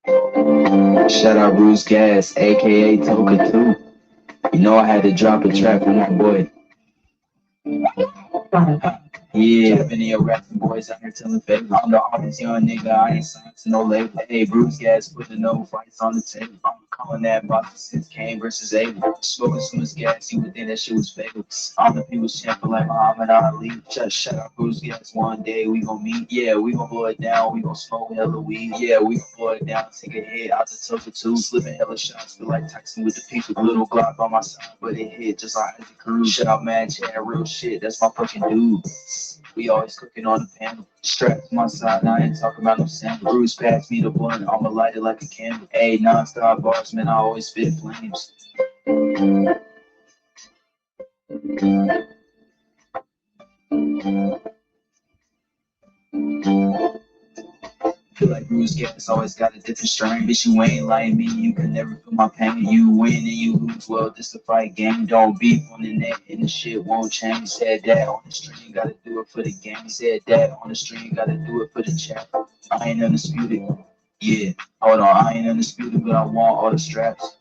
Shout out Bruce Gas, aka Toka 2. You know I had to drop a track for my boy. Yeah, many of rapping boys out here telling favors. I'm the hardest young nigga, I ain't signed to no label. Hey, Bruce Gas putting no fights on the table. I'm calling that boxing since Kane versus Abel. Smoking so much gas, you would think that shit was fatal. I'm the people's champion like Muhammad Ali. Just shut up, Bruce Gas. One day we gon' meet. Yeah, we gon' blow it down. We gon' smoke hella weed. Yeah, we gon' blow it down. Take a hit out the Tulsa 2. Slipping hella shots. Feel like Tyson with the people. Little Glock on my side, but it hit just like Isaac Cruz. Shut up, man. Chat real shit. That's my fucking dude. We always cooking on the panel. Strapped to my side, I ain't talking about no sample. Bruce passed me the blunt, I'ma light it like a candle. Hey, non-stop bars, man, I always spit flames. Feel like Bruce Gas always got a different strain. Bitch, you ain't like me, you can never feel my pain. You win and you lose, well, this a fight game. Don't beef on the net and the shit won't change. Said that on the stream, gotta do it for the game. Said that on the stream, gotta do it for the chat. I ain't undisputed. Yeah, hold on, I ain't undisputed, but I want all the straps.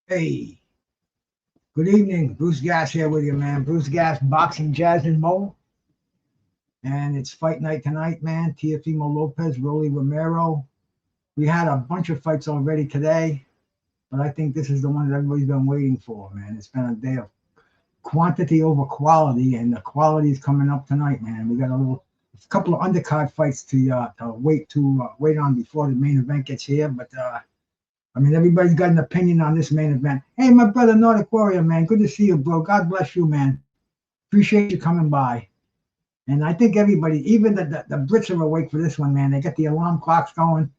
Hey, good evening. Bruce Gas here with you, man. Bruce Gas, Boxing, Jazz, and Mo. And it's fight night tonight, man. Teófimo Lopez, Romero. We had a bunch of fights already today, but I think this is the one that everybody's been waiting for, man. It's been a day of quantity over quality, and the quality is coming up tonight, man. We got a couple of undercard fights to wait on before the main event gets here, but I mean, everybody's got an opinion on this main event. Hey, my brother Nordic Warrior, man, good to see you, bro. God bless you, man. Appreciate you coming by. And I think everybody, even the Brits are awake for this one, man. They got the alarm clocks going.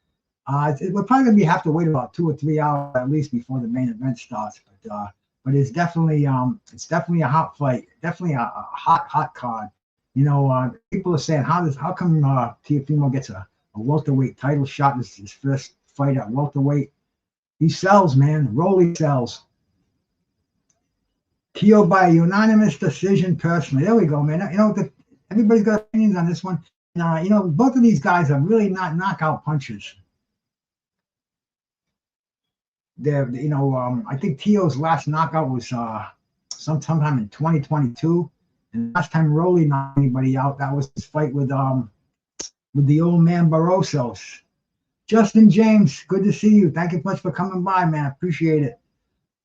We're probably gonna have to wait about 2 or 3 hours at least before the main event starts. But it's definitely a hot fight, definitely a hot card. You know, people are saying how come Teófimo gets a welterweight title shot? This is his first fight at welterweight. He sells, man. Rolly sells. KO by unanimous decision personally. There we go, man. You know, everybody's got opinions on this one. You know, both of these guys are really not knockout punchers. I think Teo's last knockout was sometime in 2022. And last time Rolly knocked anybody out, that was his fight with the old man Barrosos. Justin James, good to see you. Thank you much for coming by, man. I appreciate it.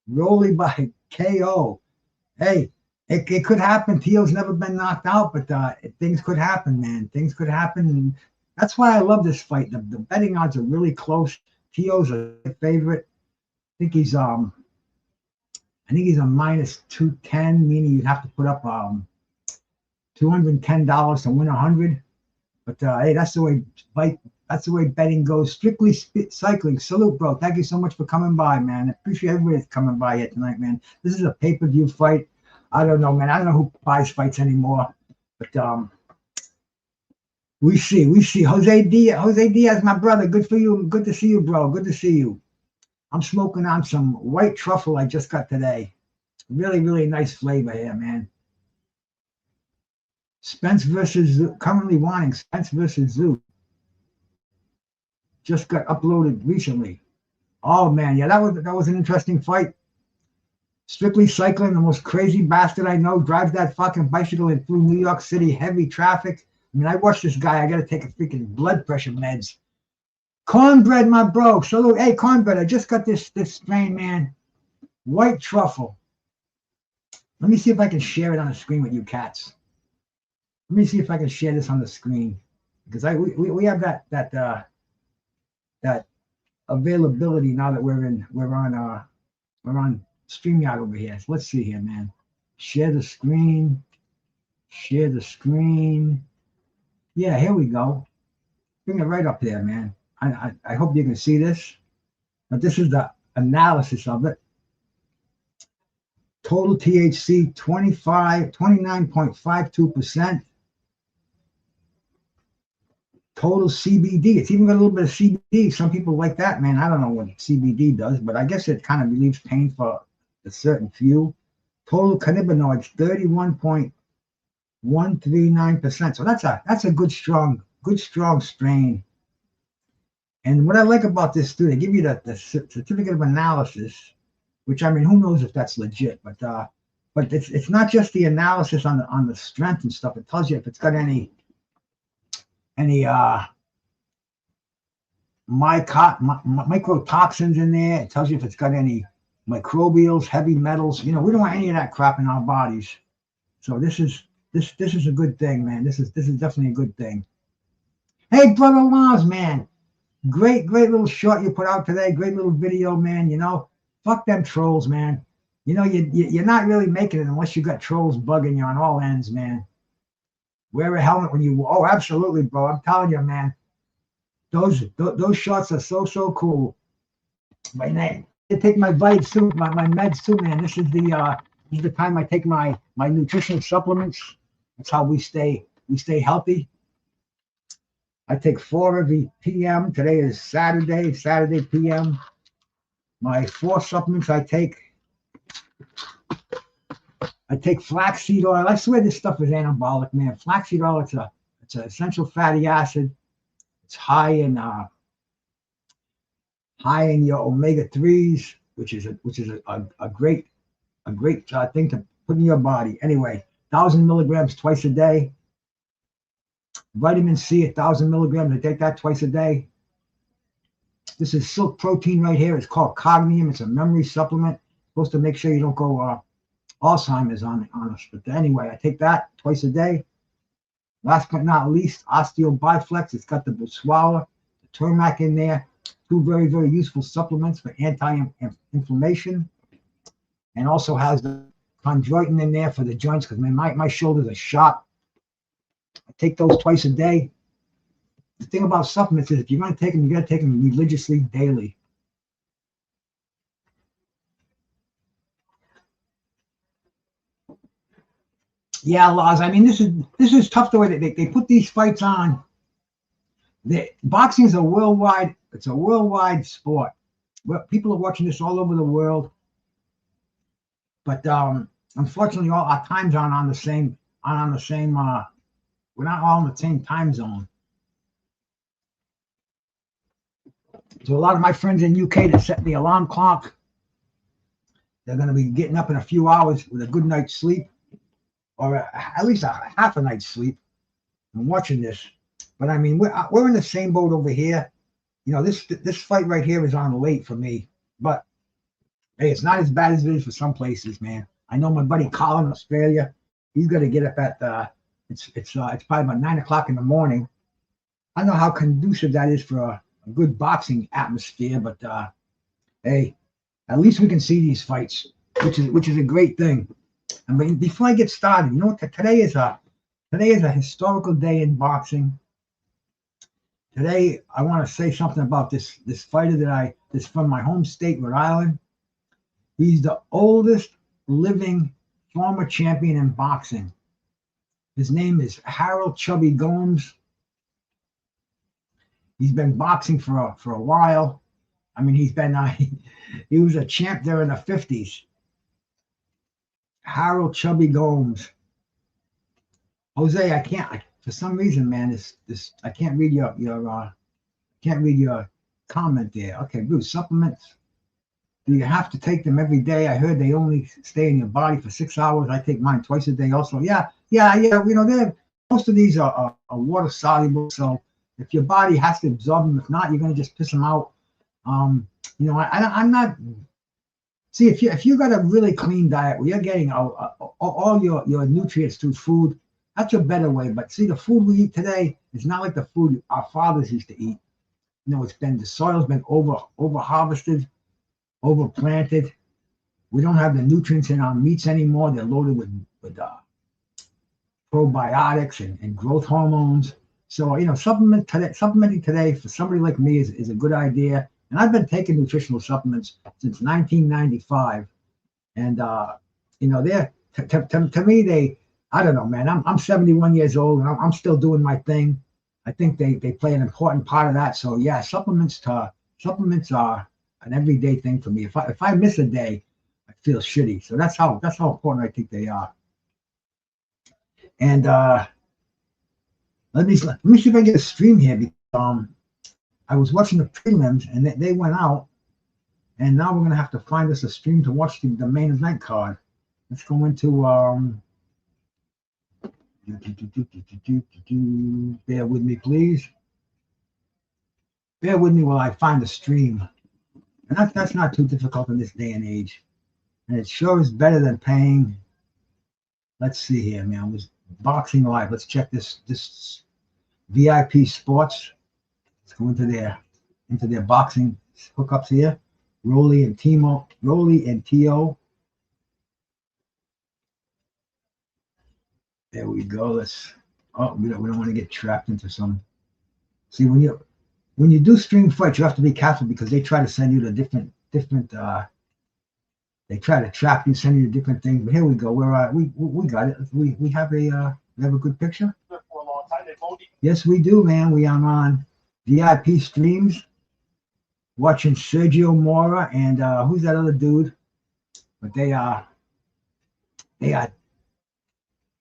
Rolly by KO. Hey, it could happen. Teo's never been knocked out, but things could happen, man. Things could happen. And that's why I love this fight. The betting odds are really close. Teo's a favorite. I think he's a minus 210, meaning you'd have to put up $210 to win 100. But hey, that's the way betting goes. Strictly cycling. Salute, bro. Thank you so much for coming by, man. I appreciate everybody that's coming by here tonight, man. This is a pay-per-view fight. I don't know, man. I don't know who buys fights anymore. But we see. Jose Diaz, my brother. Good for you. Good to see you, bro. Good to see you. I'm smoking on some white truffle I just got today. Really, really nice flavor here, man. Spence versus Zoo. Currently wanting Spence versus Zoo. Just got uploaded recently. Oh man, yeah, that was an interesting fight. Strictly cycling, the most crazy bastard I know, drives that fucking bicycle in through New York City, heavy traffic. I mean, I watched this guy. I got to take a freaking blood pressure meds. Cornbread, my bro. So, hey, Cornbread, I just got this strain, man. White truffle. Let me see if I can share it on the screen with you cats. Let me see if I can share this on the screen because we have that availability now that we're on StreamYard over here. So let's see here, man. Share the screen. Yeah, here we go. Bring it right up there, man. I hope you can see this, but this is the analysis of it. Total THC 29.52%. total CBD. It's even got a little bit of CBD. Some people like that, man. I don't know what CBD does, but I guess it kind of relieves pain for a certain few. Total cannabinoids, 31.139%. So that's a good strong strain. And what I like about this, too, they give you the certificate of analysis, which, I mean, who knows if that's legit, but it's not just the analysis on the strength and stuff. It tells you if it's got any mycotoxins in there. It tells you if it's got any microbials, heavy metals. You know, we don't want any of that crap in our bodies. So this is a good thing, man. This is definitely a good thing. Hey, brother Lars, man. Great little short you put out today. Great little video, man. You know, fuck them trolls, man. You know, you're not really making it unless you got trolls bugging you on all ends, man. Wear a helmet when you. Oh, absolutely, bro. I'm telling you, man. Those shots are so cool. But I take my vitamins too, my meds too, man. This is the time I take my nutritional supplements. That's how we stay healthy. I take 4 every PM. Today is Saturday PM. My 4 supplements I take flaxseed oil. I swear this stuff is anabolic, man. Flaxseed oil, it's an essential fatty acid. It's high in your omega-3s, which is a great thing to put in your body. Anyway, 1,000 milligrams twice a day. Vitamin C, 1,000 milligrams. I take that twice a day. This is silk protein right here. It's called Cognium. It's a memory supplement. It's supposed to make sure you don't go Alzheimer's on us. But anyway, I take that twice a day. Last but not least, Osteobiflex. It's got the Buswala, the Turmac in there. 2 very, very useful supplements for anti-inflammation. And also has the chondroitin in there for the joints because my shoulders are sharp. I take those twice a day. The thing about supplements is if you're going to take them, you got to take them religiously daily. Yeah, Lars. I mean, this is tough the way that they put these fights on. Boxing is a worldwide. It's a worldwide sport. People are watching this all over the world. But unfortunately, all our times aren't on the same. We're not all in the same time zone. So a lot of my friends in UK that set the alarm clock, they're going to be getting up in a few hours with a good night's sleep, or at least a half a night's sleep, and watching this. But I mean, we're in the same boat over here. You know, this fight right here is on late for me, but hey, it's not as bad as it is for some places, man. I know my buddy Colin in Australia. He's got to get up at it's probably about 9 o'clock in the morning. I don't know how conducive that is for a good boxing atmosphere, but hey, at least we can see these fights, which is a great thing. I mean, before I get started, you know what? Today is a historical day in boxing. Today, I want to say something about this fighter that's from my home state, Rhode Island. He's the oldest living former champion in boxing. His name is Harold Chubby Gomes. He's been boxing for a while. I mean, he was a champ there in the 50s. Harold Chubby Gomes. Jose, I can't for some reason, man. I can't read your comment there. Okay, Bruce, supplements. Do you have to take them every day? I heard they only stay in your body for 6 hours. I take mine twice a day also. Yeah. You know, most of these are water soluble. So if your body has to absorb them, if not, you're going to just piss them out. You know, I'm not. See, if you got a really clean diet where you're getting all your nutrients through food, that's a better way. But see, the food we eat today is not like the food our fathers used to eat. You know, the soil's been over harvested, over planted. We don't have the nutrients in our meats anymore. They're loaded with probiotics and growth hormones. So, you know, supplementing today for somebody like me is a good idea. And I've been taking nutritional supplements since 1995. And, you know, they're, to me, I don't know, man, I'm 71 years old and I'm still doing my thing. I think they play an important part of that. So yeah, supplements are an everyday thing for me. If I miss a day, I feel shitty. So that's how important I think they are. And let me see if I can get a stream here, because I was watching the prelims and they went out, and now we're gonna have to find us a stream to watch the main event card. Let's go into bear with me, please. Bear with me while I find the stream. And that's not too difficult in this day and age. And it sure is better than paying. Let's see here, man. It was Boxing Live. Let's check this VIP Sports. Let's go into their boxing hookups here. Rolly and Teo. There we go. We don't want to get trapped into some. See, when you do stream fights, you have to be careful because they try to send you to different they try to trap you, send you to different things. But here we go. We got it. We have a good picture. Yes, we do, man. We are on VIP streams, watching Sergio Mora and who's that other dude? But they are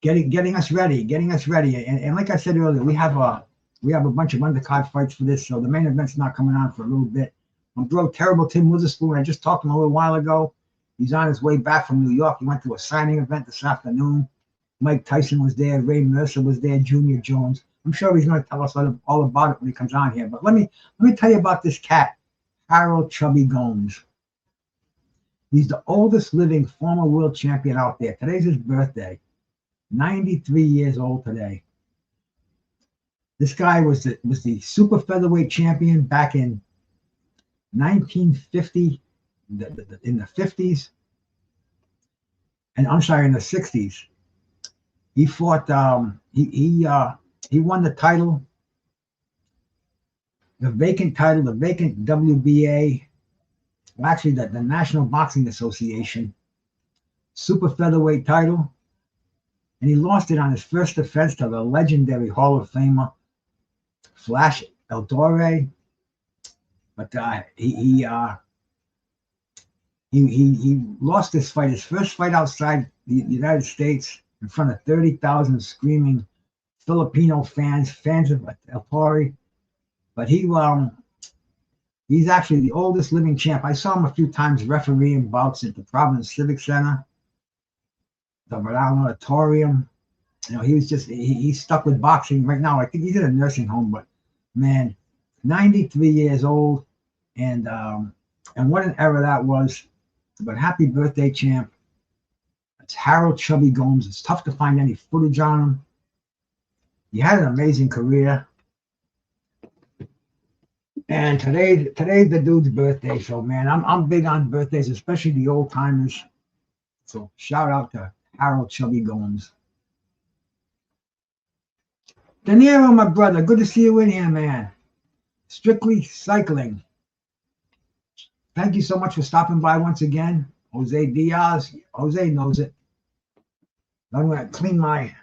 getting us ready. And like I said earlier, we have a bunch of undercard fights for this, so the main event's not coming on for a little bit. My bro, Terrible Tim Witherspoon, I just talked to him a little while ago. He's on his way back from New York. He went to a signing event this afternoon. Mike Tyson was there. Ray Mercer was there. Junior Jones. I'm sure he's going to tell us all about it when he comes on here. But let me tell you about this cat, Harold Chubby Gomes. He's the oldest living former world champion out there. Today's his birthday. 93 years old today. This guy was the super featherweight champion back in 1950, in the 50s, and I'm sorry, in the 60s. He fought. He won the title, the vacant WBA, well, actually the National Boxing Association super featherweight title, and he lost it on his first defense to the legendary Hall of Famer Flash Eldore. But he lost this fight, his first fight outside the United States, in front of 30,000 screaming Filipino fans of Eldore. But he's actually the oldest living champ. I saw him a few times refereeing bouts at the Providence Civic Center, the Rolando Auditorium. You know, he's stuck with boxing right now. I think he's in a nursing home, but man, 93 years old, and what an era that was. But happy birthday, champ. It's Harold Chubby Gomes. It's tough to find any footage on him. He had an amazing career. And today's the dude's birthday, so man, I'm big on birthdays, especially the old timers. So shout out to Harold Chubby Gomes. De Niro, my brother, good to see you in here, man. Strictly Cycling. Thank you so much for stopping by once again. Jose Diaz. Jose knows it. I'm going to clean my...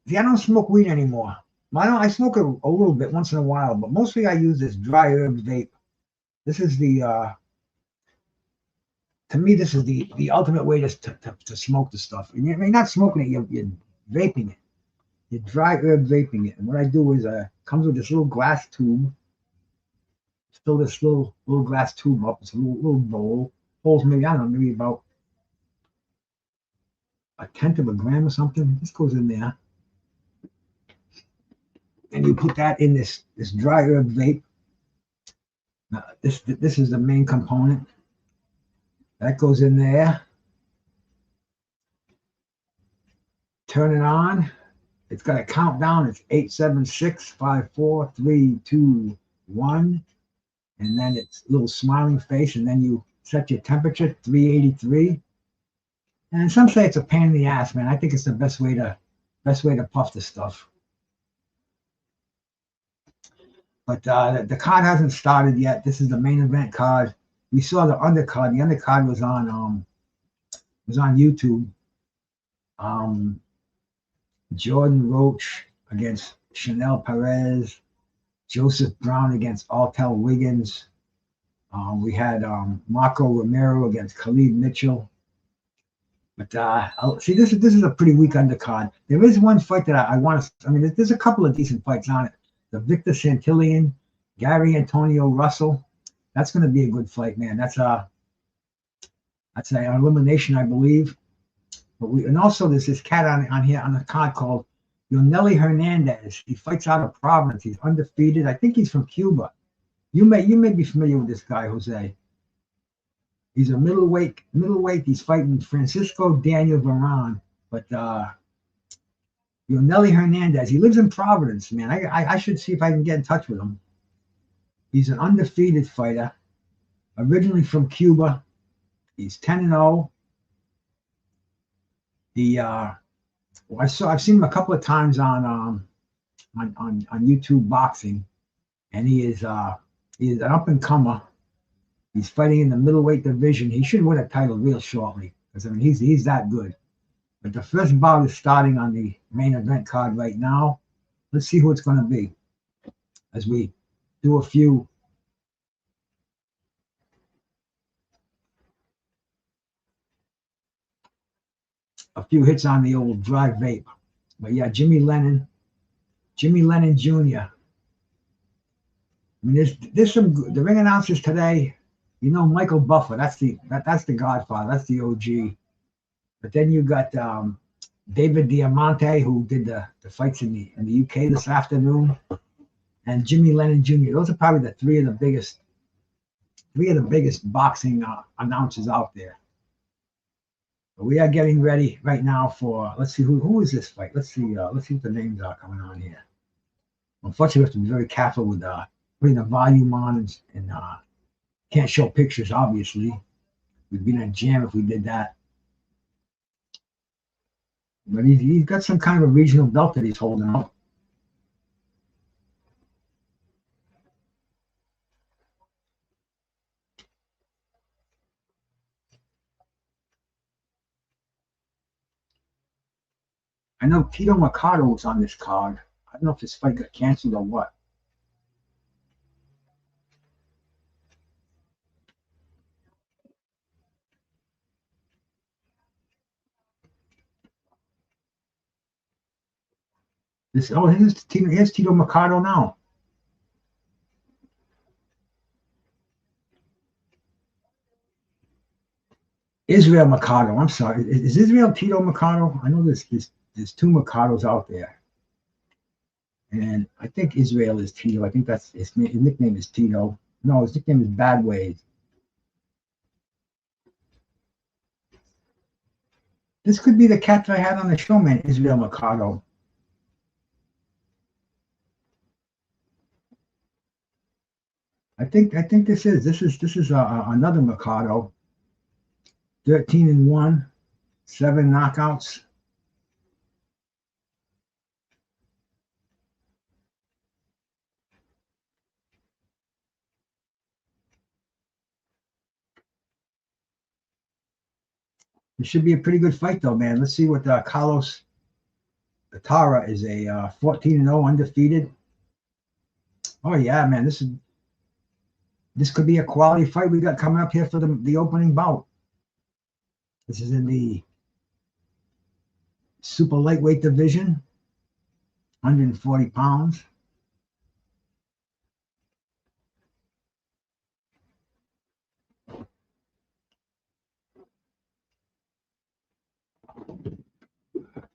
See, I don't smoke weed anymore. I smoke it a little bit once in a while, but mostly I use this dry herb vape. This is to me, this is the ultimate way to smoke the stuff. And you're not smoking it, you're vaping it. You're dry herb vaping it. And what I do is, comes with this little glass tube. Fill this little glass tube up. It's a little bowl. Holds maybe, I don't know, maybe about 1/10 of a gram or something. This goes in there. And you put that in this dry herb vape. This is the main component. That goes in there. Turn it on. It's got a countdown. It's 8, 7, 6, 5, 4, 3, 2, 1. And then it's a little smiling face. And then you set your temperature, 383. And some say it's a pain in the ass, man. I think it's the best way to puff this stuff. But the card hasn't started yet. This is the main event card. We saw the undercard. The undercard was on YouTube. Jordan Roach against Chanel Perez. Joseph Brown against Altel Wiggins. We had Marco Romero against Khalid Mitchell. But see, this is a pretty weak undercard. There is one fight that I want to. I mean, there's a couple of decent fights on it. The Victor Santillan, Gary Antonio Russell. That's going to be a good fight, man. That's an elimination, I believe. But and also there's this cat on here on the card called Yoneli Hernandez. He fights out of Providence. He's undefeated. I think he's from Cuba. You may be familiar with this guy, Jose. He's a middleweight. He's fighting Francisco Daniel Varan. But Yoneli Hernandez, he lives in Providence, man. I should see if I can get in touch with him. He's an undefeated fighter, originally from Cuba. He's 10-0. I've seen him a couple of times on YouTube boxing, and he is an up and comer. He's fighting in the middleweight division. He should win a title real shortly, because I mean he's that good. But the first bout is starting on the main event card right now. Let's see who it's going to be as we do a few hits on the old dry vape. But yeah, Jimmy Lennon Jr. I mean, there's some the ring announcers today. You know, Michael Buffer. That's the Godfather. That's the OG. But then you got David Diamante, who did the fights in the UK this afternoon, and Jimmy Lennon Jr. Those are probably the three of the biggest boxing announcers out there. But we are getting ready right now for. Let's see who is this fight. Let's see what the names are coming on here. Unfortunately, we have to be very careful with putting the volume on and can't show pictures. Obviously, we'd be in a jam if we did that. But he's got some kind of a regional belt that he's holding up. I know Tito Mercado was on this card. I don't know if this fight got canceled or what. Here's Tito Mercado now. Israel Mercado. I'm sorry. Is Israel Tito Mercado? I know there's two Mercados out there. And I think Israel is Tito. I think that's his nickname is Tito. No, his nickname is Bad Ways. This could be the cat that I had on the show, man, Israel Mercado. I think this is another Mercado. 13-1, 7 knockouts. It should be a pretty good fight, though, man. Let's see what Carlos Atara is a 14-0 undefeated. Oh yeah, man, this could be a quality fight we got coming up here for the opening bout. This is in the super lightweight division, 140 pounds.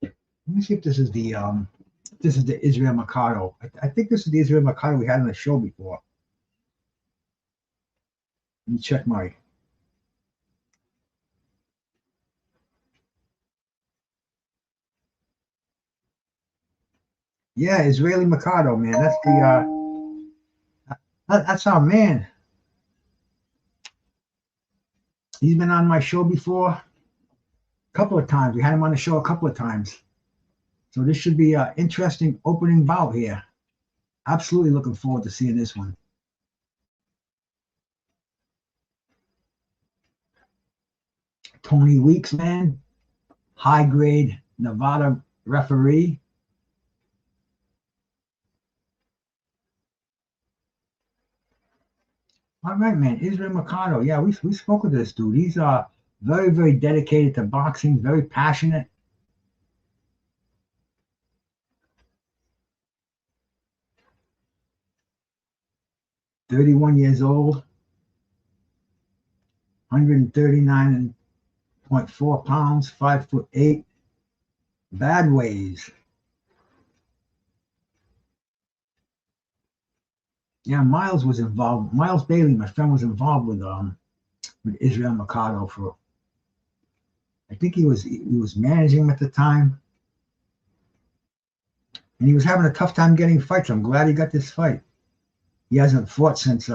Let me see if this is the Israel Mercado. I think this is the Israel Mercado we had on the show before. Let me check my. Yeah, Israeli Mercado, man. That's that's our man. He's been on my show before a couple of times. We had him on the show a couple of times. So this should be an interesting opening bout here. Absolutely looking forward to seeing this one. Tony Weeks, man. High-grade Nevada referee. All right, man. Israel Mercado. Yeah, we spoke with this dude. He's very, very dedicated to boxing, very passionate. "31 years old, 139.4 pounds, 5'8", bad ways." Yeah, Miles was involved. Miles Bailey, my friend, was involved with Israel Mercado for. I think he was managing him at the time, and he was having a tough time getting fights. I'm glad he got this fight. He hasn't fought since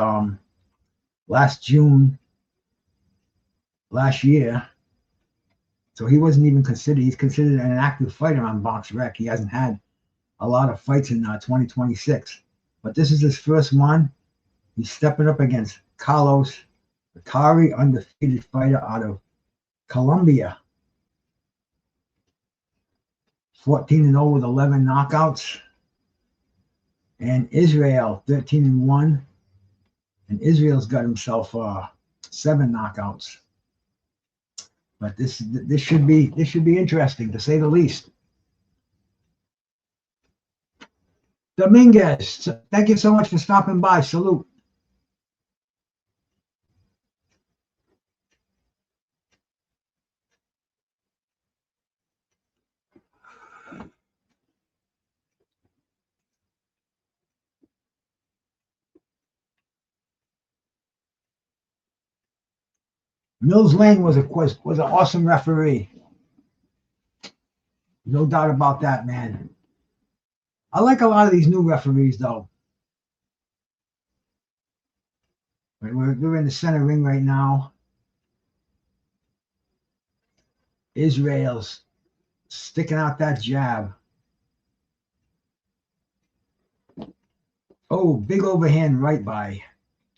last June last year, so he wasn't even considered. He's considered an active fighter on BoxRec. He hasn't had a lot of fights in 2026, but this is his first one. He's stepping up against Carlos Atari, undefeated fighter out of Colombia. 14-0 with 11 knockouts. And Israel, 13-1. And Israel's got himself 7 knockouts. But this should be interesting, to say the least. Dominguez, thank you so much for stopping by. Salute. Mills Lane was an awesome referee. No doubt about that, man. I like a lot of these new referees, though. We're in the center ring right now. Israel's sticking out that jab. Oh, big overhand right by.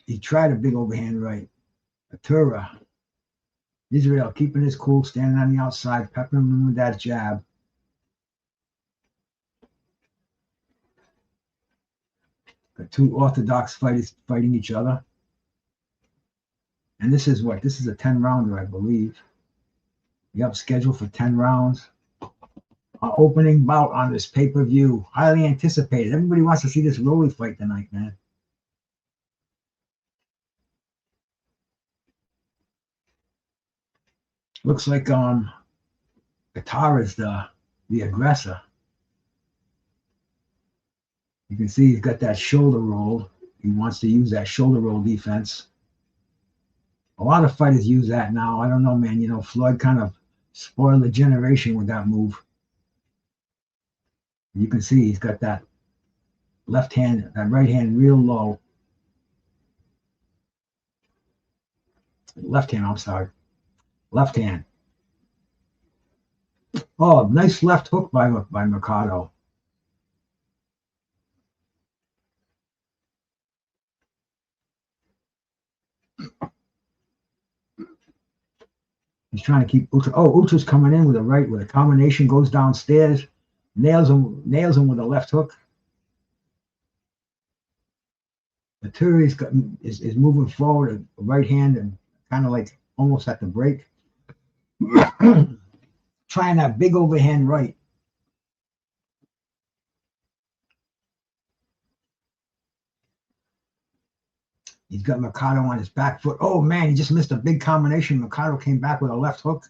He tried a big overhand right. Atura. Israel keeping his cool, standing on the outside, peppering him with that jab. The two orthodox fighters fighting each other. And this is what? This is a 10-rounder, I believe. Yep, scheduled for 10 rounds. Our opening bout on this pay-per-view. Highly anticipated. Everybody wants to see this Rolly fight tonight, man. Looks like Qatar is the aggressor. You can see he's got that shoulder roll. He wants to use that shoulder roll defense. A lot of fighters use that now. I don't know, man. You know, Floyd kind of spoiled the generation with that move. You can see he's got that left hand, that right hand real low. Left hand, I'm sorry. Left hand. Oh, nice left hook by Mercado. He's trying to keep Ucha. Oh, Ucha's coming in with a right, with a combination, goes downstairs, nails him with a left hook. Maturi is moving forward, a right hand, and kind of like almost at the break. Trying that big overhand right. He's got Mercado on his back foot. Oh, man, he just missed a big combination. Mercado came back with a left hook.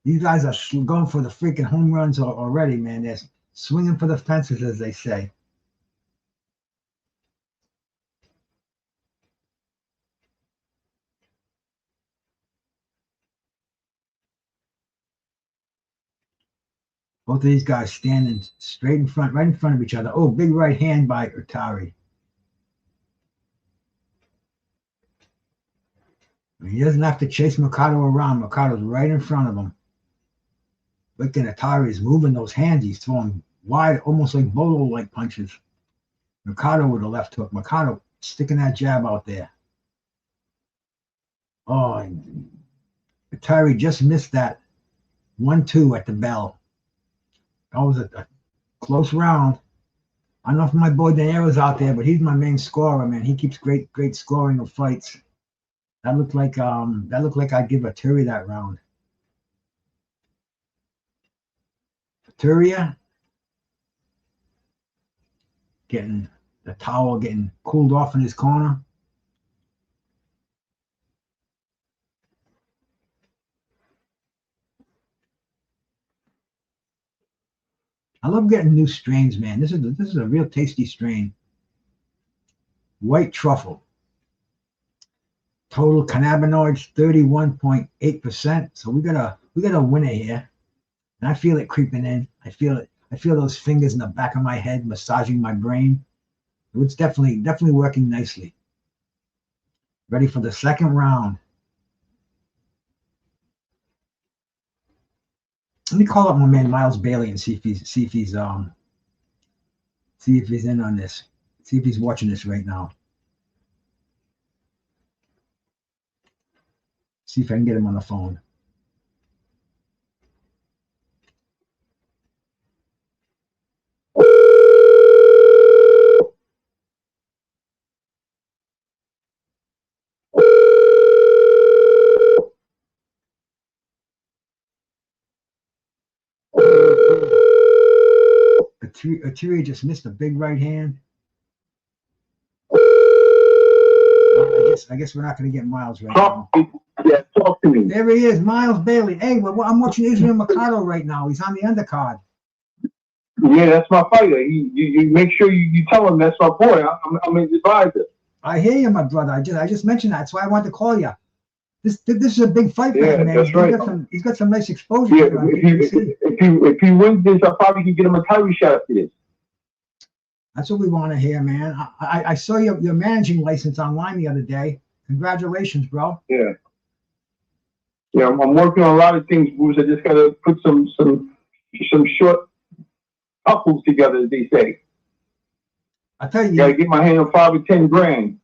These guys are going for the freaking home runs already, man. They're swinging for the fences, as they say. Both of these guys standing straight in front, right in front of each other. Oh, big right hand by Atari. He doesn't have to chase Mercado around. Mercado's right in front of him. Look at Atari is moving those hands. He's throwing wide, almost like Bolo-like punches. Mercado with a left hook. Mercado sticking that jab out there. Oh, Atari just missed that 1-2 at the bell. That was a close round. I don't know if my boy Daniero's out there, but he's my main scorer, man. He keeps great scoring of fights. That looked like I'd give Arturia that round. Arturia getting the towel getting cooled off in his corner. I love getting new strains, man. This is a real tasty strain. White truffle. Total cannabinoids 31.8%. So we got a winner here. And I feel it creeping in. I feel it. I feel those fingers in the back of my head massaging my brain. It's definitely working nicely. Ready for the second round. Let me call up my man Miles Bailey and see if he's in on this. See if he's watching this right now. See if I can get him on the phone. Arturia just missed a big right hand. I guess we're not going to get Miles right now. Yeah, talk to me. There he is, Miles Bailey. Hey, I'm watching Israel Mercado right now. He's on the undercard. Yeah, that's my fighter. You make sure you tell him that's my boy. I'm his advisor. I hear you, my brother. I just mentioned that. That's why I wanted to call you. This is a big fight for yeah, him, man. That's right. He's got some nice exposure. Yeah, if he wins this, I probably can get him a title shot after this. That's what we want to hear, man. I saw your managing license online the other day. Congratulations, bro. Yeah. Yeah, I'm working on a lot of things, Bruce. I just got to put some short couples together, as they say. I tell you, got to get my hand on 5 or 10 grand.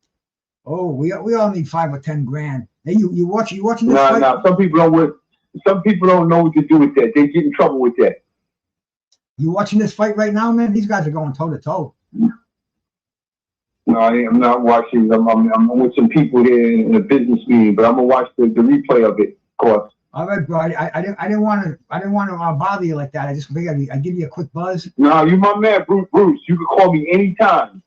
Oh, we all need 5 or 10 grand. Hey, you watching this fight? No. Some people don't know what to do with that. They get in trouble with that. You watching this fight right now, man? These guys are going toe to toe. No, I'm not watching. I'm with some people here in a business meeting, but I'm gonna watch the replay of it, of course. All right, bro. I didn't want to bother you like that. I just figured I'd give you a quick buzz. No, you my man, Bruce. You can call me anytime.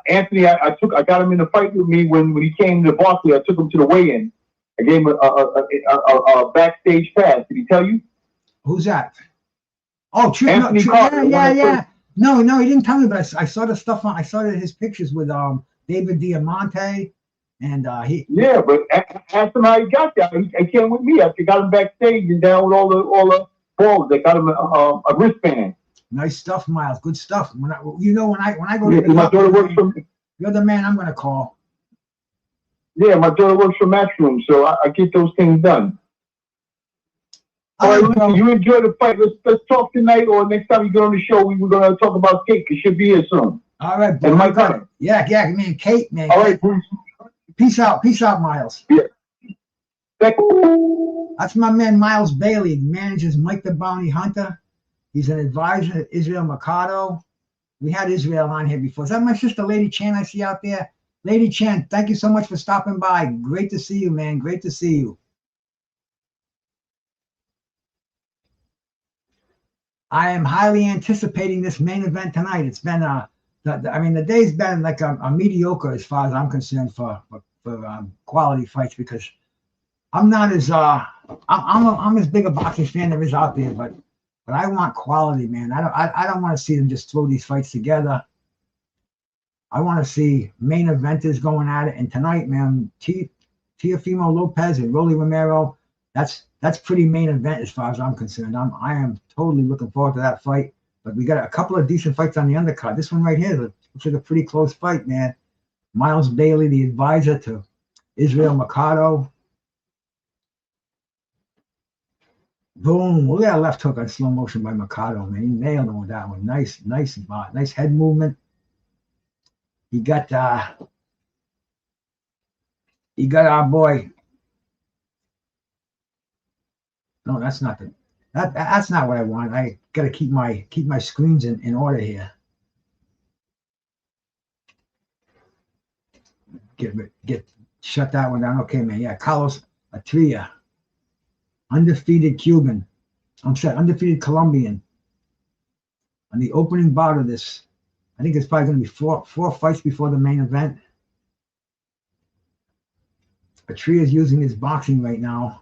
Anthony, I got him in the fight with me when he came to Barkley. I took him to the weigh-in. I gave him a backstage pass. Did he tell you? Who's that? Oh, Anthony Carter. Yeah. No, he didn't tell me, but I saw the stuff I saw his pictures with David Diamante, and he. Yeah, but ask him how he got there. He came with me. I got him backstage and down with all the balls. They got him a wristband. Nice stuff, Miles. Good stuff. When I go to my daughter works for. You're the man I'm going to call. Yeah, my daughter works for Matchroom, so I get those things done. All right, listen, you enjoy the fight. Let's talk tonight, or next time you get on the show, we're going to talk about Kate. It should be here soon. All right, bro. And my God. Yeah, man, Kate, man. All right, Bruce. Peace out, Miles. Yeah. That's my man, Miles Bailey. He manages Mike the Bounty Hunter. He's an advisor to Israel Mercado. We had Israel on here before. Is that my sister, Lady Chan, I see out there? Lady Chan, thank you so much for stopping by. Great to see you, man. Great to see you. I am highly anticipating this main event tonight. It's been the day's been like a mediocre as far as I'm concerned for quality fights, because I'm not as I'm as big a boxing fan there is out there, but I want quality, man. I don't want to see them just throw these fights together. I want to see main eventers going at it. And tonight, man, Teófimo Lopez and Rolly Romero, that's pretty main event as far as I'm concerned. I am totally looking forward to that fight. But we got a couple of decent fights on the undercard. This one right here looks like a pretty close fight, man. Miles Bailey, the advisor to Israel Mercado. Boom! Look at that left hook on slow motion by Mercado, man. He nailed him with that one. Nice head movement. He got our boy. No, that's not that's not what I want. I gotta keep my screens in order here. get shut that one down. Okay, man. Yeah, Carlos Atria, undefeated Cuban. I'm sorry, undefeated Colombian. On the opening bout of this, I think it's probably going to be four fights before the main event. Atria is using his boxing right now.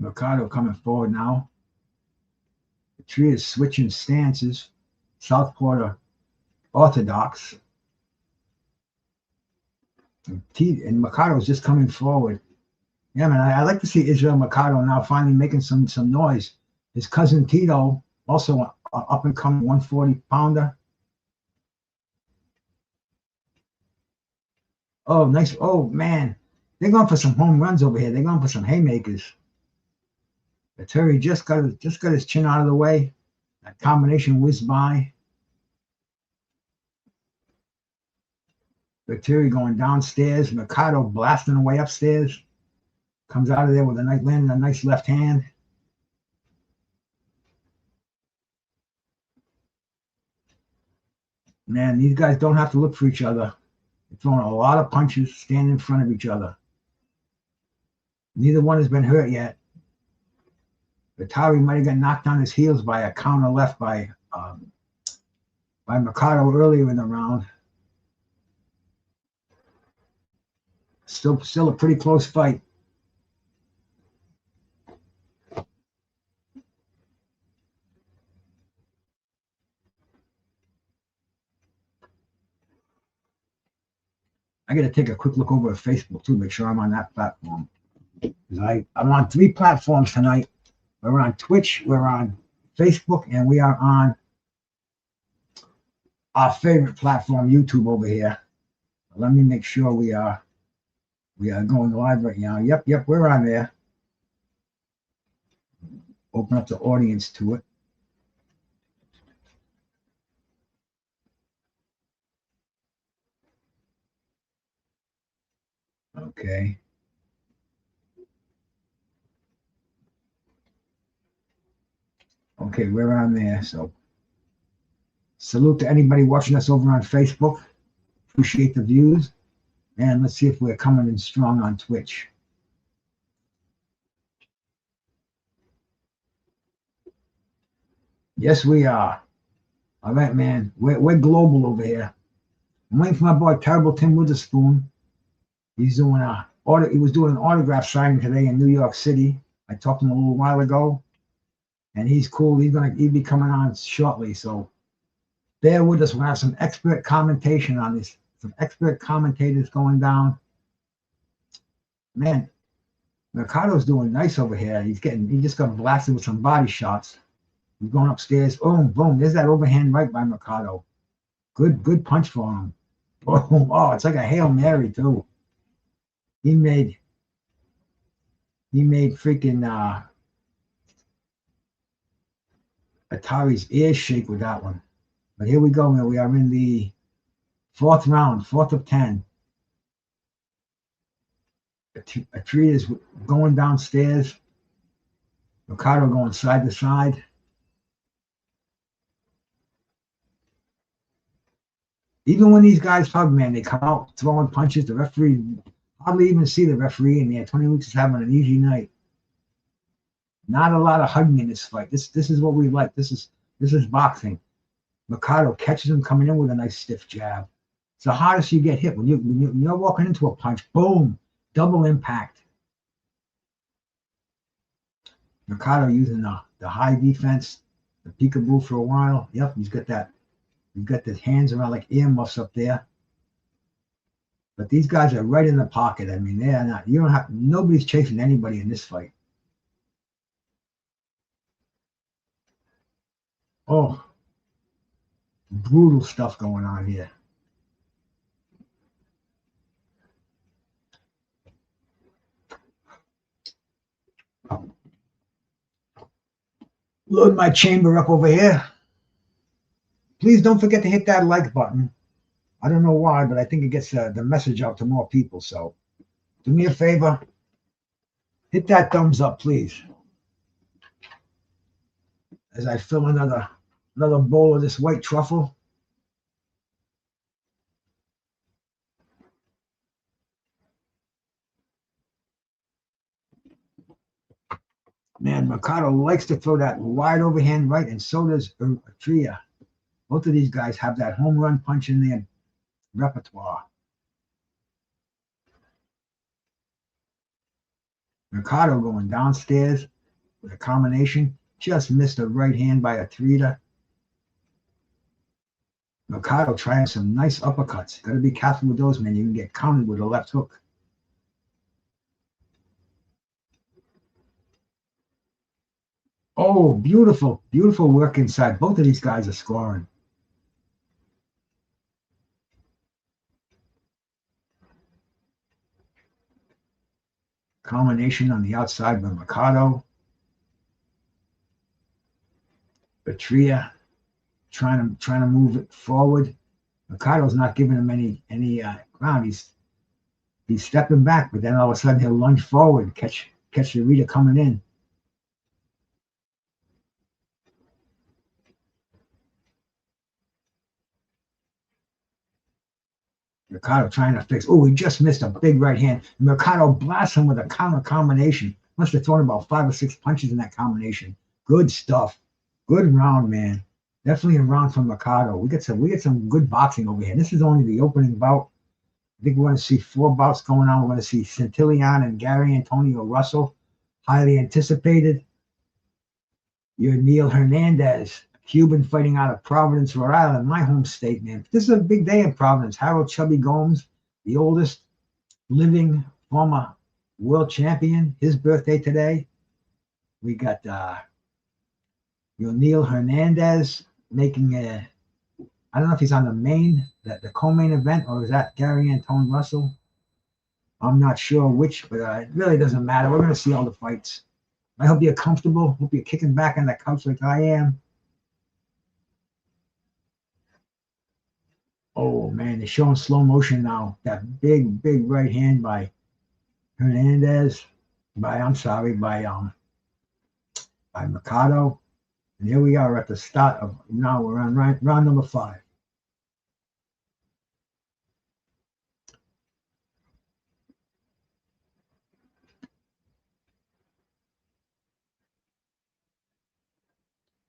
Mercado coming forward now. Atria is switching stances. Southpaw orthodox. And Mercado's just coming forward. Yeah, man, I like to see Israel Mercado now finally making some noise. His cousin Tito, also an up-and-coming 140-pounder. Oh, nice. Oh, man. They're going for some home runs over here. They're going for some haymakers. Terry just got his chin out of the way. That combination whizzed by. Terry going downstairs. Mercado blasting away upstairs. Comes out of there with a nice left hand. Man, these guys don't have to look for each other. They're throwing a lot of punches, standing in front of each other. Neither one has been hurt yet. Atari might have got knocked on his heels by a counter left by Mercado earlier in the round. Still a pretty close fight. I got to take a quick look over at Facebook too, make sure I'm on that platform. I'm on 3 platforms tonight. We're on Twitch, we're on Facebook, and we are on our favorite platform, YouTube, over here. Let me make sure we are going live right now. Yep, we're on there. Open up the audience to it. Okay. Okay, we're on there. So salute to anybody watching us over on Facebook. Appreciate the views. And let's see if we're coming in strong on Twitch. Yes, we are. All right, man. We're global over here. I'm waiting for my boy Terrible Tim Witherspoon. He was doing an autograph signing today in New York City. I talked to him a little while ago, and he's cool. He'll be coming on shortly. So bear with us. We'll have some expert commentation on this. Some expert commentators going down. Man, Mercado's doing nice over here. He just got blasted with some body shots. He's going upstairs. Boom, boom. There's that overhand right by Mercado. Good punch for him. Boom. Oh, it's like a Hail Mary too. He made freaking Atari's ears shake with that one. But here we go, man. We are in the 4th round, 4th of 10. Atria is going downstairs. Mercado going side to side. Even when these guys hug, man, they come out throwing punches. The referee hardly even see the referee in there. Tony Luke is having an easy night. Not a lot of hugging in this fight. This is what we like. This is boxing. Mercado catches him coming in with a nice stiff jab. It's the hardest you get hit when you're walking into a punch. Boom, double impact. Mercado using the high defense, the peekaboo for a while. Yep, he's got the hands around like earmuffs up there. But these guys are right in the pocket. I mean, they are not. Nobody's chasing anybody in this fight. Oh, brutal stuff going on here. Load my chamber up over here. Please don't forget to hit that like button. I don't know why, but I think it gets the message out to more people. So do me a favor. Hit that thumbs up, please. As I fill another bowl of this white truffle. Man, Mercado likes to throw that wide overhand right, and so does Tria. Both of these guys have that home run punch in their repertoire. Mercado going downstairs with a combination. Just missed a right hand by a Tria. Mercado trying some nice uppercuts. Got to be careful with those, man. You can get counted with a left hook. Oh, beautiful, beautiful work inside. Both of these guys are scoring. Combination on the outside by Mercado. Tria trying to move it forward. Mercado's not giving him any ground. He's stepping back, but then all of a sudden he'll lunge forward, catch the Rita coming in. Mercado trying to fix. Oh, he just missed a big right hand. Mercado blasts him with a counter combination. Must have thrown about 5 or 6 punches in that combination. Good stuff. Good round, man. Definitely a round from Mercado. We get some good boxing over here. This is only the opening bout. I think we're going to see 4 bouts going on. We're going to see Centillion and Gary Antonio Russell, highly anticipated. Your Neil Hernandez, Cuban fighting out of Providence, Rhode Island, my home state, man. This is a big day in Providence. Harold Chubby Gomes, the oldest living former world champion, his birthday today. We got your Neil Hernandez making a, I don't know if he's on the co-main event, or is that Gary Antonio Russell? I'm not sure which, but it really doesn't matter. We're going to see all the fights. I hope you're comfortable. Hope you're kicking back on that couch like I am. Oh, man, they're showing slow motion now. That big, big right hand by Hernandez. By Mercado. And here we are at the start of, now we're on round number 5.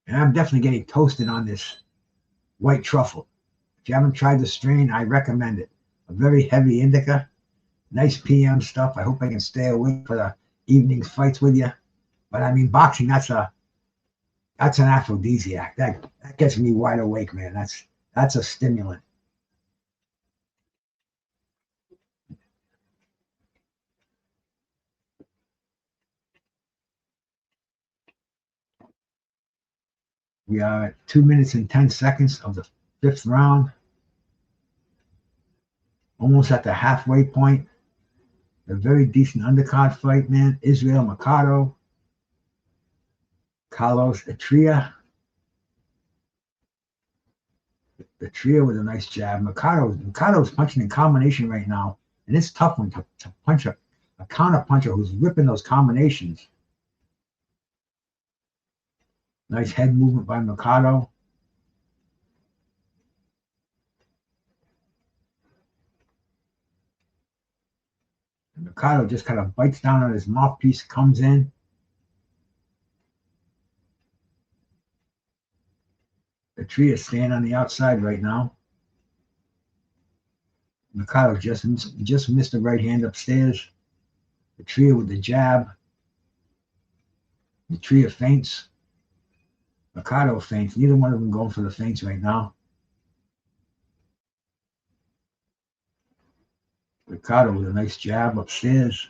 And I'm definitely getting toasted on this white truffle. If you haven't tried the strain, I recommend it. A very heavy indica, nice PM stuff. I hope I can stay awake for the evening's fights with you. But I mean, boxing, that's an aphrodisiac. That gets me wide awake, man. That's a stimulant. We are at 2 minutes and 10 seconds of the 5th round. Almost at the halfway point. A very decent undercard fight, man. Israel Mercado. Carlos Atria. Atria with a nice jab. Mercado's punching in combination right now. And it's tough one to punch a counter puncher who's ripping those combinations. Nice head movement by Mercado. And Mercado just kind of bites down on his mouthpiece, comes in. Atria staying on the outside right now. Mercado just missed the right hand upstairs. Atria with the jab. Atria feints. Mercado feints. Neither one of them going for the feints right now. Mercado with a nice jab upstairs.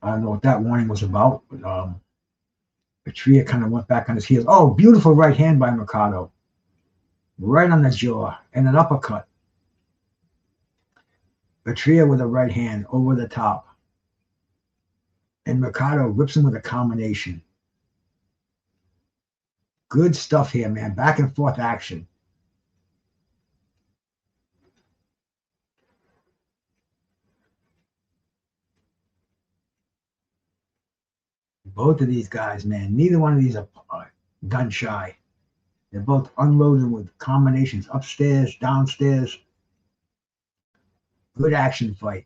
I don't know what that warning was about, but Petria kind of went back on his heels. Oh, beautiful right hand by Mercado. Right on the jaw and an uppercut. Petria with a right hand over the top. And Mercado rips him with a combination. Good stuff here, man. Back and forth action. Both of these guys, man, neither one of these are gun shy. They're both unloading with combinations upstairs, downstairs. Good action fight.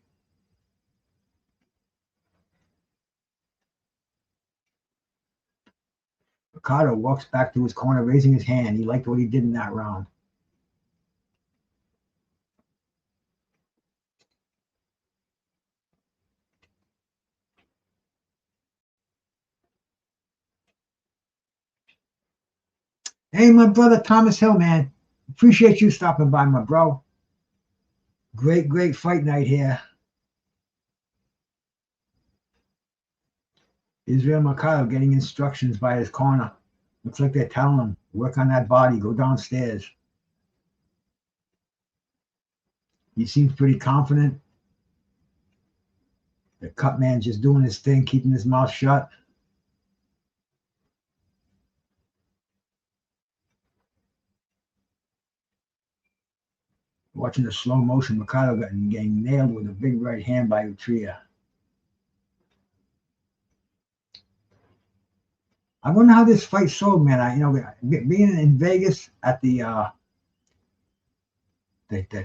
Mercado walks back to his corner, raising his hand. He liked what he did in that round. Hey, my brother Thomas Hill, man. Appreciate you stopping by, my bro. Great fight night here. Israel Mercado getting instructions by his corner. Looks like they're telling him, work on that body, go downstairs. He seems pretty confident. The cut man just doing his thing, keeping his mouth shut. Watching the slow motion, Mercado getting nailed with a big right hand by Utria. I wonder how this fight sold, man. Being in Vegas at the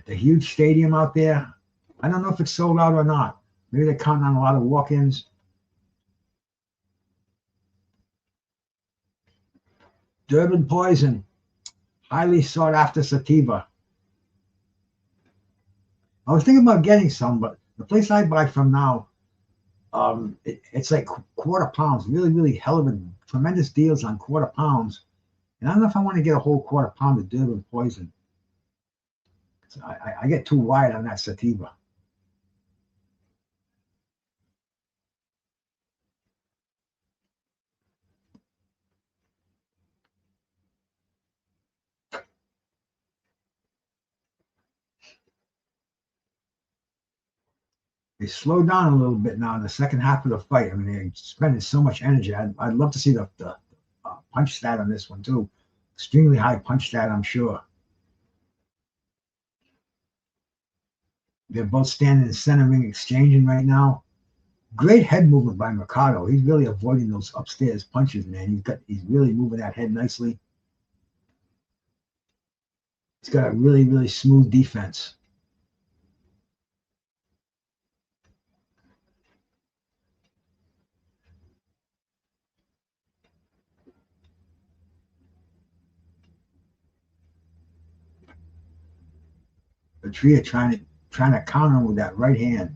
huge stadium out there, I don't know if it's sold out or not. Maybe they're counting on a lot of walk-ins. Durban Poison, highly sought after sativa. I was thinking about getting some, but the place I buy from now, it's like quarter pounds. Really hell of a tremendous deals on quarter pounds. And I don't know if I want to get a whole quarter pound of Durban Poison. So I get too wide on that sativa. They slowed down a little bit now in the second half of the fight. I mean, they're spending so much energy. I'd love to see the punch stat on this one too. Extremely high punch stat, I'm sure. They're both standing in center ring exchanging right now. Great head movement by Mercado. He's really avoiding those upstairs punches, man. He's really moving that head nicely. He's got a really smooth defense. Petria trying to counter him with that right hand.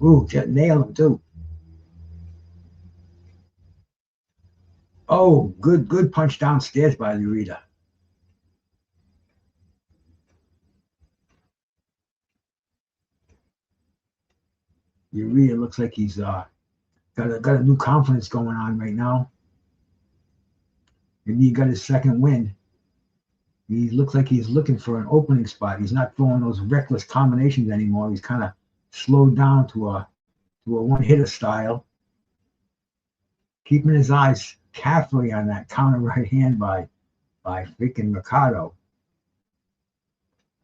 Ooh, just nailed him too. Oh, good punch downstairs by Lurita. Urea looks like he's got a new confidence going on right now. Maybe he got his second win. He looks like he's looking for an opening spot. He's not throwing those reckless combinations anymore. He's kind of slowed down to a one-hitter style. Keeping his eyes carefully on that counter right hand by freaking Mercado.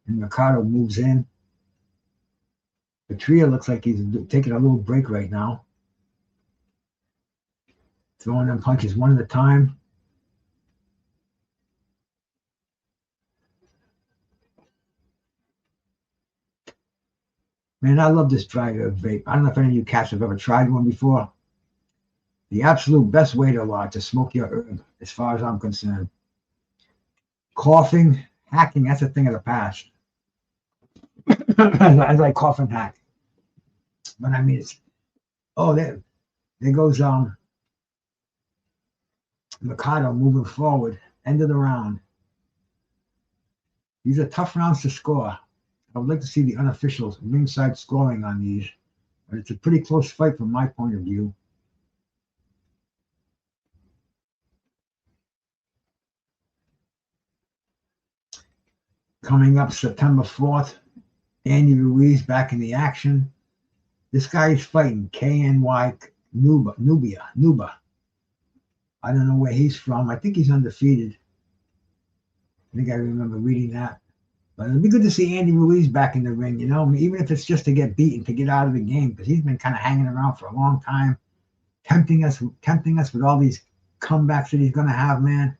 And Mercado moves in. Petria looks like he's taking a little break right now. Throwing them punches one at a time. Man, I love this dry herb vape. I don't know if any of you cats have ever tried one before. The absolute best way to smoke your herb, as far as I'm concerned. Coughing, hacking, that's a thing of the past. I like cough and hack. But I mean, there goes Mercado moving forward. End of the round. These are tough rounds to score. I would like to see the unofficial ringside scoring on these, but it's a pretty close fight from my point of view. Coming up September 4th, Andy Ruiz back in the action. This guy is fighting KNY Nuba. I don't know where he's from. I think he's undefeated. I think I remember reading that. But it'll be good to see Andy Ruiz back in the ring, you know, even if it's just to get beaten, to get out of the game, because he's been kind of hanging around for a long time, tempting us with all these comebacks that he's going to have, man.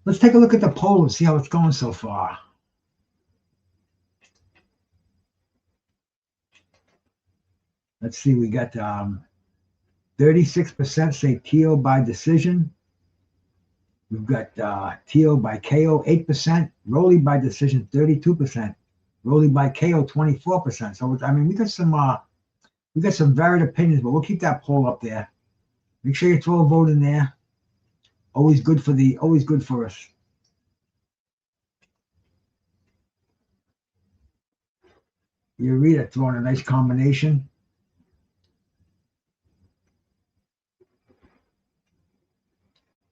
Let's take a look at the poll and see how it's going so far. Let's see, we got 36% say Teo by decision. We've got Teo by KO 8%, Rolly by decision 32%, Rolly by KO 24%. So I mean, we got some varied opinions, but we'll keep that poll up there. Make sure you throw a vote in there. Always good for us. Ureta throwing a nice combination.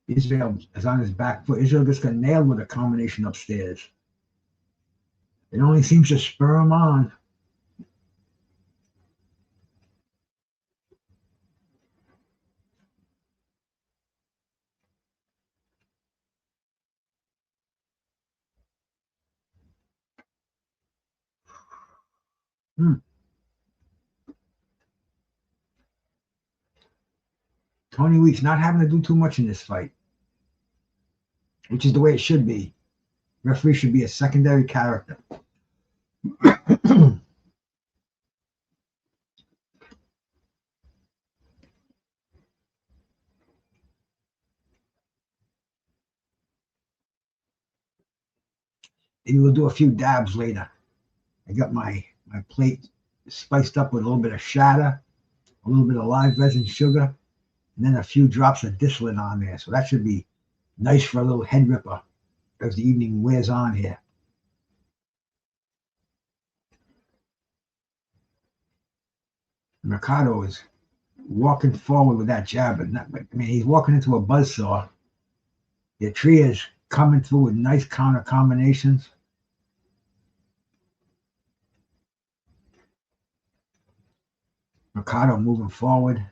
Israel is on his back foot. Israel just got nailed with a combination upstairs. It only seems to spur him on. Tony Weeks not having to do too much in this fight, which is the way it should be. Referee should be a secondary character. Maybe we'll do a few dabs later. I got my plate spiced up with a little bit of shatter, a little bit of live resin sugar, and then a few drops of distillate on there. So that should be nice for a little head ripper as the evening wears on here. Mercado is walking forward with that jab, but he's walking into a buzzsaw. Yatria is coming through with nice counter combinations. Mercado moving forward.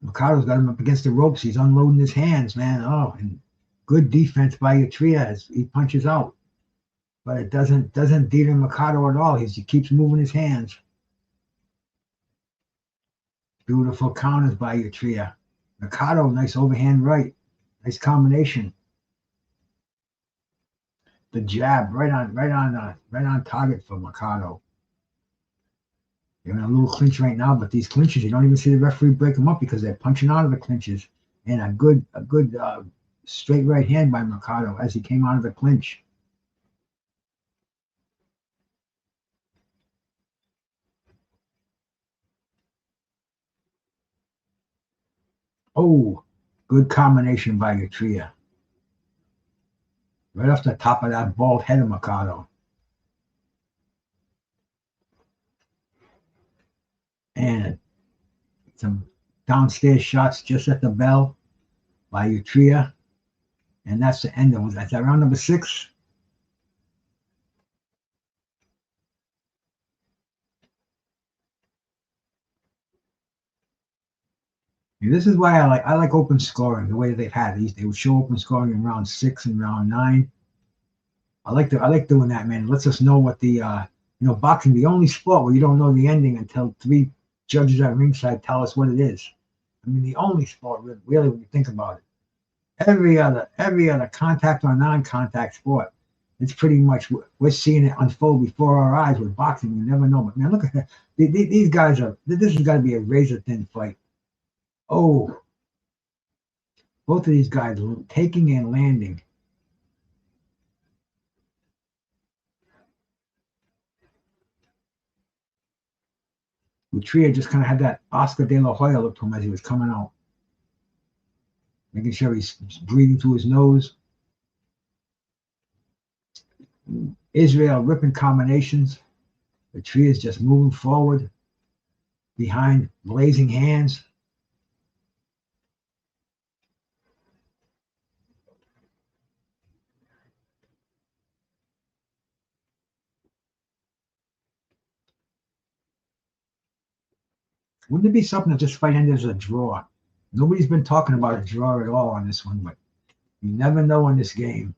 Mercado's got him up against the ropes. He's unloading his hands, man. Oh, and good defense by Yatria as he punches out. But it doesn't deter Mercado at all. He keeps moving his hands. Beautiful counters by Yatria. Mercado, nice overhand right. Nice combination. The jab right on target for Mercado. They're in a little clinch right now, but these clinches, you don't even see the referee break them up because they're punching out of the clinches. And a good straight right hand by Mercado as he came out of the clinch. Oh, good combination by Yatria. Right off the top of that bald head of Mercado. And some downstairs shots just at the bell by Yatria. And that's the end of it. That's round number 6. And this is why I like open scoring the way they've had these. They would show open scoring in round 6 and round 9. I like doing that, man. It lets us know what the boxing, the only sport where you don't know the ending until 3 judges at ringside tell us what it is. I mean, the only sport really when you think about it. Every other contact or non-contact sport, it's pretty much we're seeing it unfold before our eyes. With boxing, you never know. But man, look at that. These guys are. This has got to be a razor thin fight. Oh, both of these guys taking and landing. Yatria just kind of had that Oscar De La Hoya look to him as he was coming out. Making sure he's breathing through his nose. Israel ripping combinations. Yatria is just moving forward. Behind blazing hands. Wouldn't it be something if this fight ended as a draw? Nobody's been talking about a draw at all on this one, but you never know in this game.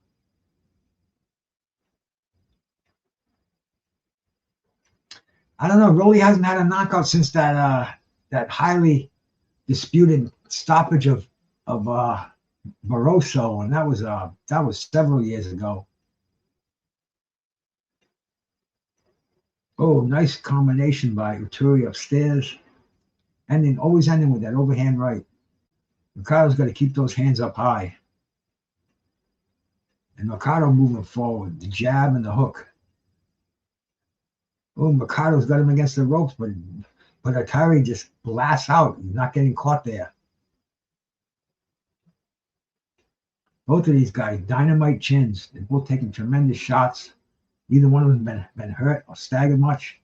I don't know. Rolly hasn't had a knockout since that highly disputed stoppage of Barroso, and that was several years ago. Oh, nice combination by Uturi upstairs. Always ending with that overhand right. Mercado's got to keep those hands up high. And Mercado moving forward, the jab and the hook. Oh, Mercado's got him against the ropes, but Atari just blasts out. He's not getting caught there. Both of these guys, dynamite chins. They're both taking tremendous shots. Neither one of them been hurt or staggered much.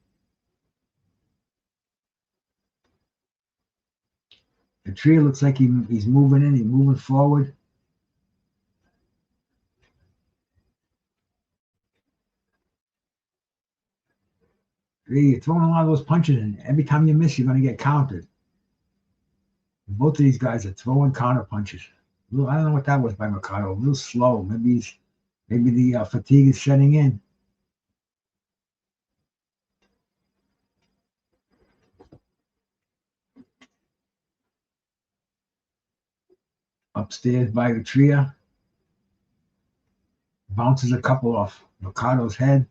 The tree looks like he's moving in. He's moving forward. You're throwing a lot of those punches, and every time you miss, you're going to get countered. Both of these guys are throwing counter punches. I don't know what that was by Mercado. A little slow. Maybe the fatigue is setting in. Upstairs by Utria. Bounces a couple off Mercado's head.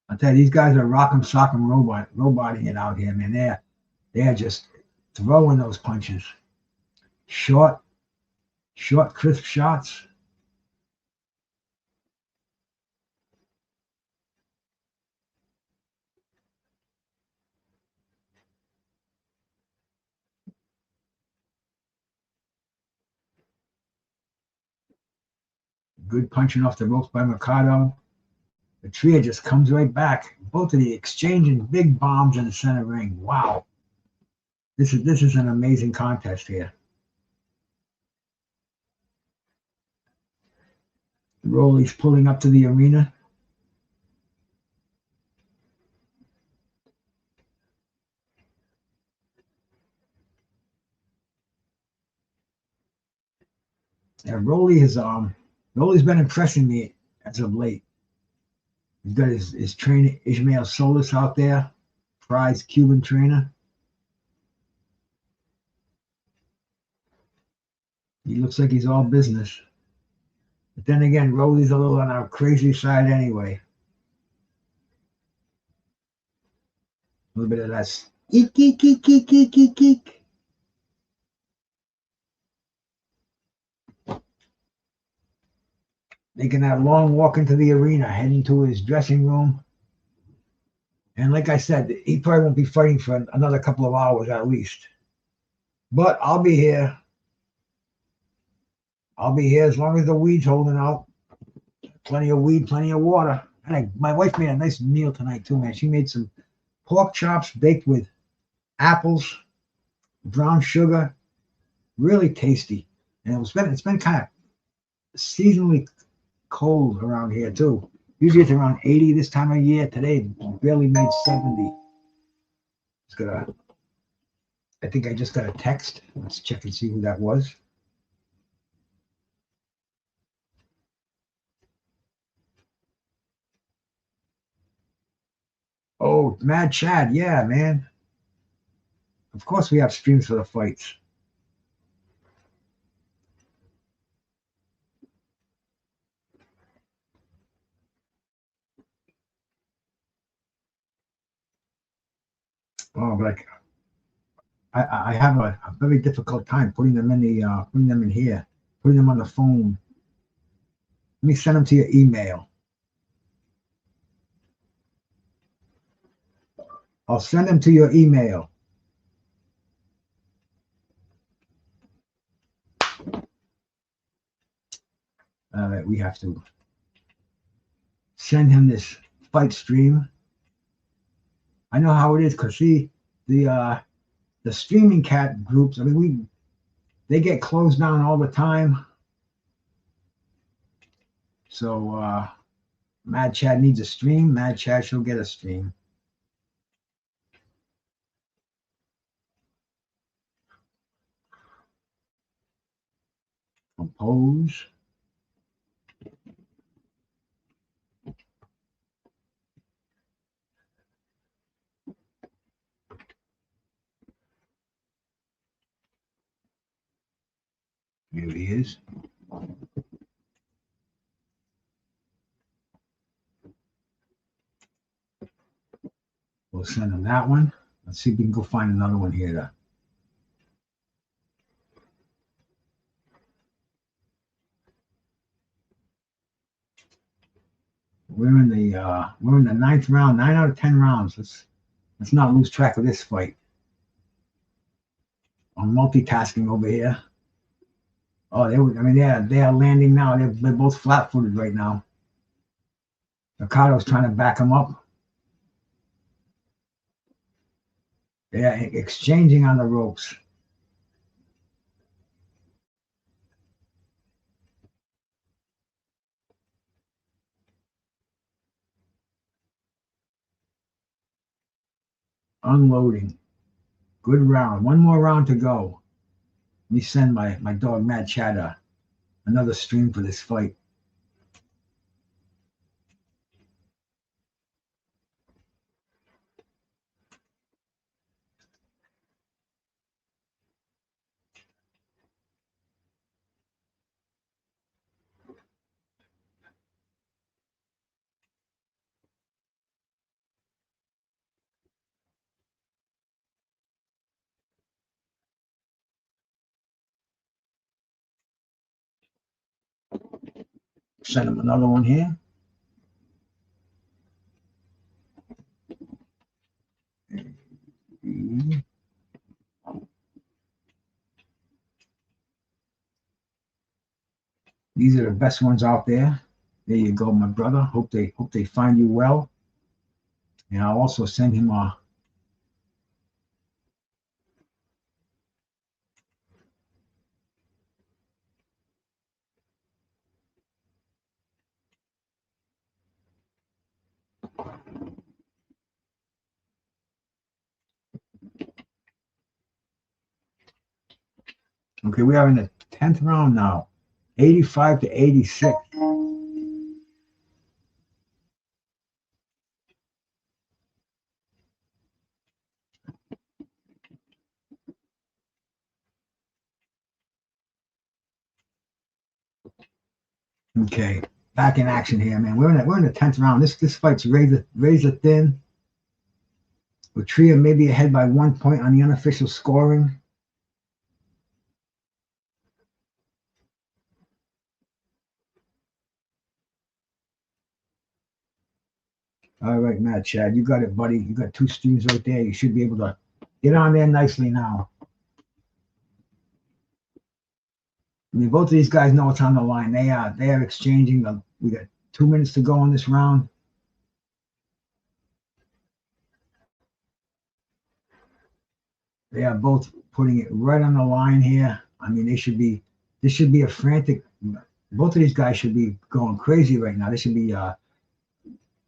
I tell you, these guys are rock'em sock'em roboting it out here, man. They're just throwing those punches. Short, crisp shots. Good punching off the ropes by Mercado. The trio just comes right back. Both of the exchanging big bombs in the center ring. Wow. This is an amazing contest here. Rolly's pulling up to the arena. And Rolly's been impressing me as of late. He's got his trainer Ismael Solis out there, prize Cuban trainer. He looks like he's all business. But then again, Rolly's a little on our crazy side anyway. A little bit of that eek, eek, eek, eek, eek, eek, eek. Making that long walk into the arena, heading to his dressing room. And like I said, he probably won't be fighting for another couple of hours at least. But I'll be here. I'll be here as long as the weed's holding out. Plenty of weed, plenty of water. And my wife made a nice meal tonight too, man. She made some pork chops baked with apples, brown sugar, really tasty. And it's been kind of seasonally cold around here too. Usually it's around 80 this time of year. Today it barely made 70. I think I just got a text. Let's check and see who that was. Oh, Mad Chad. Yeah, man. Of course we have streams for the fights. Oh, but I have a very difficult time putting them in here, putting them on the phone. Let me send them to your email. I'll send them to your email. All right, we have to send him this fight stream. I know how it is because see the streaming cat groups. I mean, they get closed down all the time. So Mad Chad needs a stream. Mad Chad shall get a stream. Compose. Here he is. We'll send him that one. Let's see if we can go find another one here. We're in the ninth round, 9 out of 10 rounds. Let's not lose track of this fight. I'm multitasking over here. Oh, they are landing now. They're both flat-footed right now. Ricardo's trying to back him up. They're exchanging on the ropes. Unloading. Good round. One more round to go. Let me send my dog Mad Chatter another stream for this fight. Send him another one here. These are the best ones out there. There you go, my brother. Hope they find you well. And I'll also send him a okay, we are in the 10th round now. 85 to 86. Okay, back in action here, man. We're in the 10th round. This fight's razor thin. Latria maybe ahead by 1 point on the unofficial scoring. All right, Matt Chad, you got it, buddy. You got 2 streams right there. You should be able to get on there nicely now. I mean, both of these guys know what's on the line. They are exchanging. We got 2 minutes to go in this round. They are both putting it right on the line here. I mean, this should be a frantic. Both of these guys should be going crazy right now. This should be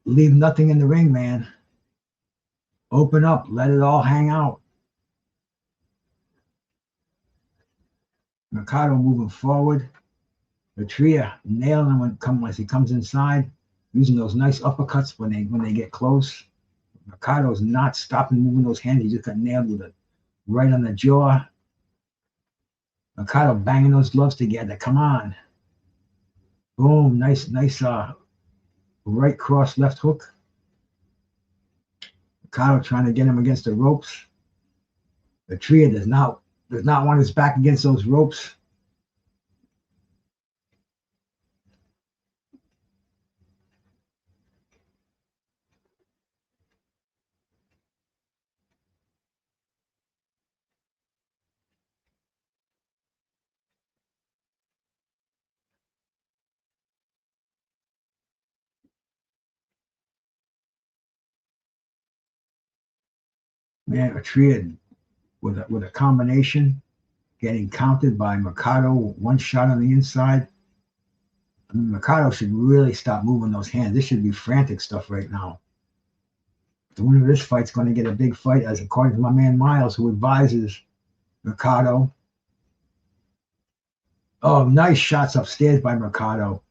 leave nothing in the ring, man. Open up, let it all hang out. Mercado moving forward. Latria nailing him when he comes inside, using those nice uppercuts when they get close. Mercado's not stopping moving those hands. He just got nailed with it right on the jaw. Mercado banging those gloves together. Come on. Boom. Nice right cross left hook. Mercado trying to get him against the ropes. Latria does not want his back against those ropes. Man, Atria with a combination, getting counted by Mercado, one shot on the inside. I mean, Mercado should really stop moving those hands. This should be frantic stuff right now. The winner of this fight's going to get a big fight, as according to my man Miles, who advises Mercado. Oh, nice shots upstairs by Mercado.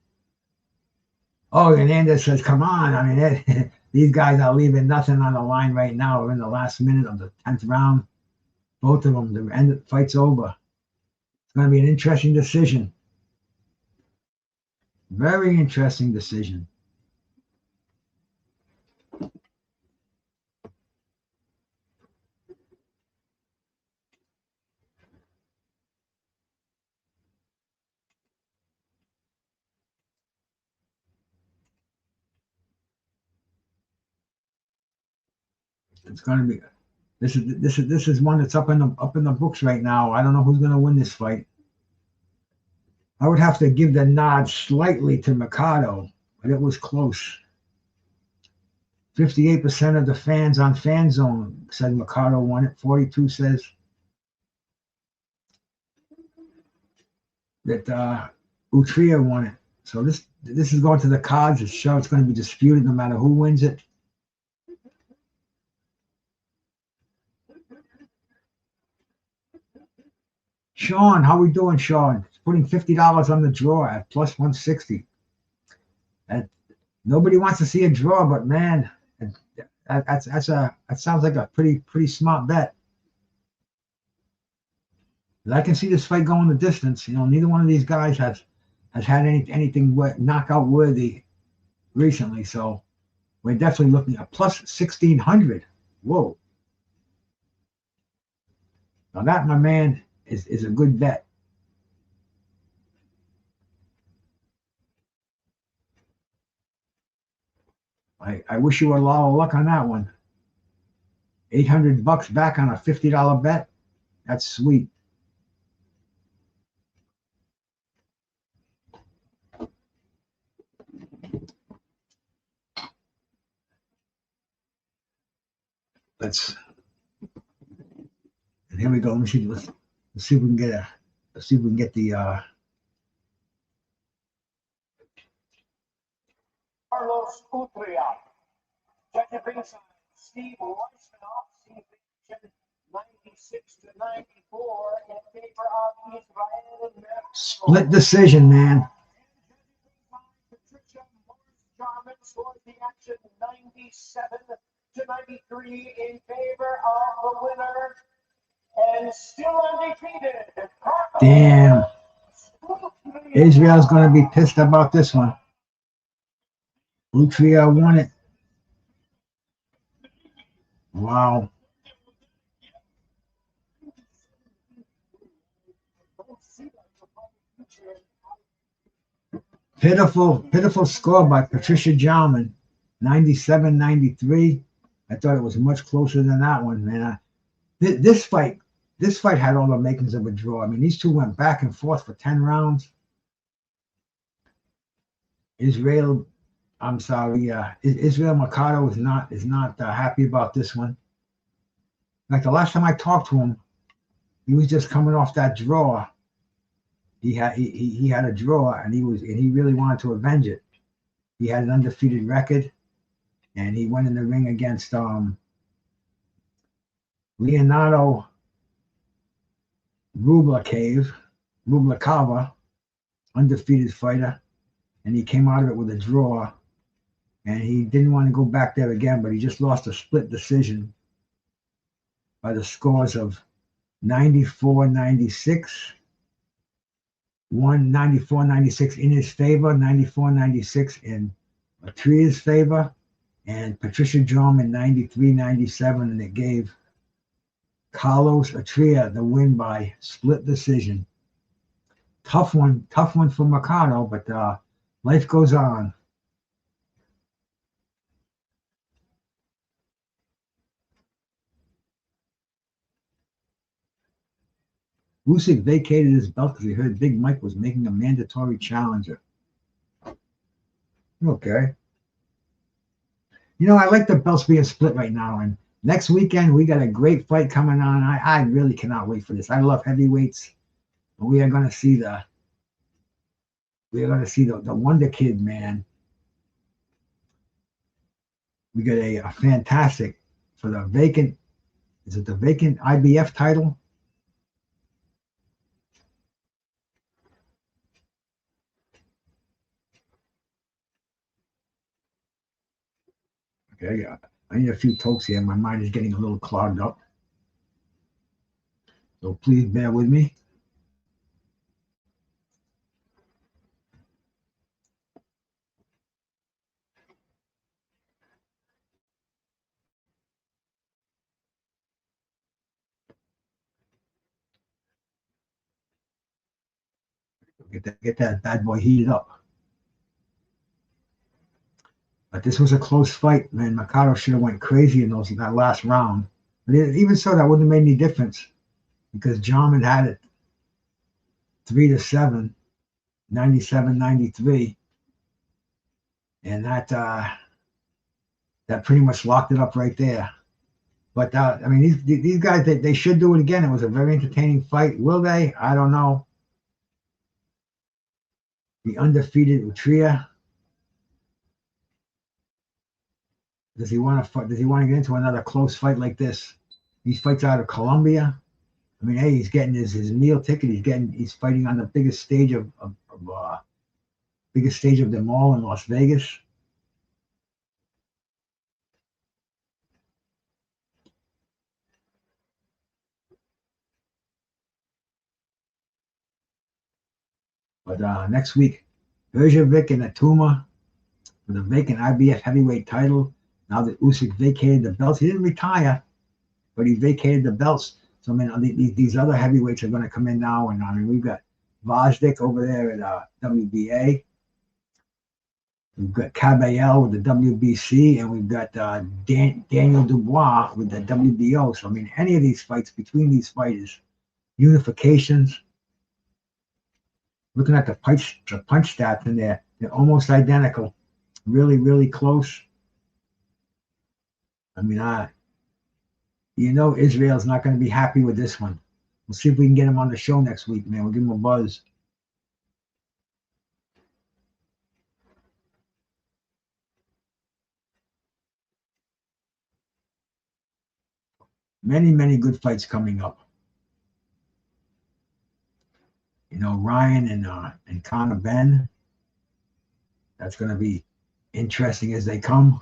Oh, Hernandez says, come on. I mean, these guys are leaving nothing on the line right now. We're in the last minute of the 10th round. Both of them, the fight's over. It's going to be an interesting decision. Very interesting decision. It's going to be. This is one that's up in the books right now. I don't know who's going to win this fight. I would have to give the nod slightly to Mercado, but it was close. 58% of the fans on Fan Zone said Mercado won it. 42 says that Utria won it. So this is going to the cards. It's sure it's going to be disputed no matter who wins it. Sean, how we doing, Sean? Putting $50 on the draw at plus 160. And nobody wants to see a draw, but man, that sounds like a pretty smart bet. But I can see this fight going the distance. You know, neither one of these guys has had anything knockout worthy recently, so we're definitely looking at plus 1,600. Whoa! Now that, my man, is a good bet. I wish you a lot of luck on that one. $800 back on a $50 bet. That's sweet. And here we go. Let's see if we can get the Carlos Utria. Judge of ringside, Steve Weissmanoff, position 96-94 in favor of Israel. Split decision, man. Patricia Morris-Jarman scores the action 97-93 in favor of the winner. And still undefeated. Damn. Israel's going to be pissed about this one. Utria won it. Wow. Pitiful score by Patricia Jarman. 97-93. I thought it was much closer than that one, man. This fight had all the makings of a draw. I mean, these two went back and forth for 10 rounds. Israel Mercado is not happy about this one. Like the last time I talked to him, he was just coming off that draw. He had a draw, and he really wanted to avenge it. He had an undefeated record, and he went in the ring against Leonardo Rubalcaba, undefeated fighter, and he came out of it with a draw, and he didn't want to go back there again, but he just lost a split decision by the scores of 94-96, 94-96 in his favor, 94-96 in Atria's favor, and Patricia Jarman 93-97, and it gave Carlos Atria the win by split decision. Tough one for Mercado, but life goes on. Usyk vacated his belt because he heard Big Mike was making a mandatory challenger. Okay. You know, I like the belts being split right now, and Next weekend, we got a great fight coming on. I really cannot wait for this. I love heavyweights. We are going to see the Wonder Kid, man. We got a fantastic for the vacant. Is it the vacant IBF title? Okay, I need a few tokes here. My mind is getting a little clogged up. So please bear with me. Get that bad boy heated up. But this was a close fight, man. Mercado should have went crazy in that last round. But even so, that wouldn't have made any difference because Jarman had it 3-7, 97-93, and that pretty much locked it up right there. But I mean, these guys, they should do it again. It was a very entertaining fight. Will they? I don't know. The undefeated Utria. Does he want to get into another close fight like this? These fights out of Colombia. I mean, hey, he's getting his meal ticket. He's fighting on the biggest stage of them all in Las Vegas. But next week, Bergevik and Atuma for the vacant IBF heavyweight title. Now that Usyk vacated the belts, he didn't retire, but he vacated the belts. So I mean, these other heavyweights are going to come in now, and I mean, we've got Vazdik over there at WBA. We've got Caballel with the WBC, and we've got Daniel Dubois with the WBO. So I mean, any of these fights between these fighters, unifications. Looking at the punch stats in there, they're almost identical. Really, really close. I mean, Israel's not going to be happy with this one. We'll see if we can get him on the show next week, man. We'll give him a buzz. Many, many good fights coming up. Ryan and Conor Ben. That's going to be interesting as they come.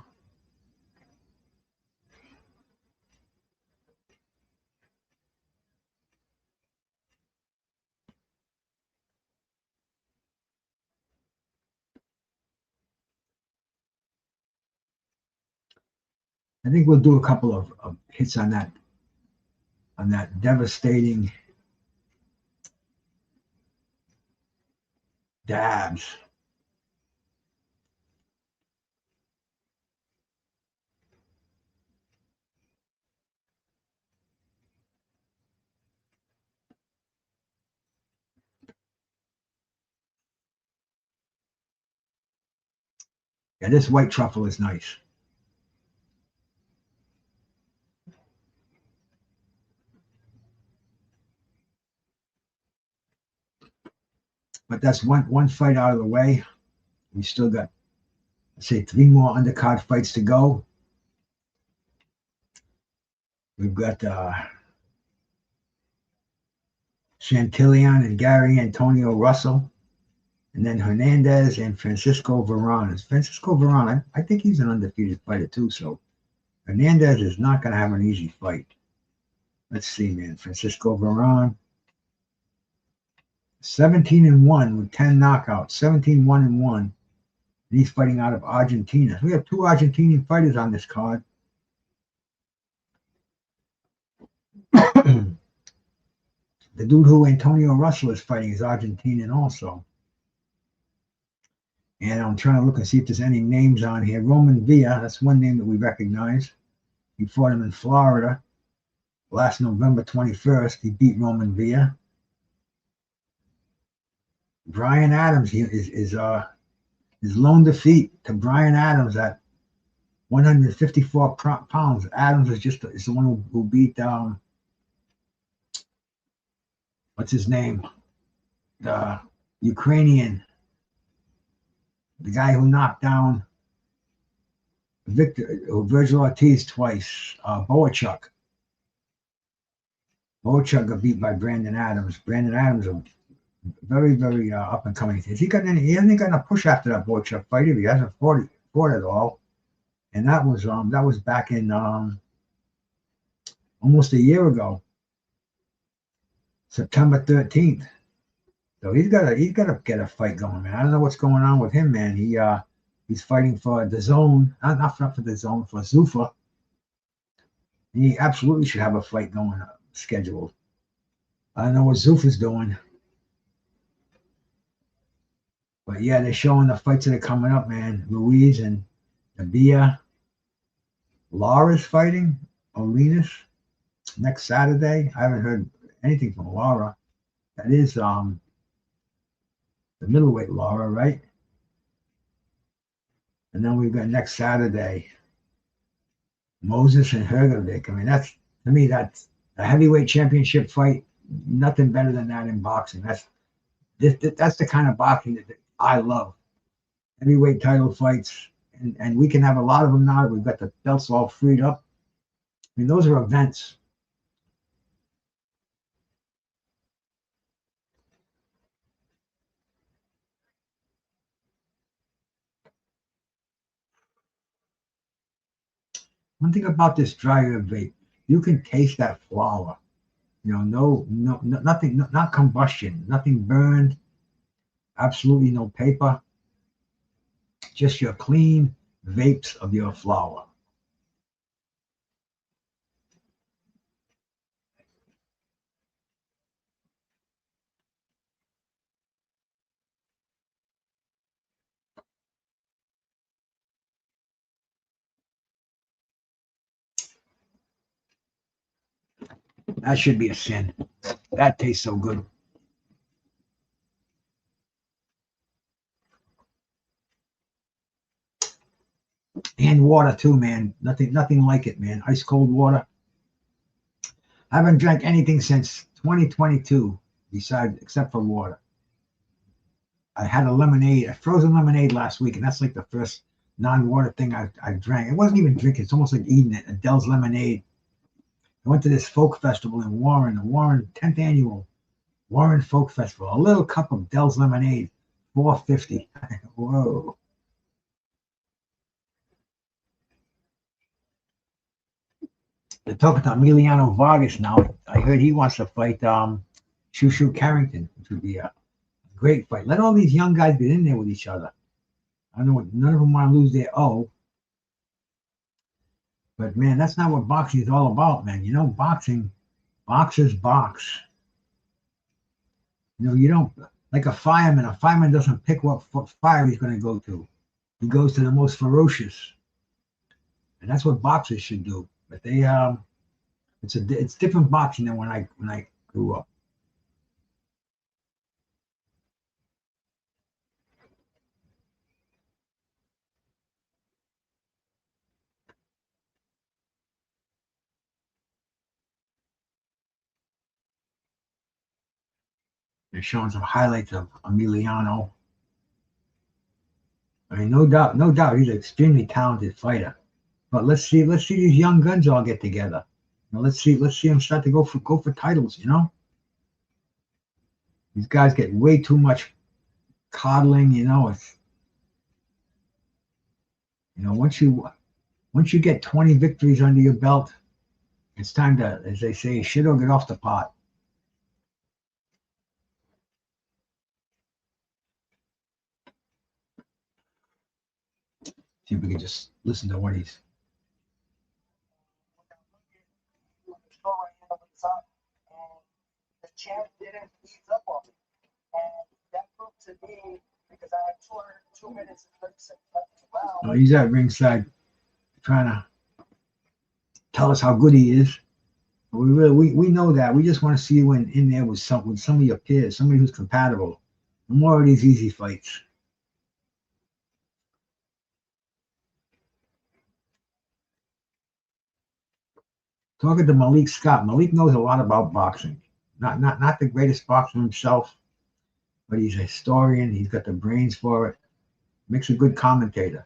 I think we'll do a couple of hits on that devastating dabs. Yeah, this white truffle is nice. But that's one fight out of the way. We still got, let's say, 3 more undercard fights to go. We've got Chantillion and Gary Antonio Russell, and then Hernandez and Francisco Varane. Francisco Varane, I think he's an undefeated fighter too, so Hernandez is not going to have an easy fight. Let's see, man. Francisco Varane, 17-1 with 10 knockouts, 17-1-1. And he's fighting out of Argentina. We have 2 Argentinian fighters on this card. The dude who Antonio Russell is fighting is Argentinian also. And I'm trying to look and see if there's any names on here. Roman Villa, that's one name that we recognize. He fought him in Florida last November 21st. He beat Roman Villa. Brian Adams his lone defeat to Brian Adams at 154 pounds. Adams is the one who beat what's his name? The Ukrainian, the guy who knocked down Virgil Ortiz twice, Boachuk. Boachuk got beat by Brandon Adams. Brandon Adams, a very, very up and coming. He hasn't gotten a push after that Boachuk fight. He hasn't fought at all. And that was back in almost a year ago, September 13th. So he's got to get a fight going, man. I don't know what's going on with him, man. He's fighting for DAZN, not for DAZN, for Zuffa. He absolutely should have a fight going scheduled. I don't know what Zuffa's doing. But yeah, they're showing the fights that are coming up, man. Ruiz and Nabia. Laura's fighting Olinas next Saturday. I haven't heard anything from Laura. That is the middleweight Laura, right? And then we've got next Saturday Moses and Hergovic. I mean, that's a heavyweight championship fight. Nothing better than that in boxing. That's the kind of boxing that I love. Heavyweight title fights, and we can have a lot of them now. We've got the belts all freed up. I mean, those are events. One thing about this dry herb vape, you can taste that flower. You know, nothing, not combustion, nothing burned, absolutely no paper, just your clean vapes of your flower. That should be a sin. That tastes so good. And water too, man. Nothing like it, man. Ice cold water. I haven't drank anything since 2022, except for water. I had a frozen lemonade last week, and that's like the first non-water thing I drank. It wasn't even drinking. It's almost like eating it. Adele's lemonade. I went to this folk festival in Warren, the Warren 10th annual Warren Folk Festival. A little cup of Dell's lemonade, $4.50. Whoa. They're talking to Emiliano Vargas now. I heard he wants to fight Shushu Carrington, which would be a great fight. Let all these young guys get in there with each other. I know none of them want to lose their O. But man, that's not what boxing is all about, man. You know, boxers box. You know, you don't, like a fireman doesn't pick what fire he's going to go to. He goes to the most ferocious. And that's what boxers should do. But they, it's different boxing than when I grew up. They're showing some highlights of Emiliano. I mean, no doubt, he's an extremely talented fighter. But let's see these young guns all get together. You know, let's see them start to go for titles. You know, these guys get way too much coddling. You know, once you get 20 victories under your belt, it's time to, as they say, shit or get off the pot. See if we can just listen to what he's. The champ didn't ease up on me, and that proved to me because I had 2 minutes and 30 seconds left in the round. Oh, he's at ringside, trying to tell us how good he is. But we know that. We just want to see you in there with some of your peers, somebody who's compatible. No more of these easy fights. Talking to Malik Scott. Malik knows a lot about boxing. Not the greatest boxer himself, but he's a historian. He's got the brains for it. Makes a good commentator.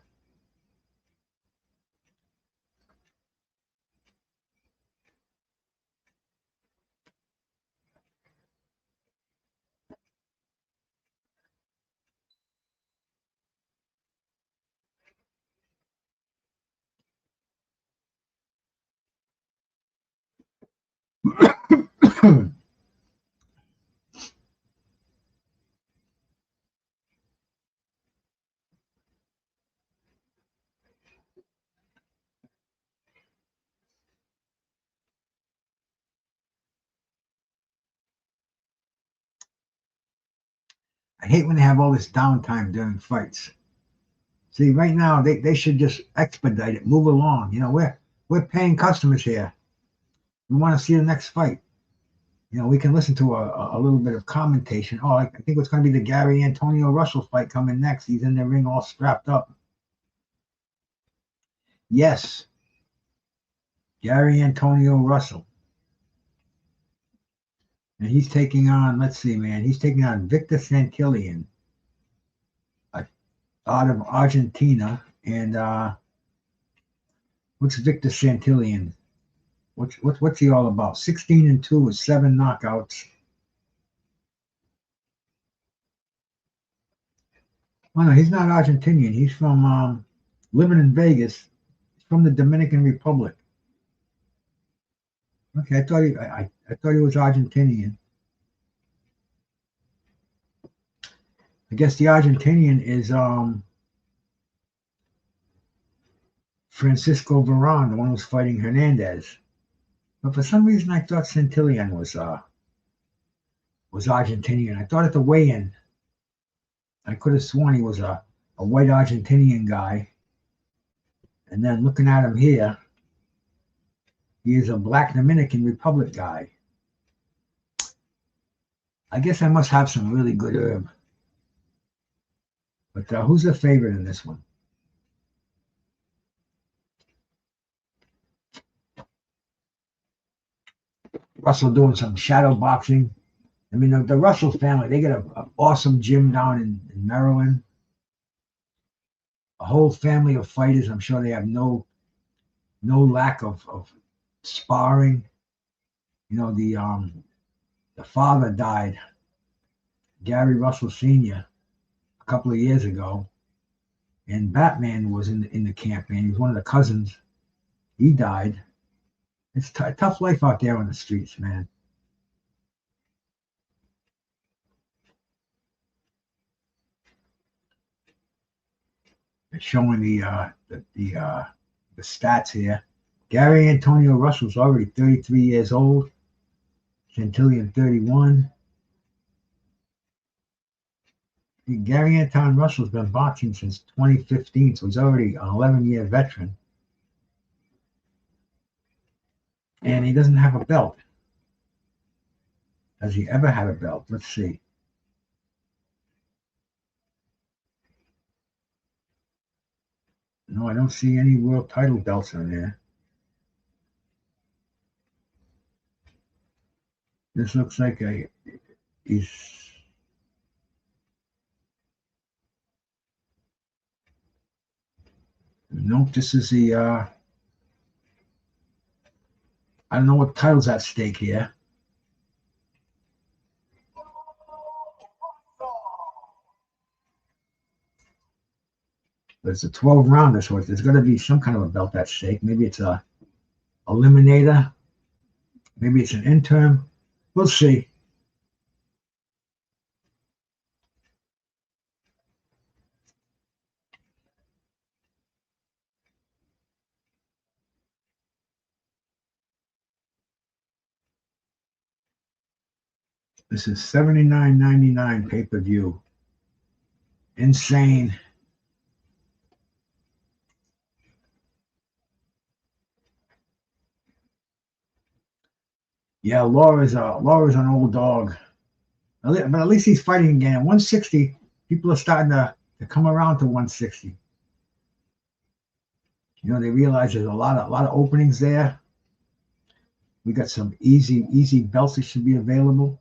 I hate when they have all this downtime during fights. See, right now they should just expedite it, move along. You know, we're paying customers here. We want to see the next fight. You know, we can listen to a little bit of commentation. Oh, I think it's going to be the Gary Antonio Russell fight coming next. He's in the ring all strapped up. Yes, Gary Antonio Russell. And he's taking on, let's see, man, he's taking on Victor Santillan out of Argentina. And what's Victor Santillan? What's he all about? 16-2 with 7 knockouts. Oh no, he's not Argentinian. He's from living in Vegas. He's from the Dominican Republic. Okay, I thought he was Argentinian. I guess the Argentinian is Francisco Varane, the one who's fighting Hernandez. But for some reason, I thought Santillan was Argentinian. I thought at the weigh-in, I could have sworn he was a white Argentinian guy. And then looking at him here, he is a black Dominican Republic guy. I guess I must have some really good herb. But who's the favorite in this one? Russell doing some shadow boxing. I mean, the Russell family, they got an awesome gym down in Maryland. A whole family of fighters. I'm sure they have no lack of sparring. You know, the father died, Gary Russell Sr., a couple of years ago. And Batman was in the camp, man. He was one of the cousins. He died. It's a tough life out there on the streets, man. They're showing the stats here. Gary Antonio Russell's already 33 years old. Santillan 31. Gary Anton Russell's been boxing since 2015, so he's already an 11-year veteran. And he doesn't have a belt. Has he ever had a belt? Let's see. No, I don't see any world title belts on there. This looks like he's... Nope, this is the... I don't know what title's at stake here. But it's a 12-rounder, so there's got to be some kind of a belt at stake. Maybe it's a eliminator. Maybe it's an interim. We'll see. This is $79.99 pay-per-view. Insane. Yeah, Laura's an old dog. But at least he's fighting again. At 160, people are starting to come around to 160. You know, they realize there's a lot of openings there. We got some easy belts that should be available.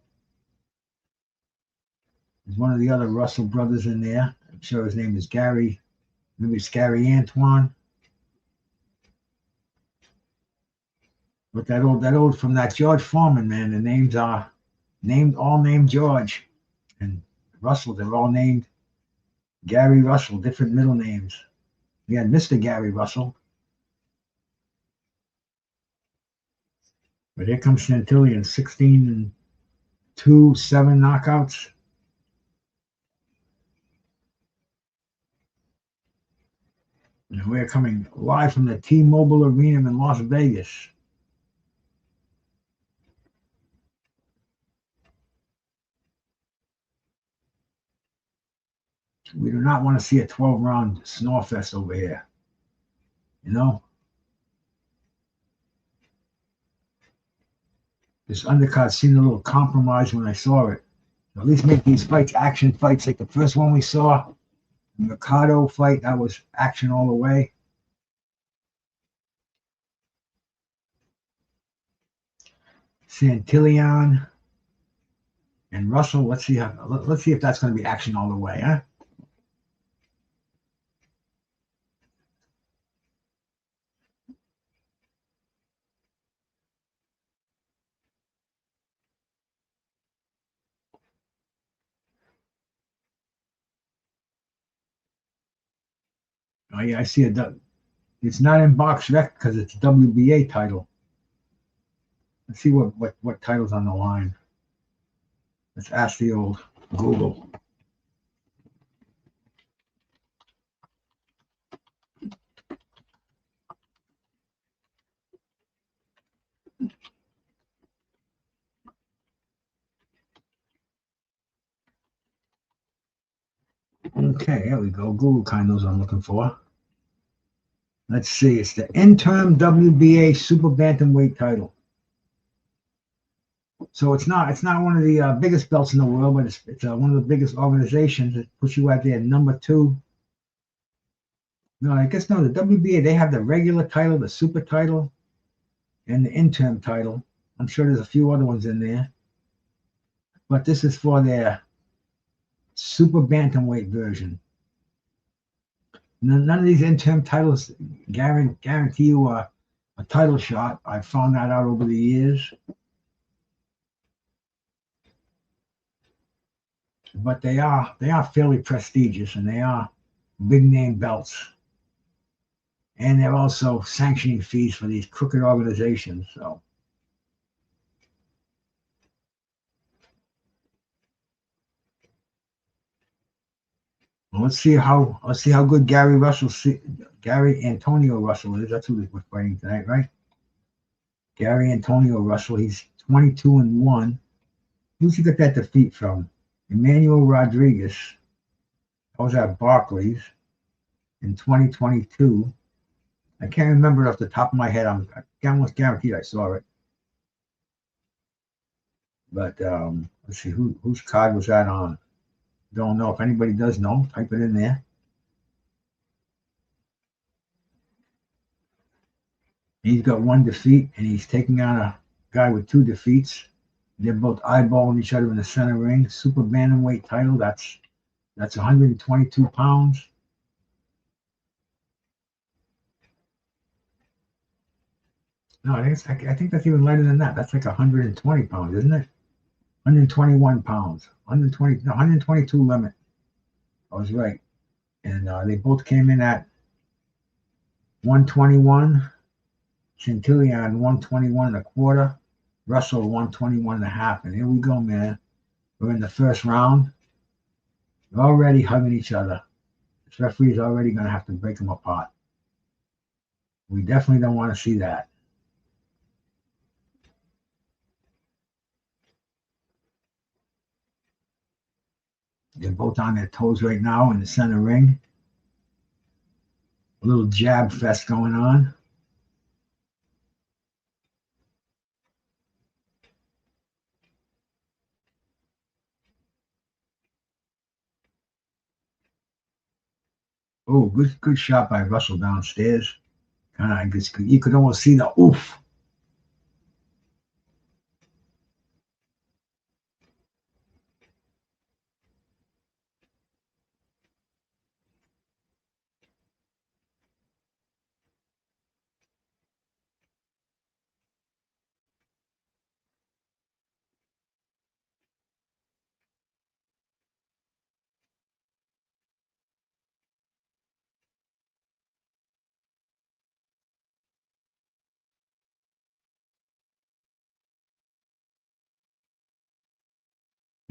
There's one of the other Russell brothers in there. I'm sure his name is Gary. Maybe it's Gary Antoine. But that old from that George Foreman, man, the names are all named George. And Russell, they're all named Gary Russell, different middle names. We had Mr. Gary Russell. But here comes Santillan, 16-2, 7 knockouts. And we're coming live from the T-Mobile Arena in Las Vegas. We do not want to see a 12-round snore fest over here. You know? This undercard seemed a little compromised when I saw it. At least make these fights action fights like the first one we saw. The Mercado fight, that was action all the way. Santillan and Russell, let's see if that's going to be action all the way, huh? Oh yeah, I see it. It's not in box rec because it's WBA title. Let's see what title's on the line. Let's ask the old Google. Okay, there we go. Google kind knows what I'm looking for. Let's see. It's the interim WBA Super Bantamweight title. So it's not one of the biggest belts in the world, but it's one of the biggest organizations that puts you out there number 2. No, I guess no. The WBA, they have the regular title, the super title, and the interim title. I'm sure there's a few other ones in there, but this is for their super bantamweight version. None of these interim titles guarantee you a title shot. I found that out over the years. But they are fairly prestigious, and they are big name belts. And they're also sanctioning fees for these crooked organizations. So well, let's see how good Gary Antonio Russell is. That's who we're fighting tonight, right? Gary Antonio Russell. He's 22-1. Who's he got that defeat from? Emmanuel Rodriguez. I was at Barclays in 2022. I can't remember it off the top of my head. I'm almost guaranteed I saw it. But let's see, whose card was that on? Don't know. If anybody does know, type it in there. He's got 1 defeat, and he's taking on a guy with 2 defeats. They're both eyeballing each other in the center ring. Super bantamweight title. That's 122 pounds. No, I think that's even lighter than that. That's like 120 pounds, isn't it? 121 pounds. 122 limit. I was right. And they both came in at 121. Santillan 121.25. Russell 121.5. And here we go, man. We're in the first round. They're already hugging each other. This referee is already going to have to break them apart. We definitely don't want to see that. They're both on their toes right now in the center ring. A little jab fest going on. Oh, good shot by Russell downstairs. Kind of, you could almost see the oof.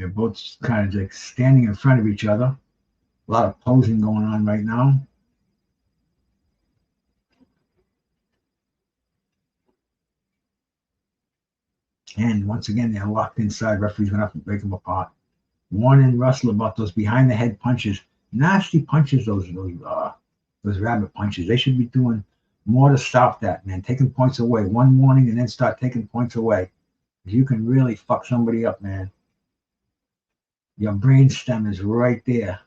They're both kind of like standing in front of each other. A lot of posing going on right now. And once again, they're locked inside. Referee's going to have to break them apart. Warning Russell about those behind the head punches. Nasty punches, those rabbit punches. They should be doing more to stop that, man. Taking points away. One warning and then start taking points away. You can really fuck somebody up, man. Your brain stem is right there.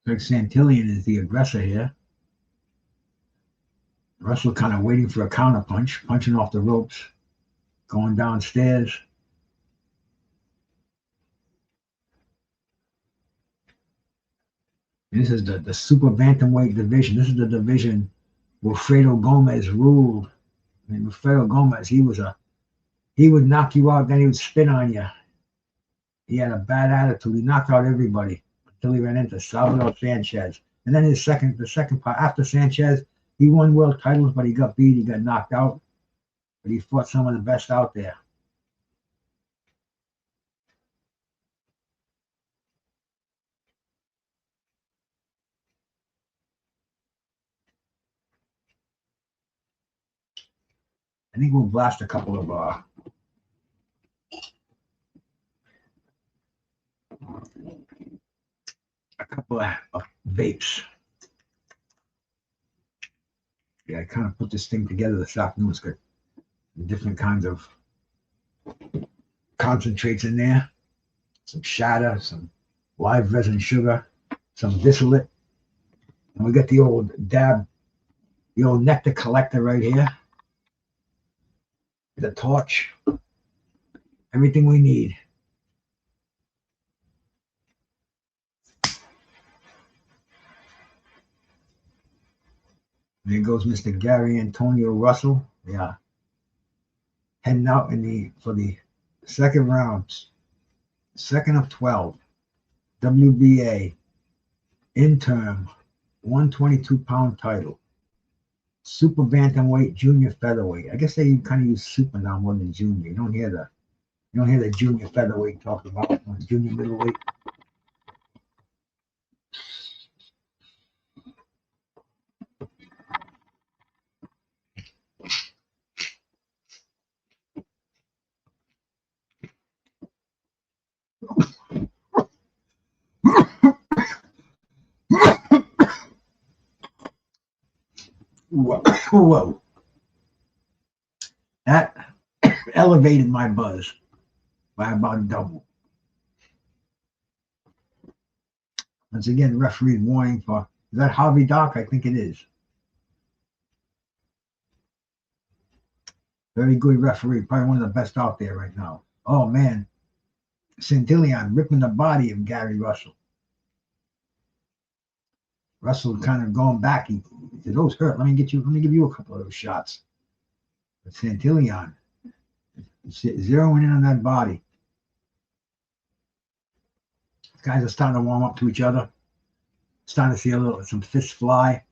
Greg Santillan is the aggressor here. Russell kind of waiting for a counter punch, punching off the ropes, going downstairs. This is the super bantamweight division. This is the division where Fredo Gomez ruled. I mean, with Fredo Gomez, he would knock you out, then he would spit on you. He had a bad attitude. He knocked out everybody until he ran into Salvador Sanchez. And then the second part, after Sanchez, he won world titles, but he got beat. He got knocked out. But he fought some of the best out there. I think we'll blast a couple of vapes. Yeah, I kind of put this thing together this afternoon. It's got different kinds of concentrates in there. Some shatter, some live resin sugar, some distillate. And we got the old dab, the old nectar collector right here. The torch. Everything we need. There goes Mr. Gary Antonio Russell. Yeah. Heading out for the second round. Second of 12. WBA interim 122-pound title. Super bantamweight, junior featherweight. I guess they kind of use super now more than junior. You don't hear the junior featherweight talked about, junior middleweight. Whoa. That elevated my buzz by about double. Once again, referee warning for, is that Harvey Dock? I think it is. Very good referee, probably one of the best out there right now. Oh man, Santillan ripping the body of Gary Russell. Russell kind of going back. He said, those hurt. Let me give you a couple of those shots. But Santillan zeroing in on that body. These guys are starting to warm up to each other. Starting to see some fists fly.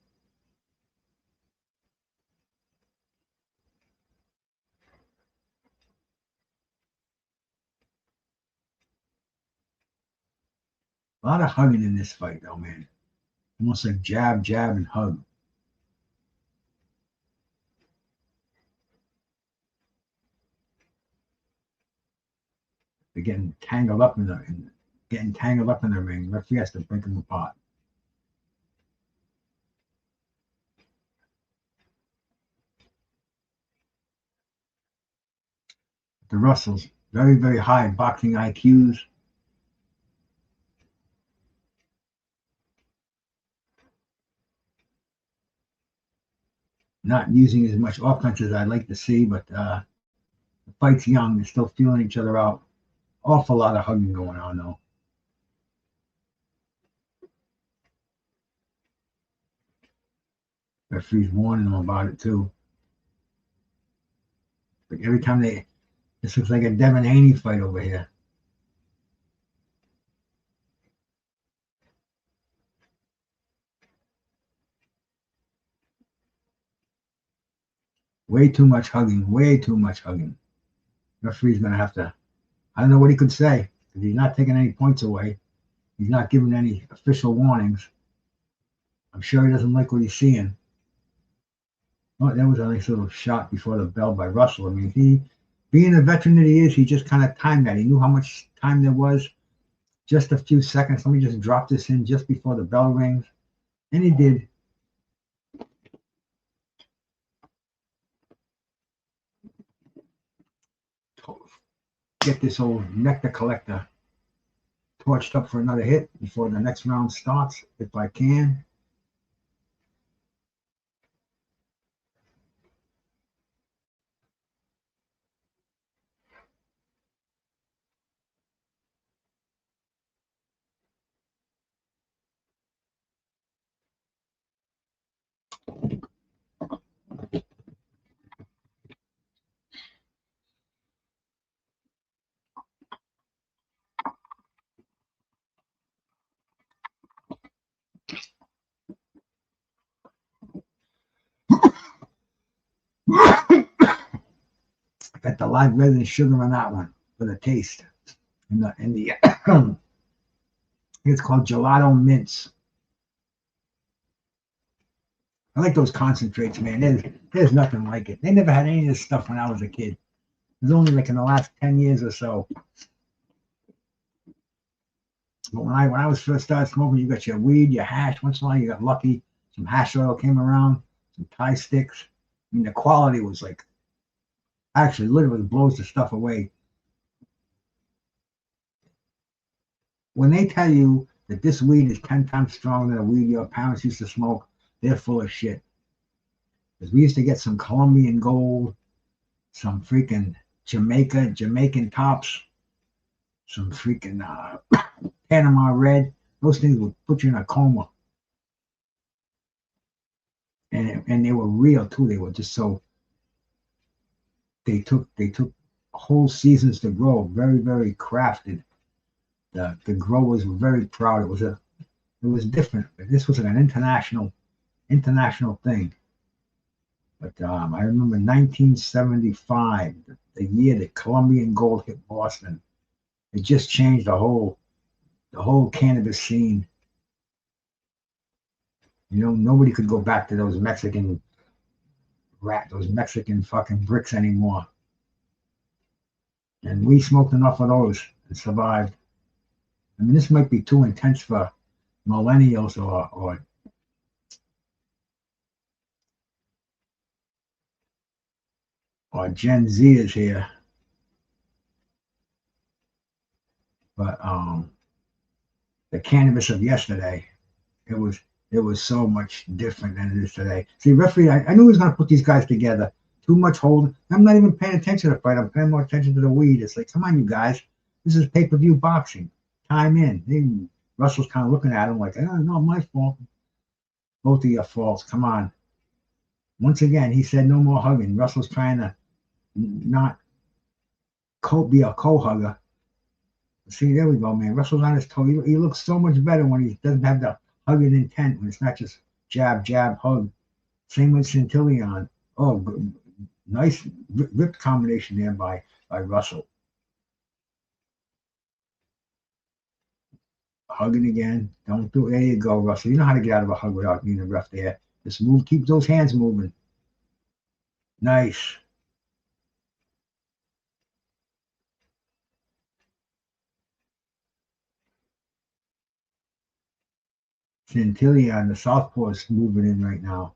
A lot of hugging in this fight, though, man. Almost like jab, and hug. They're getting tangled up in the ring. Referee has to break them apart. The Russells, very, very high boxing IQs. Not using as much offense as I'd like to see, but the fight's young. They're still feeling each other out. Awful lot of hugging going on, though. Referee's warning them about it too. But every time this looks like a Devin Haney fight over here. Way too much hugging, way too much hugging. Referee's going to have to, I don't know what he could say, because he's not taking any points away. He's not giving any official warnings. I'm sure he doesn't like what he's seeing. Oh, that was a nice little shot before the bell by Russell. I mean, he, being a veteran that he is, he just kind of timed that. He knew how much time there was. Just a few seconds. Let me just drop this in just before the bell rings. And he did. Get this old nectar collector torched up for another hit before the next round starts, if I can. Got the live resin sugar on that one for the taste. And the it's called gelato mints. I like those concentrates, man. There's nothing like it. They never had any of this stuff when I was a kid. It was only like in the last 10 years or so. But when I was first started smoking, you got your weed, your hash. Once in a while, you got lucky. Some hash oil came around, some Thai sticks. I mean, the quality was like, actually, literally blows the stuff away. When they tell you that this weed is 10 times stronger than the weed your parents used to smoke, they're full of shit. Because we used to get some Colombian gold, some freaking Jamaican tops, some freaking Panama red. Those things would put you in a coma. And they were real too. They were just so, they took whole seasons to grow, very, very crafted. The growers were very proud. It was different. This was like an international thing. But I remember 1975, the year that Colombian gold hit Boston. It just changed the whole cannabis scene. You know, nobody could go back to those Mexican fucking bricks anymore. And we smoked enough of those and survived. I mean, this might be too intense for millennials or Gen Zers here. But the cannabis of yesterday, it was so much different than it is today. See, referee, I knew he was going to put these guys together. Too much hold. I'm not even paying attention to the fight. I'm paying more attention to the weed. It's like, come on, you guys. This is pay-per-view boxing. Time in. Russell's kind of looking at him like, oh, no, my fault. Both of your faults. Come on. Once again, he said no more hugging. Russell's trying to not be a co-hugger. See, there we go, man. Russell's on his toe. He looks so much better when he doesn't have the hugging intent, when it's not just jab, jab, hug. Same with Centillion. Oh, nice ripped combination there by Russell. Hugging again. Don't do it. There you go, Russell. You know how to get out of a hug without being a ref there. Just move. Keep those hands moving. Nice. Centillion, the southpaw is moving in right now.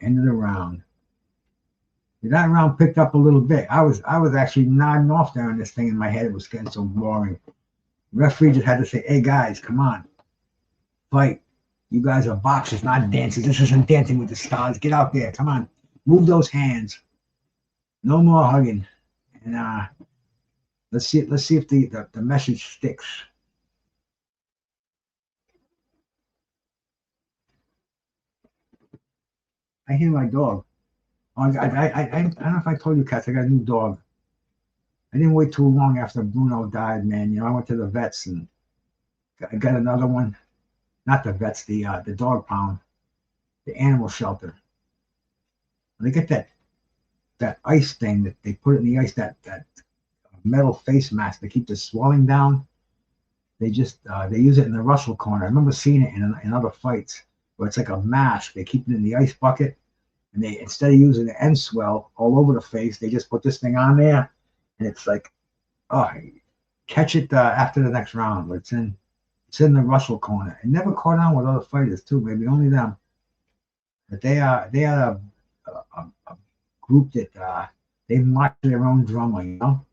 End of the round. That round picked up a little bit. I was actually nodding off there on this thing in my head. It was getting so boring. The referee just had to say, hey guys, come on. Fight. You guys are boxers, not dancers. This isn't Dancing with the Stars. Get out there. Come on. Move those hands. No more hugging. And let's see if the message sticks. I hear my dog. I don't know if I told you, Katz, I got a new dog. I didn't wait too long after Bruno died, man. You know, I went to the vets and I got another one. Not the vets, the dog pound, the animal shelter. They get that ice thing that they put in the ice, that metal face mask to keep the swelling down. They just they use it in the Russell corner. I remember seeing it in other fights where it's like a mask. They keep it in the ice bucket, and they, instead of using the end swell all over the face, they just put this thing on there, and it's like, oh, catch it after the next round. But it's in the Russell corner. It never caught on with other fighters too, maybe only them. But they are a group that they march their own drummer, you know.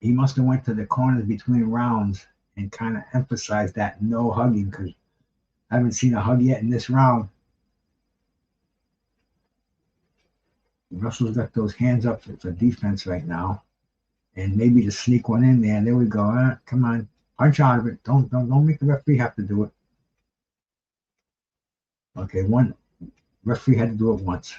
He must have went to the corners between rounds and kind of emphasized that no hugging, because I haven't seen a hug yet in this round. Russell's got those hands up for defense right now, and maybe to sneak one in there. There we go. Come on, punch out of it. Don't make the referee have to do it. Okay, one referee had to do it once.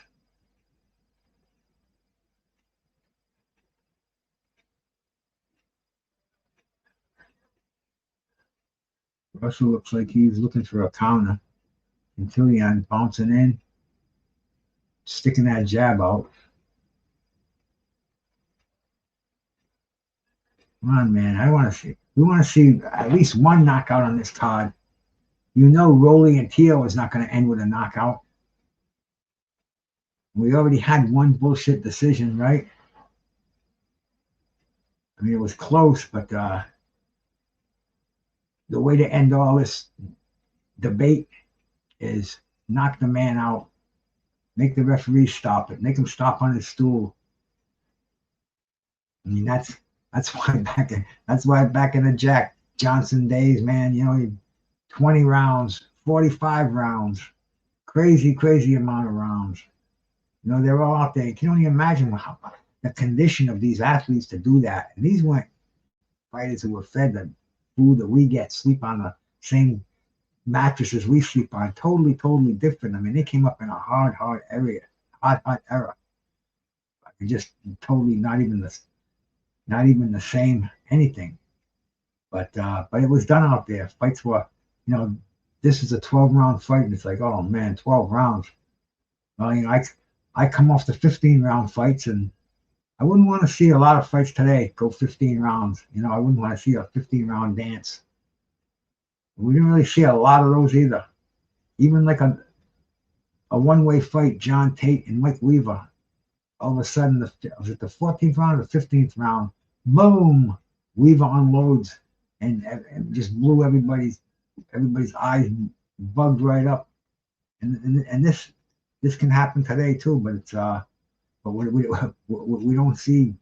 Russell looks like he's looking for a counter. And Tillian bouncing in, sticking that jab out. Come on, man. We want to see at least one knockout on this card. You know Rolly and Teo is not going to end with a knockout. We already had one bullshit decision, right? I mean, it was close, but the way to end all this debate is knock the man out. Make the referee stop it. Make him stop on his stool. I mean, that's why back in the Jack Johnson days, man, you know, 20 rounds, 45 rounds, crazy amount of rounds. You know, they're all out there. You can only imagine the condition of these athletes to do that. And these weren't fighters who were fed the food that we get, sleep on the same mattresses we sleep on. Totally different. I mean, they came up in a hard area, hard era. Just totally not even the same anything. But it was done out there. Fights were, you know, this is a 12-round fight, and it's like, oh man, 12 rounds. Well, you know, I come off the 15-round fights, and I wouldn't want to see a lot of fights today go 15 rounds. You know, I wouldn't want to see a 15-round dance. We didn't really see a lot of those either. Even like a one-way fight, John Tate and Mike Weaver. All of a sudden, was it the 14th round or the 15th round? Boom! Weaver unloads and just blew everybody's eyes bugged right up. And this can happen today too, but it's but we don't see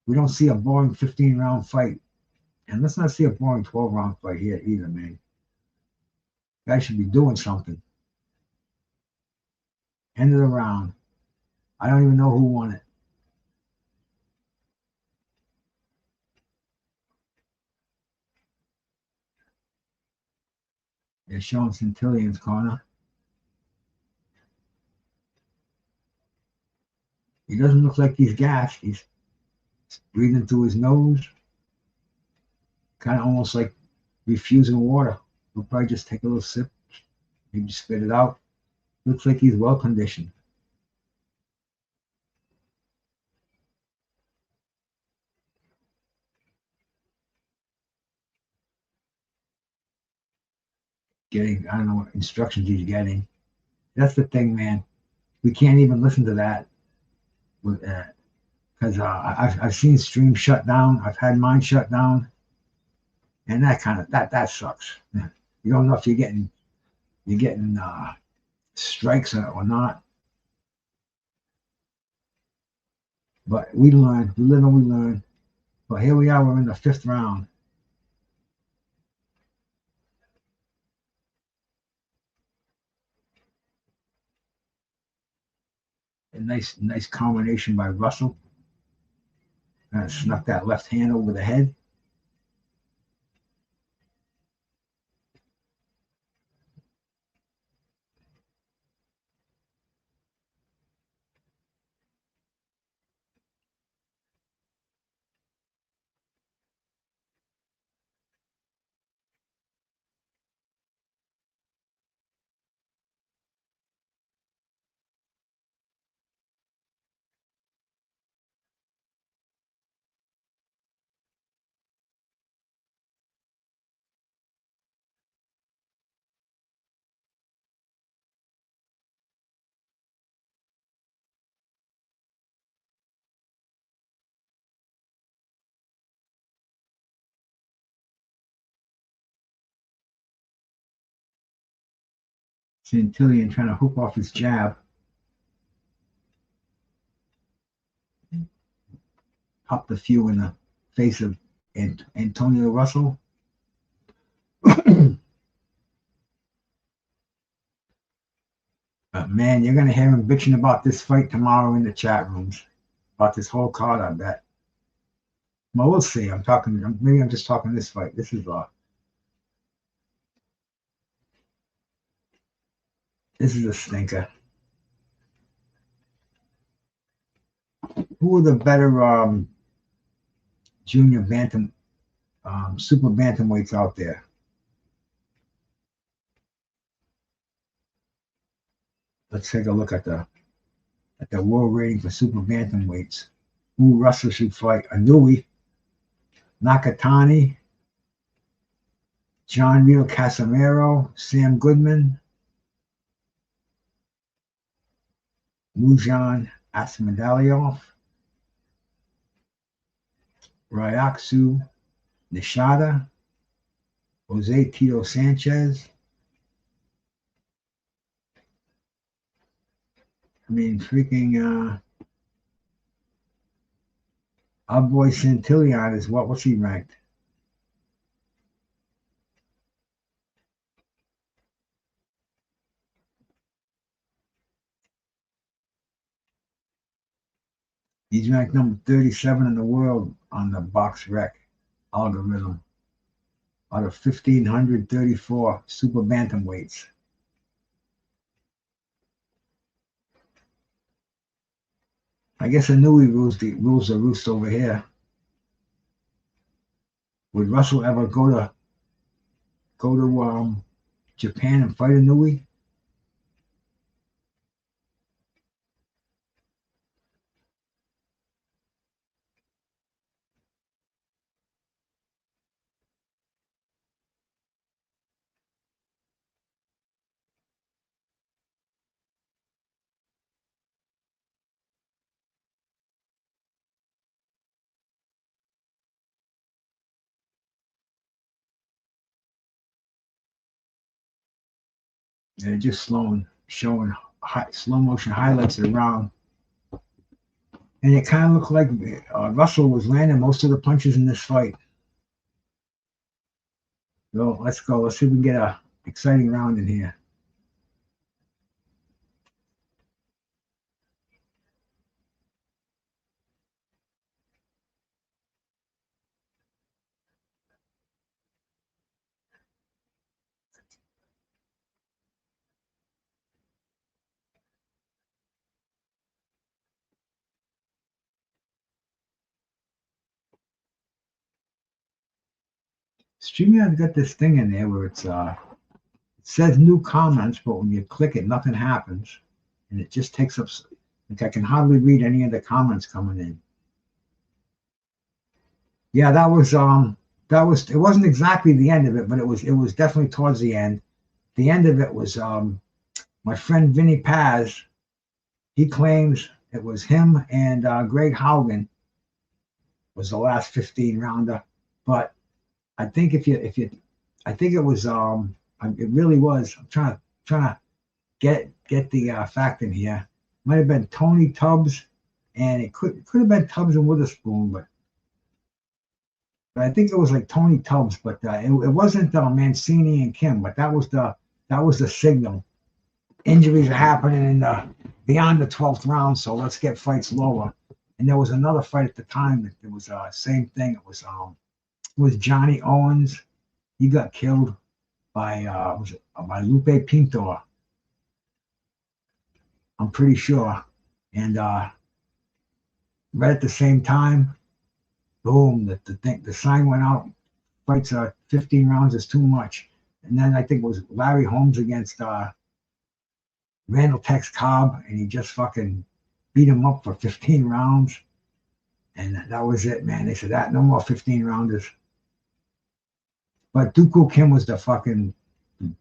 a boring 15-round fight, and let's not see a boring 12-round fight here either, man. Guys should be doing something. End of the round. I don't even know who won it. They're showing Centillion's corner. He doesn't look like he's gassed. He's breathing through his nose. Kind of almost like refusing water. He'll probably just take a little sip. Maybe spit it out. Looks like he's well conditioned. I don't know what instructions he's getting. That's the thing, man. We can't even listen to that. Because I've seen streams shut down. I've had mine shut down, and that sucks. You don't know if you're getting strikes or not. But we learn. We live and we learn. But here we are. We're in the 5th round. A nice combination by Russell. Kind of snuck that left hand over the head. Santillan trying to hook off his jab. Popped a few in the face of Antonio Russell. But man, you're gonna hear him bitching about this fight tomorrow in the chat rooms. About this whole card, I bet. Well, we'll see. Maybe I'm just talking this fight. This is a stinker. Who are the better junior bantam, super bantamweights out there? Let's take a look at the world rating for super bantamweights. Who Russell should fight? Inoue, Nakatani, John Rito Casimiro, Sam Goodman, Mujan Asmadalyov, Ryaksu Nishida, Jose Tito Sanchez. I mean, freaking our boy Santillan is what's he ranked? He's ranked number 37 in the world on the box rec algorithm out of 1,534 super bantamweights. I guess Inoue rules the roost over here. Would Russell ever go to Japan and fight Inoue? They're just showing slow motion highlights of the round. And it kind of looked like Russell was landing most of the punches in this fight. So let's go. Let's see if we can get a exciting round in here. StreamYard's got this thing in there where it says new comments, but when you click it, nothing happens, and it just takes up. Like I can hardly read any of the comments coming in. Yeah, that was. It wasn't exactly the end of it, but it was definitely towards the end. The end of it was my friend Vinny Paz. He claims it was him and Greg Haugen was the last 15 rounder, but I think I think it was it really was. I'm trying to get the fact in here. Might have been Tony Tubbs, and it could have been Tubbs and Witherspoon, but I think it was like Tony Tubbs, but it wasn't Mancini and Kim, but that was the signal. Injuries are happening beyond the 12th round, so let's get fights lower. And there was another fight at the time that it was same thing. It was Johnny Owens. He got killed by by Lupe Pintor. I'm pretty sure. And right at the same time, boom, the sign went out. Fights 15 rounds is too much. And then I think it was Larry Holmes against Randall Tex Cobb, and he just fucking beat him up for 15 rounds. And that was it, man. They said that no more 15 rounders. But Dooku Kim was the fucking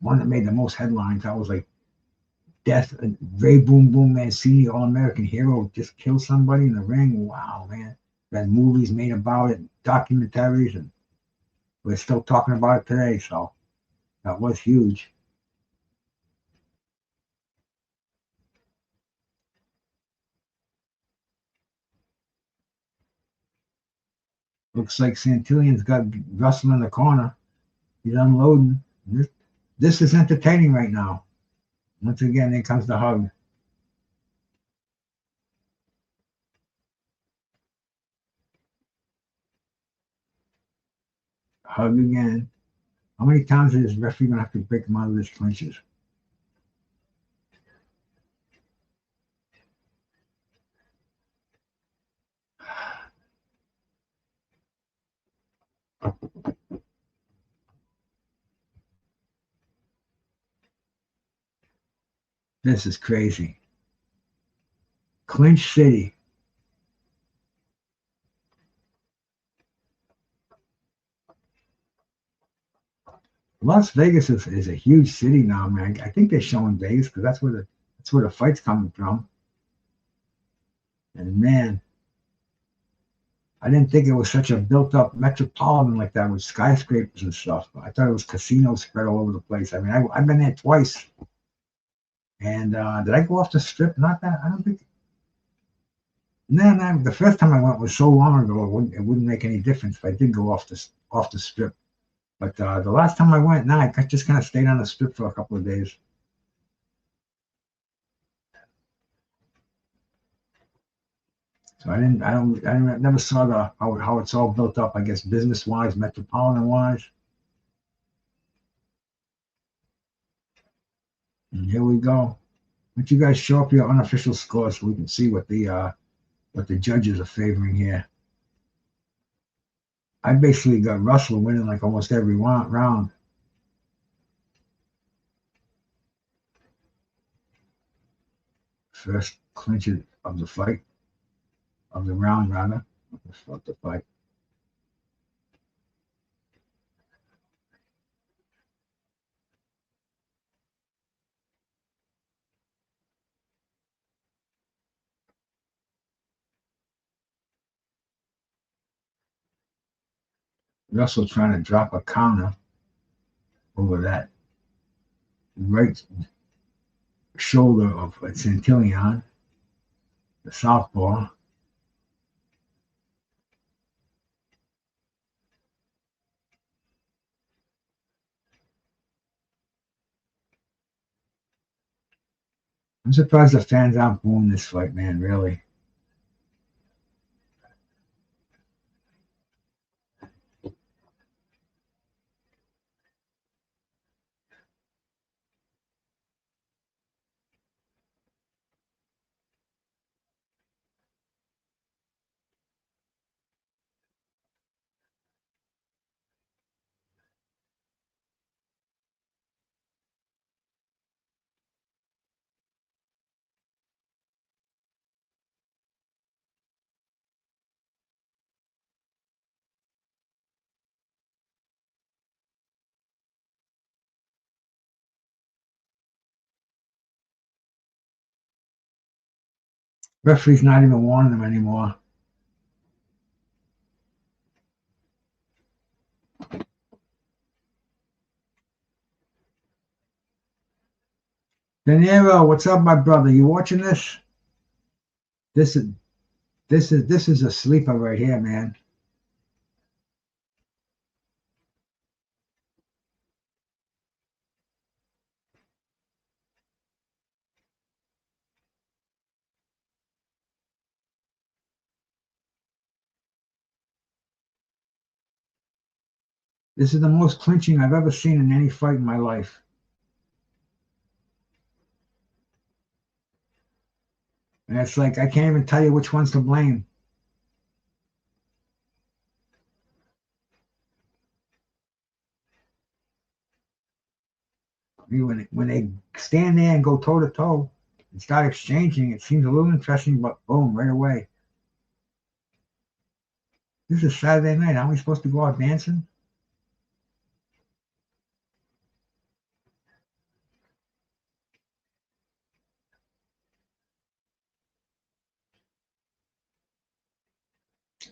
one that made the most headlines. I was like, death, Ray Boom Boom Mancini, All-American Hero, just killed somebody in the ring. Wow, man. There's movies made about it, documentaries, and we're still talking about it today. So that was huge. Looks like Santillan's got Russell in the corner. He's unloading. This is entertaining right now. Once again, there comes the hug. Hug again. How many times is this referee going to have to break him out of his clinches? This is crazy. Clinch City. Las Vegas is a huge city now, man. I think they're showing Vegas because that's where the fight's coming from. And man, I didn't think it was such a built-up metropolitan like that with skyscrapers and stuff. I thought it was casinos spread all over the place. I mean, I've been there twice. And did I go off the strip? Not that. I don't think. No, the first time I went was so long ago. It wouldn't make any difference if I did go off the strip. But the last time I went, I just kind of stayed on the strip for a couple of days. So I never saw how it's all built up. I guess business wise, metropolitan wise. And here we go. Why don't you guys show up your unofficial scores so we can see what the judges are favoring here. I basically got Russell winning like almost every round. First clinch of the fight, of the round rather, of the fight. Russell trying to drop a counter over that right shoulder of Santillan, the southpaw. I'm surprised the fans aren't booing this fight, man, really. Referee's not even warning them anymore. De Niro, what's up, my brother? You watching this? This is a sleeper right here, man. This is the most clinching I've ever seen in any fight in my life. And it's like, I can't even tell you which one's to blame. When they stand there and go toe-to-toe and start exchanging, it seems a little interesting, but boom, right away. This is Saturday night. Aren't we supposed to go out dancing?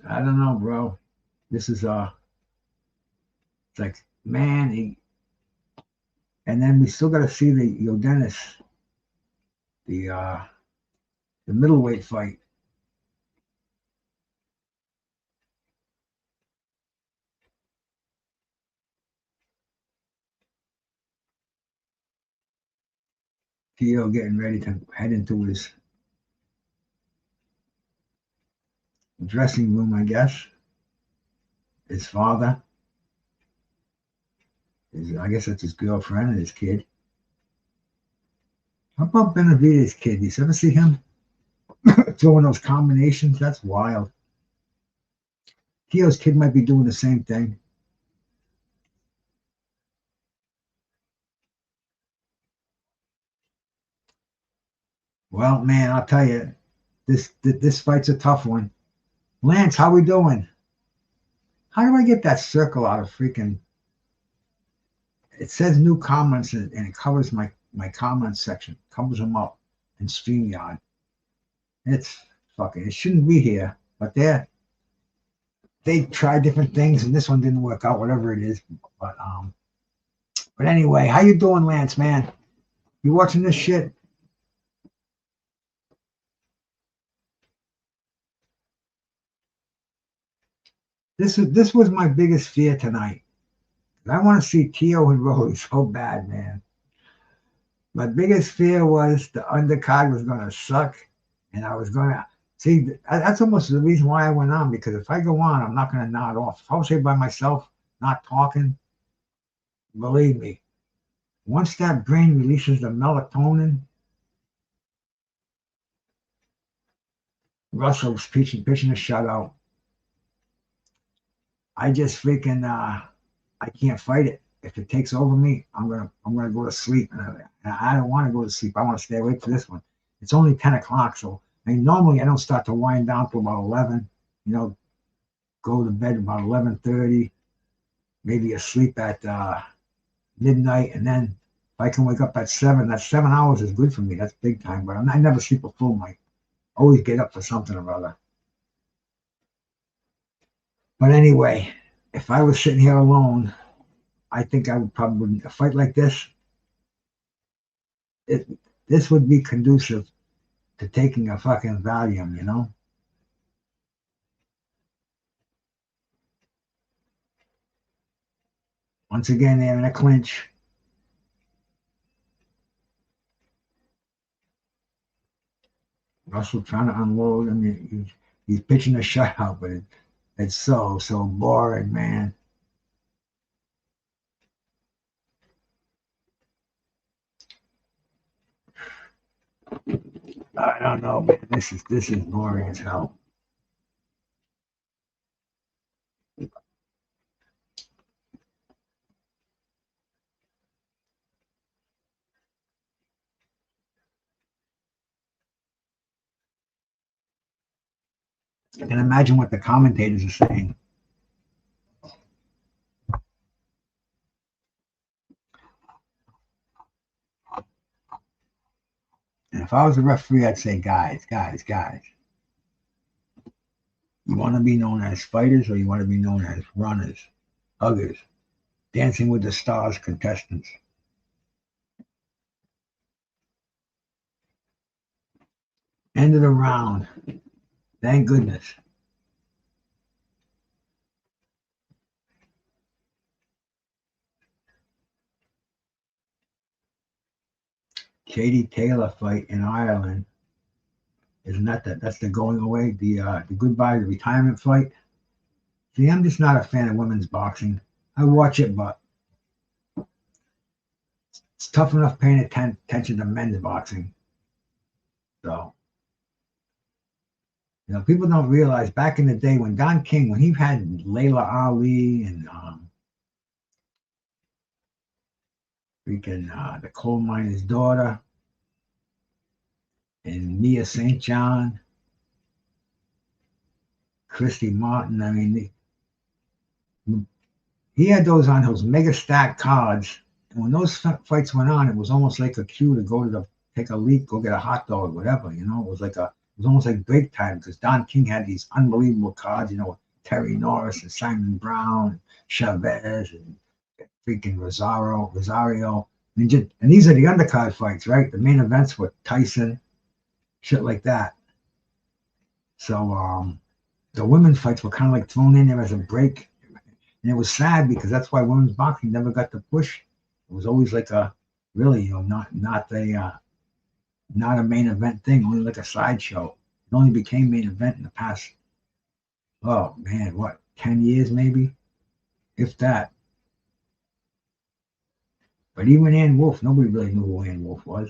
I don't know, bro. This is it's like, man, and then we still got to see the Dennis, the middleweight fight. Teo getting ready to head into his dressing room, I guess. His father. I guess that's his girlfriend and his kid. How about Benavidez' kid? You ever see him throwing those combinations? That's wild. Teo's kid might be doing the same thing. Well, man, I'll tell you, this fight's a tough one. Lance, how we doing? How do I get that circle out of freaking... It says new comments and it covers my comments section. Covers them up in StreamYard. It's fucking... It shouldn't be here, but they tried different things and this one didn't work out, whatever it is. But anyway, how you doing, Lance, man? You watching this shit? This was my biggest fear tonight. I want to see Teo and Rolly so bad, man. My biggest fear was the undercard was going to suck, and I was going to see. That's almost the reason why I went on, because if I go on, I'm not going to nod off. If I was here by myself, not talking, believe me, once that brain releases the melatonin, Russell's pitching a shutout. I just freaking I can't fight it. If it takes over me, I'm gonna go to sleep. And I don't want to go to sleep. I want to stay awake for this one. It's only 10 o'clock, so I mean, normally I don't start to wind down till about 11. You know, go to bed about 11:30, maybe asleep at midnight, and then if I can wake up at 7, that's 7 hours is good for me. That's big time. But I never sleep a full night. Always get up for something or other. But anyway, if I was sitting here alone, I think I would probably, a fight like this, this would be conducive to taking a fucking Valium, you know? Once again, they're in a clinch. Russell trying to unload. I mean, he's pitching a shutout, but it's so boring, man. I don't know, man. This is boring as hell. I can imagine what the commentators are saying. And if I was a referee, I'd say, guys. You want to be known as fighters or you want to be known as runners, huggers, Dancing with the Stars contestants? End of the round. Thank goodness. Katie Taylor fight in Ireland. Isn't that's the going away, the goodbye, the retirement fight? See, I'm just not a fan of women's boxing. I watch it, but it's tough enough paying attention to men's boxing. So, you know, people don't realize back in the day when Don King, when he had Layla Ali and the coal miner's daughter and Mia St. John, Christy Martin. I mean, he had those on those mega stacked cards. And when those fights went on, it was almost like a cue to go to take a leak, go get a hot dog, whatever. You know, it was almost like break time because Don King had these unbelievable cards. You know, Terry Norris and Simon Brown, Chavez and freaking Rosario. And these are the undercard fights, right? The main events were Tyson, shit like that. So the women's fights were kind of like thrown in there as a break. And it was sad because that's why women's boxing never got the push. It was always like a really, you know, not a main event thing, only like a sideshow. It only became main event in the past, oh man, what, 10 years maybe? If that. But even Ann Wolfe, nobody really knew who Ann Wolfe was.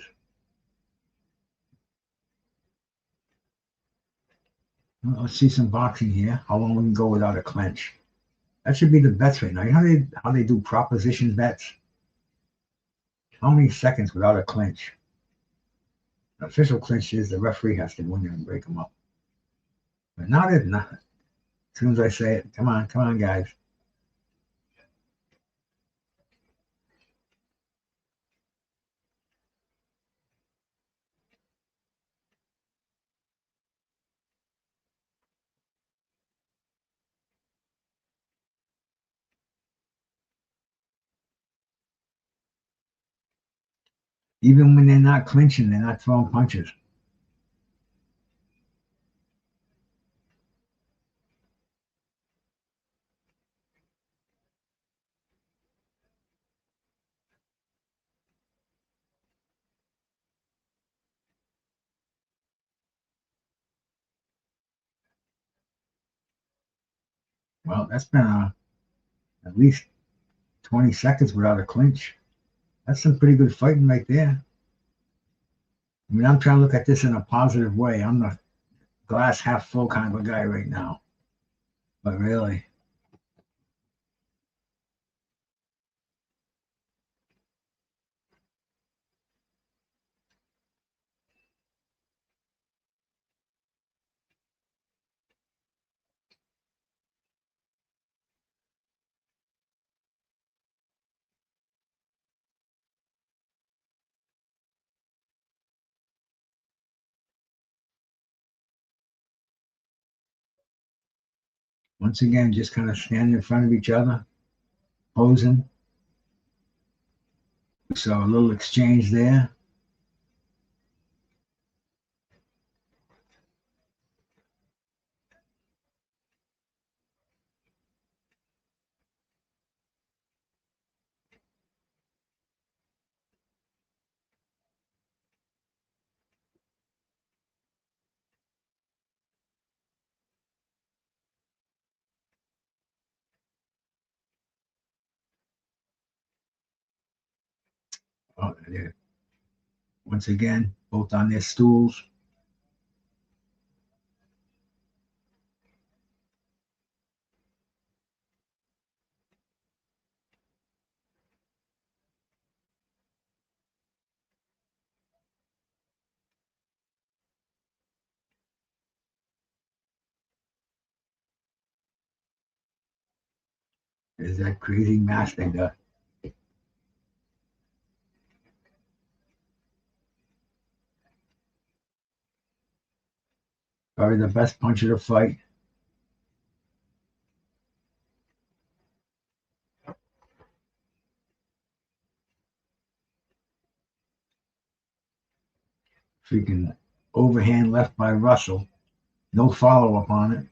Well, let's see some boxing here. How long we can go without a clinch? That should be the bets right now. You know how they do proposition bets? How many seconds without a clinch? The official clinch is the referee has to win and break them up. But not if not. As soon as I say it, come on, guys. Even when they're not clinching, they're not throwing punches. Well, that's been at least 20 seconds without a clinch. That's some pretty good fighting right there. I mean, I'm trying to look at this in a positive way. I'm the glass half full kind of a guy right now. But really. Once again, just kind of standing in front of each other, posing. So a little exchange there. Oh, there. Once again, both on their stools. There's that crazy mask they got. Probably the best punch of the fight. Freaking overhand left by Russell. No follow-up on it.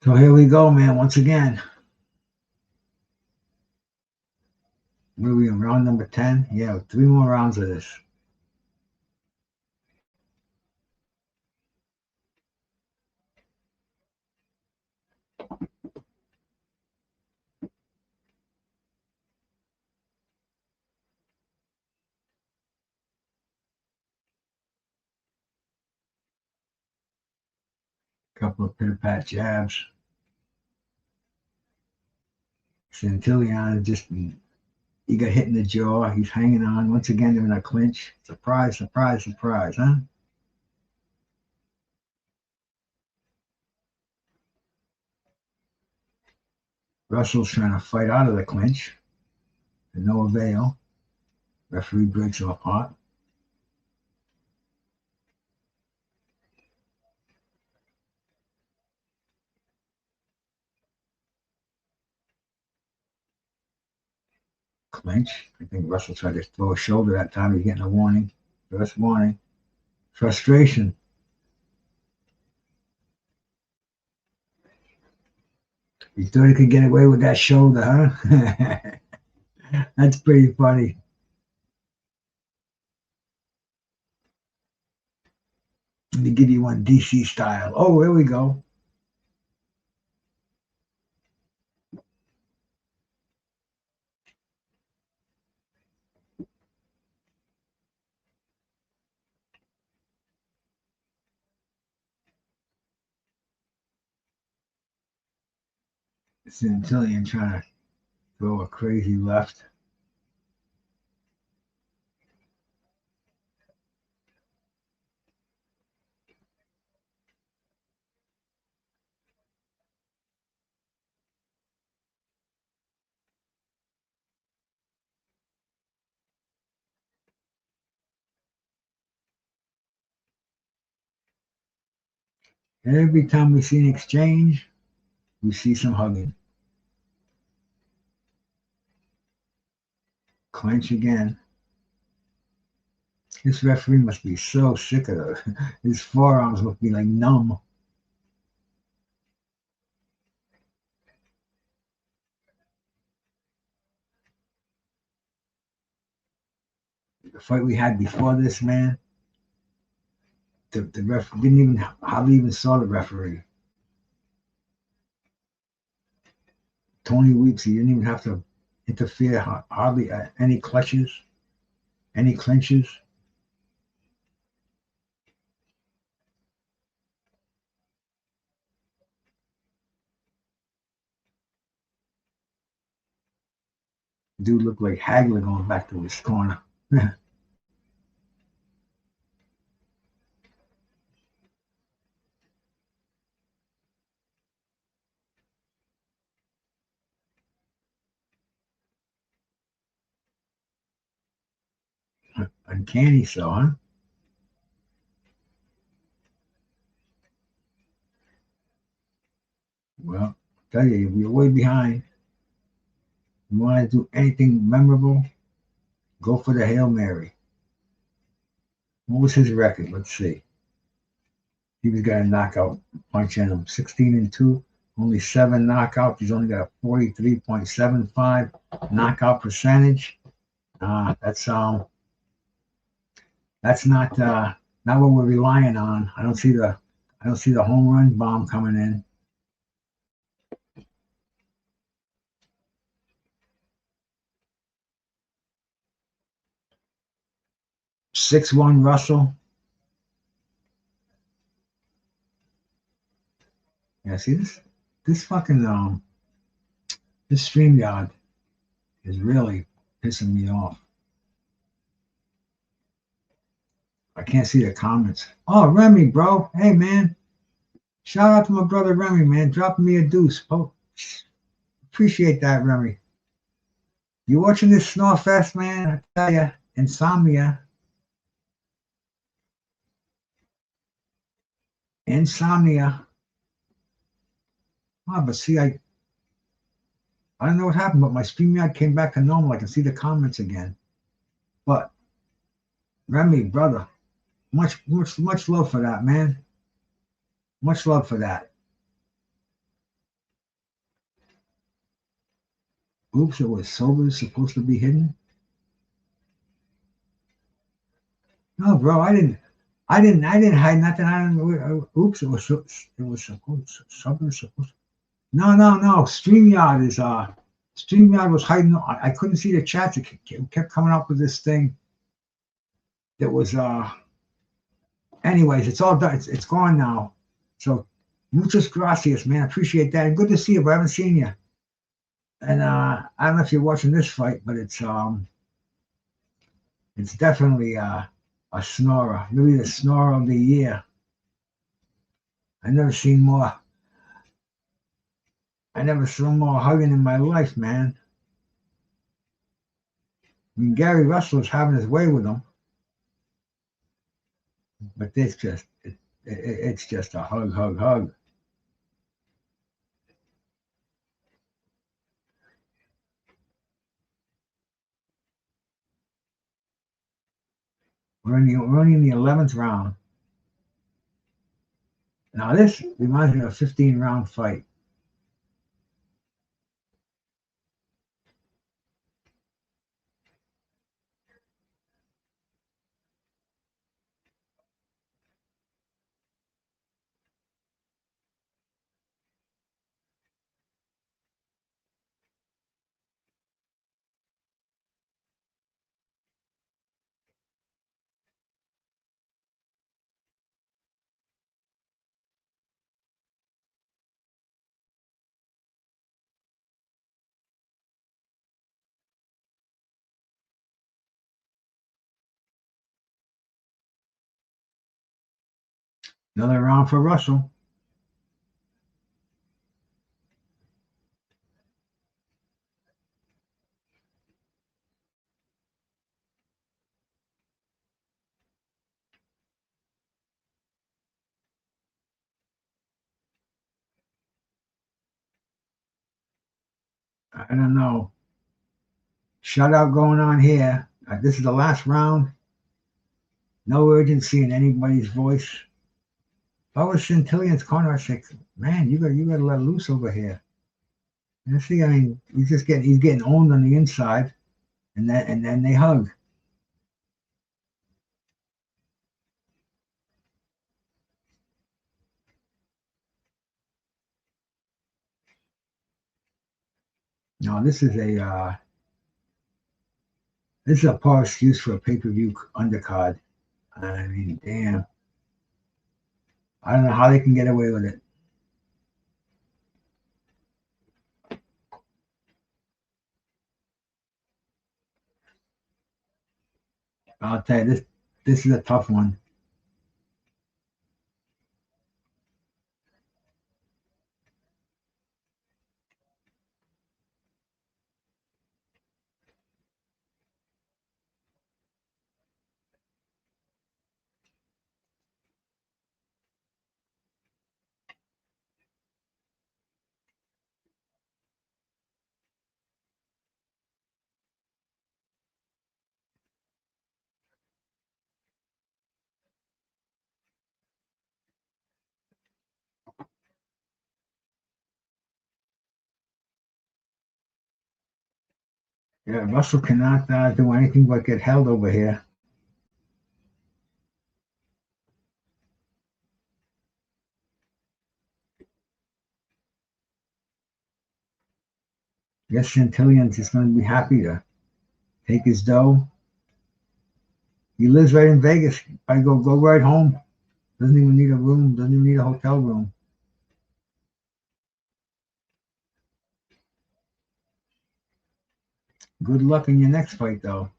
So here we go, man, once again. What are we in, round number 10? Yeah, 3 more rounds of this. Couple of pit-pat jabs. Santillan just, he got hit in the jaw. He's hanging on. Once again, they're in a clinch. Surprise, surprise, surprise, huh? Russell's trying to fight out of the clinch. To no avail. Referee breaks him apart. Clinch. I think Russell tried to throw a shoulder that time. He's getting a warning. First warning. Frustration. He thought he could get away with that shoulder, huh? That's pretty funny. Let me give you one DC style. Oh, here we go. Santillan trying to throw a crazy left. Every time we see an exchange, we see some hugging. Clinch again. This referee must be so sick of it. His forearms must be like numb. The fight we had before this, man, the ref didn't even hardly even saw the referee. Tony Weeks, he didn't even have to interfere hardly any clutches, any clinches. Dude looked like Hagler going back to his corner. Uncanny so, huh? Well, I tell you, you're way behind. You want to do anything memorable, go for the Hail Mary. What was his record? Let's see. He was got a knockout punch in him. 16-2, only 7 knockouts. He's only got a 43.75 knockout percentage. That's not what we're relying on. I don't see the home run bomb coming in. (6-1) Russell. Yeah, see this fucking this StreamYard is really pissing me off. I can't see the comments. Oh, Remy, bro. Hey, man. Shout out to my brother Remy, man. Dropping me a deuce. Oh, appreciate that, Remy. You watching this snore fest, man? I tell you, insomnia. Oh, but see, I don't know what happened, but my StreamYard came back to normal. I can see the comments again. But Remy, brother, much love for that, man. Much love for that. Oops, it was sober supposed to be hidden. No, bro, I didn't hide nothing. Oops, it was supposed sober supposed. No. StreamYard is StreamYard was hiding. I couldn't see the chats. It kept coming up with this thing. That was anyways, it's all done. It's gone now. So Muchas gracias, man. Appreciate that. And good to see you, but I haven't seen you. And I don't know if you're watching this fight, but it's definitely a snorer. Maybe the snorer of the year. I never saw more hugging in my life, man. I mean, Gary Russell's having his way with him, but it's just a hug, hug, hug. We're only in the 11th round. Now this reminds me of a 15-round fight. Another round for Russell. I don't know. Shutout going on here. This is the last round. No urgency in anybody's voice. If I was Centillion's corner, I'd say, man, you gotta let loose over here. And see, I mean, he's getting owned on the inside, and then they hug. No, this is a poor excuse for a pay-per-view undercard. I mean, damn. I don't know how they can get away with it. I'll tell you, this is a tough one. Yeah, Russell cannot do anything but get held over here. I guess Centillion's just going to be happy to take his dough. He lives right in Vegas. I go right home. Doesn't even need a room. Doesn't even need a hotel room. Good luck in your next fight, though.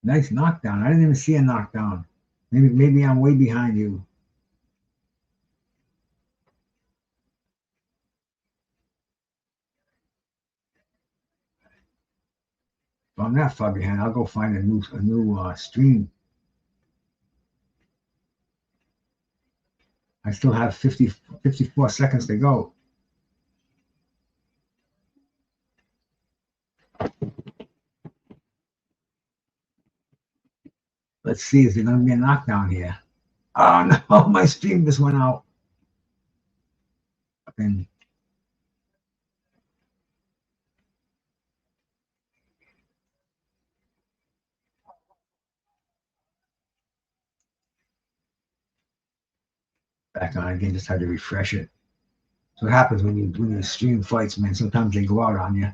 Nice knockdown. I didn't even see a knockdown. Maybe I'm way behind you. If I'm that far behind, I'll go find a new stream. I still have 54 seconds to go. Let's see, is there going to be a knockdown here? Oh, no, my stream just went out. And back on again. Just had to refresh it. So what happens when you stream fights, man? Sometimes they go out on you,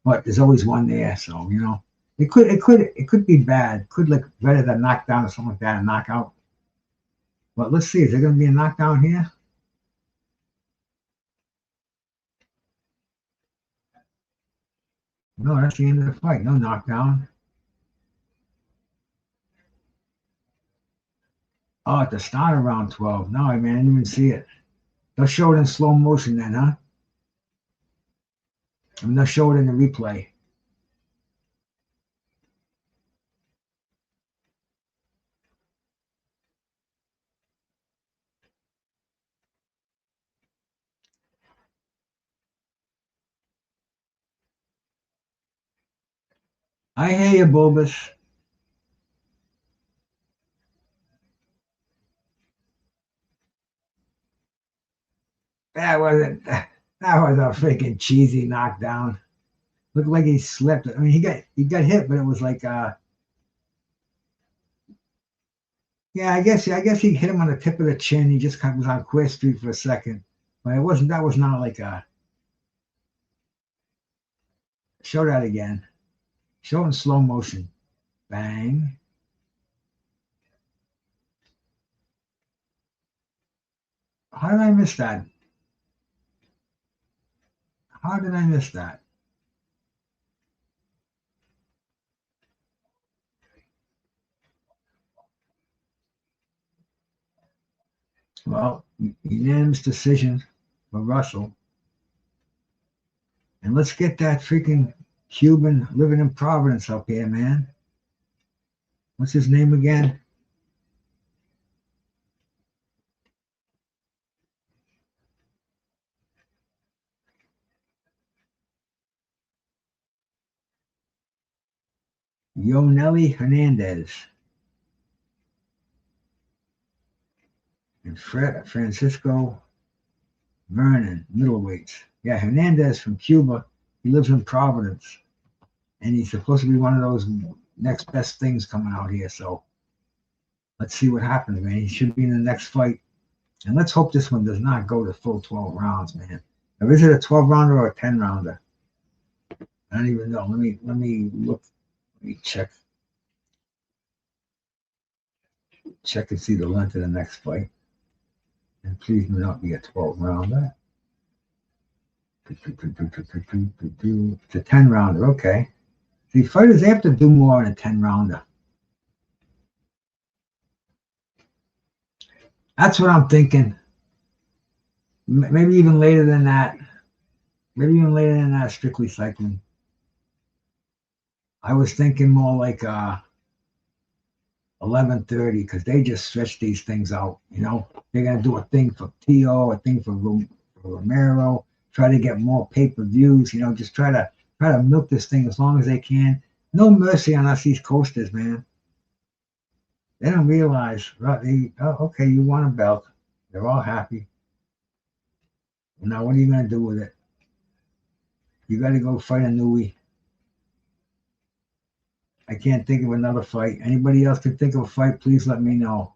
but there's always one there. So you know, it could be bad. Could look better than knockdown or something like that, a knockout. But let's see. Is there going to be a knockdown here? No, that's the end of the fight. No knockdown. Oh, at the start of round 12. No, man, I didn't even see it. They'll show it in slow motion then, huh? I mean, they'll show it in the replay. I hear you, Bulbous. That was a freaking cheesy knockdown. Looked like he slipped. I mean, he got hit, but it was like yeah, I guess he hit him on the tip of the chin. He just kind of was on Queer Street for a second. But it wasn't, that was not like a, show that again. Show in slow motion. Bang. How did I miss that? How did I miss that? Well, unanimous decision for Russell. And let's get that freaking Cuban living in Providence up here, man. What's his name again? Yoneli Hernandez. And Francisco Vernon, middleweights. Yeah, Hernandez from Cuba. He lives in Providence. And he's supposed to be one of those next best things coming out here. So let's see what happens, man. He should be in the next fight. And let's hope this one does not go to full 12 rounds, man. Or is it a 12 rounder or a 10 rounder? I don't even know. Let me look. Let me check. Check and see the length of the next fight. And please do not be a 12 rounder. It's a 10 rounder. Okay. See, fighters, they have to do more in a 10 rounder. That's what I'm thinking. Maybe even later than that. Maybe even later than that, strictly cycling. I was thinking more like 11:30 because they just stretch these things out. You know, they're gonna do a thing for Teo, a thing for Romero, try to get more pay-per-views. You know, just try to milk this thing as long as they can. No mercy on us East Coasters, man. They don't realize, right? Okay, you want a belt. They're all happy. Now, what are you gonna do with it? You got to go fight a newie. I can't think of another fight. Anybody else can think of a fight, please let me know.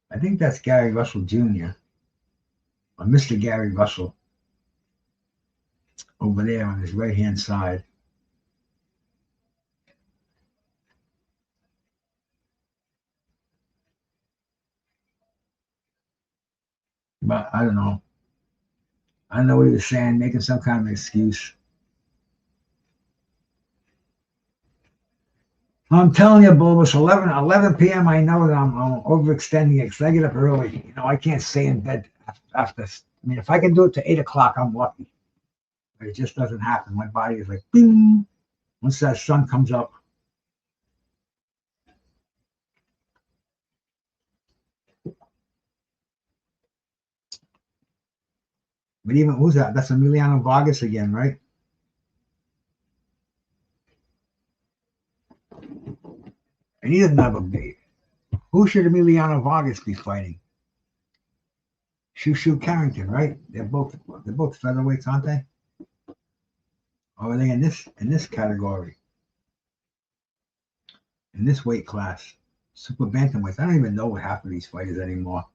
I think that's Gary Russell Jr. or Mr. Gary Russell over there on his right-hand side. But I don't know. I don't know what he was saying, making some kind of excuse. I'm telling you, Bulbous, 11 p.m. I know that I'm overextending it because I get up early. You know, I can't stay in bed after. I mean, if I can do it to 8 o'clock, I'm lucky. But it just doesn't happen. My body is like, bing. Once that sun comes up. But even, who's that? That's Emiliano Vargas again, right? And he doesn't have a bait. Who should Emiliano Vargas be fighting? Shoo Carrington, right? They're both featherweights, aren't they? Or are they in this category? in this weight class, super bantamweights. I don't even know half of these fighters anymore.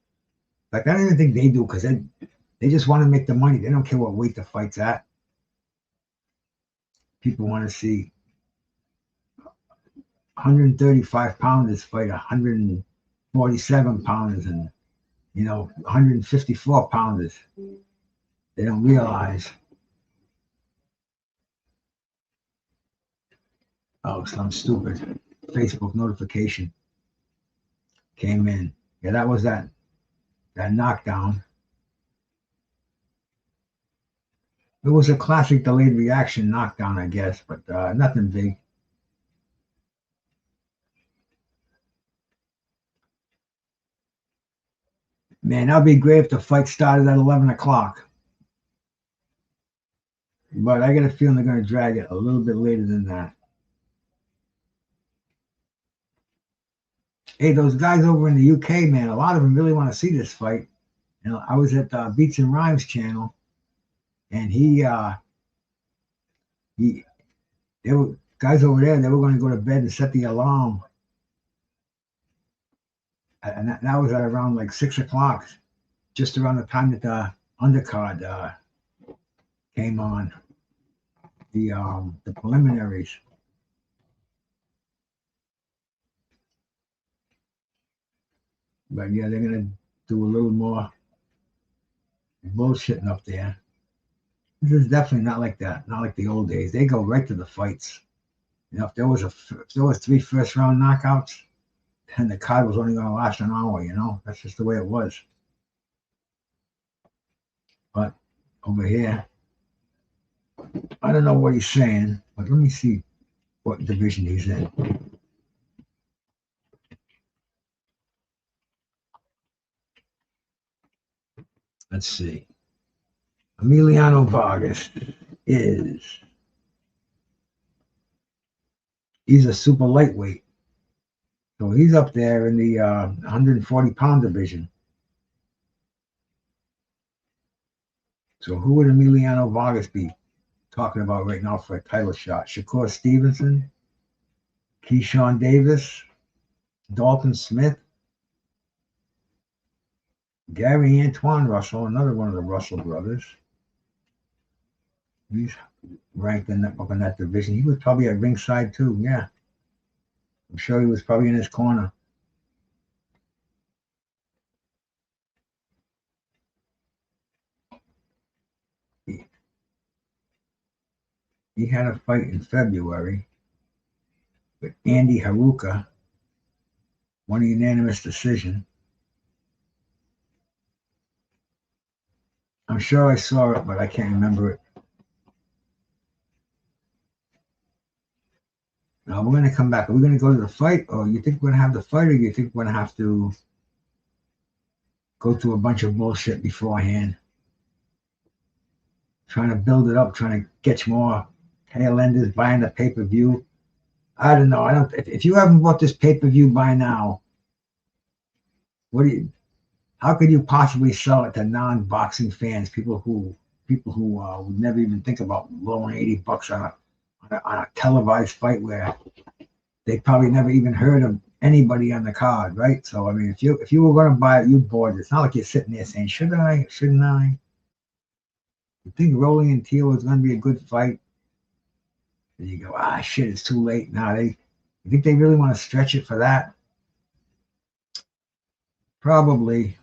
Like, I don't even think they do, because they just want to make the money. They don't care what weight the fight's at. People want to see 135 pounders fight 147 pounders and 154 pounders. They don't realize. Oh, some stupid Facebook notification came in. Yeah, that was that knockdown. It was a classic delayed reaction knockdown, I guess, but nothing big. Man, that'd be great if the fight started at 11 o'clock. But I got a feeling they're going to drag it a little bit later than that. Hey, those guys over in the UK, man, a lot of them really want to see this fight. I was at Beats and Rhymes channel, and they were guys over there. They were going to go to bed and set the alarm, and that was at around like 6 o'clock, just around the time that the undercard came on, the preliminaries. But yeah, they're gonna do a little more bullshitting up there. This is definitely not like that. Not like the old days. They go right to the fights. If there was 3 first round knockouts, then the card was only going to last an hour. That's just the way it was. But over here, I don't know what he's saying, but let me see what division he's in. Let's see. Emiliano Vargas he's a super lightweight. So he's up there in the 140-pound division. So who would Emiliano Vargas be talking about right now for a title shot? Shakur Stevenson, Keyshawn Davis, Dalton Smith, Gary Antoine Russell, another one of the Russell brothers. He's ranked up in that division. He was probably at ringside too. Yeah, I'm sure he was probably in his corner. He had a fight in February with Andy Haruka, won a unanimous decision. I'm sure I saw it, but I can't remember it. Now we're going to come back. Are we going to go to the fight, or you think we're going to have the fight, or you think we're going to have to go through a bunch of bullshit beforehand? Trying to build it up, trying to get more tail enders buying the pay-per-view. I don't know. If you haven't bought this pay-per-view by now, how could you possibly sell it to non-boxing fans, people who would never even think about blowing $80 on a televised fight where they probably never even heard of anybody on the card, right? So I mean, if you were going to buy it, you bought it. It's not like you're sitting there saying, should I, shouldn't I? You think Rolly and Teo is going to be a good fight? And you go, shit, it's too late. Now you think they really want to stretch it for that? Probably.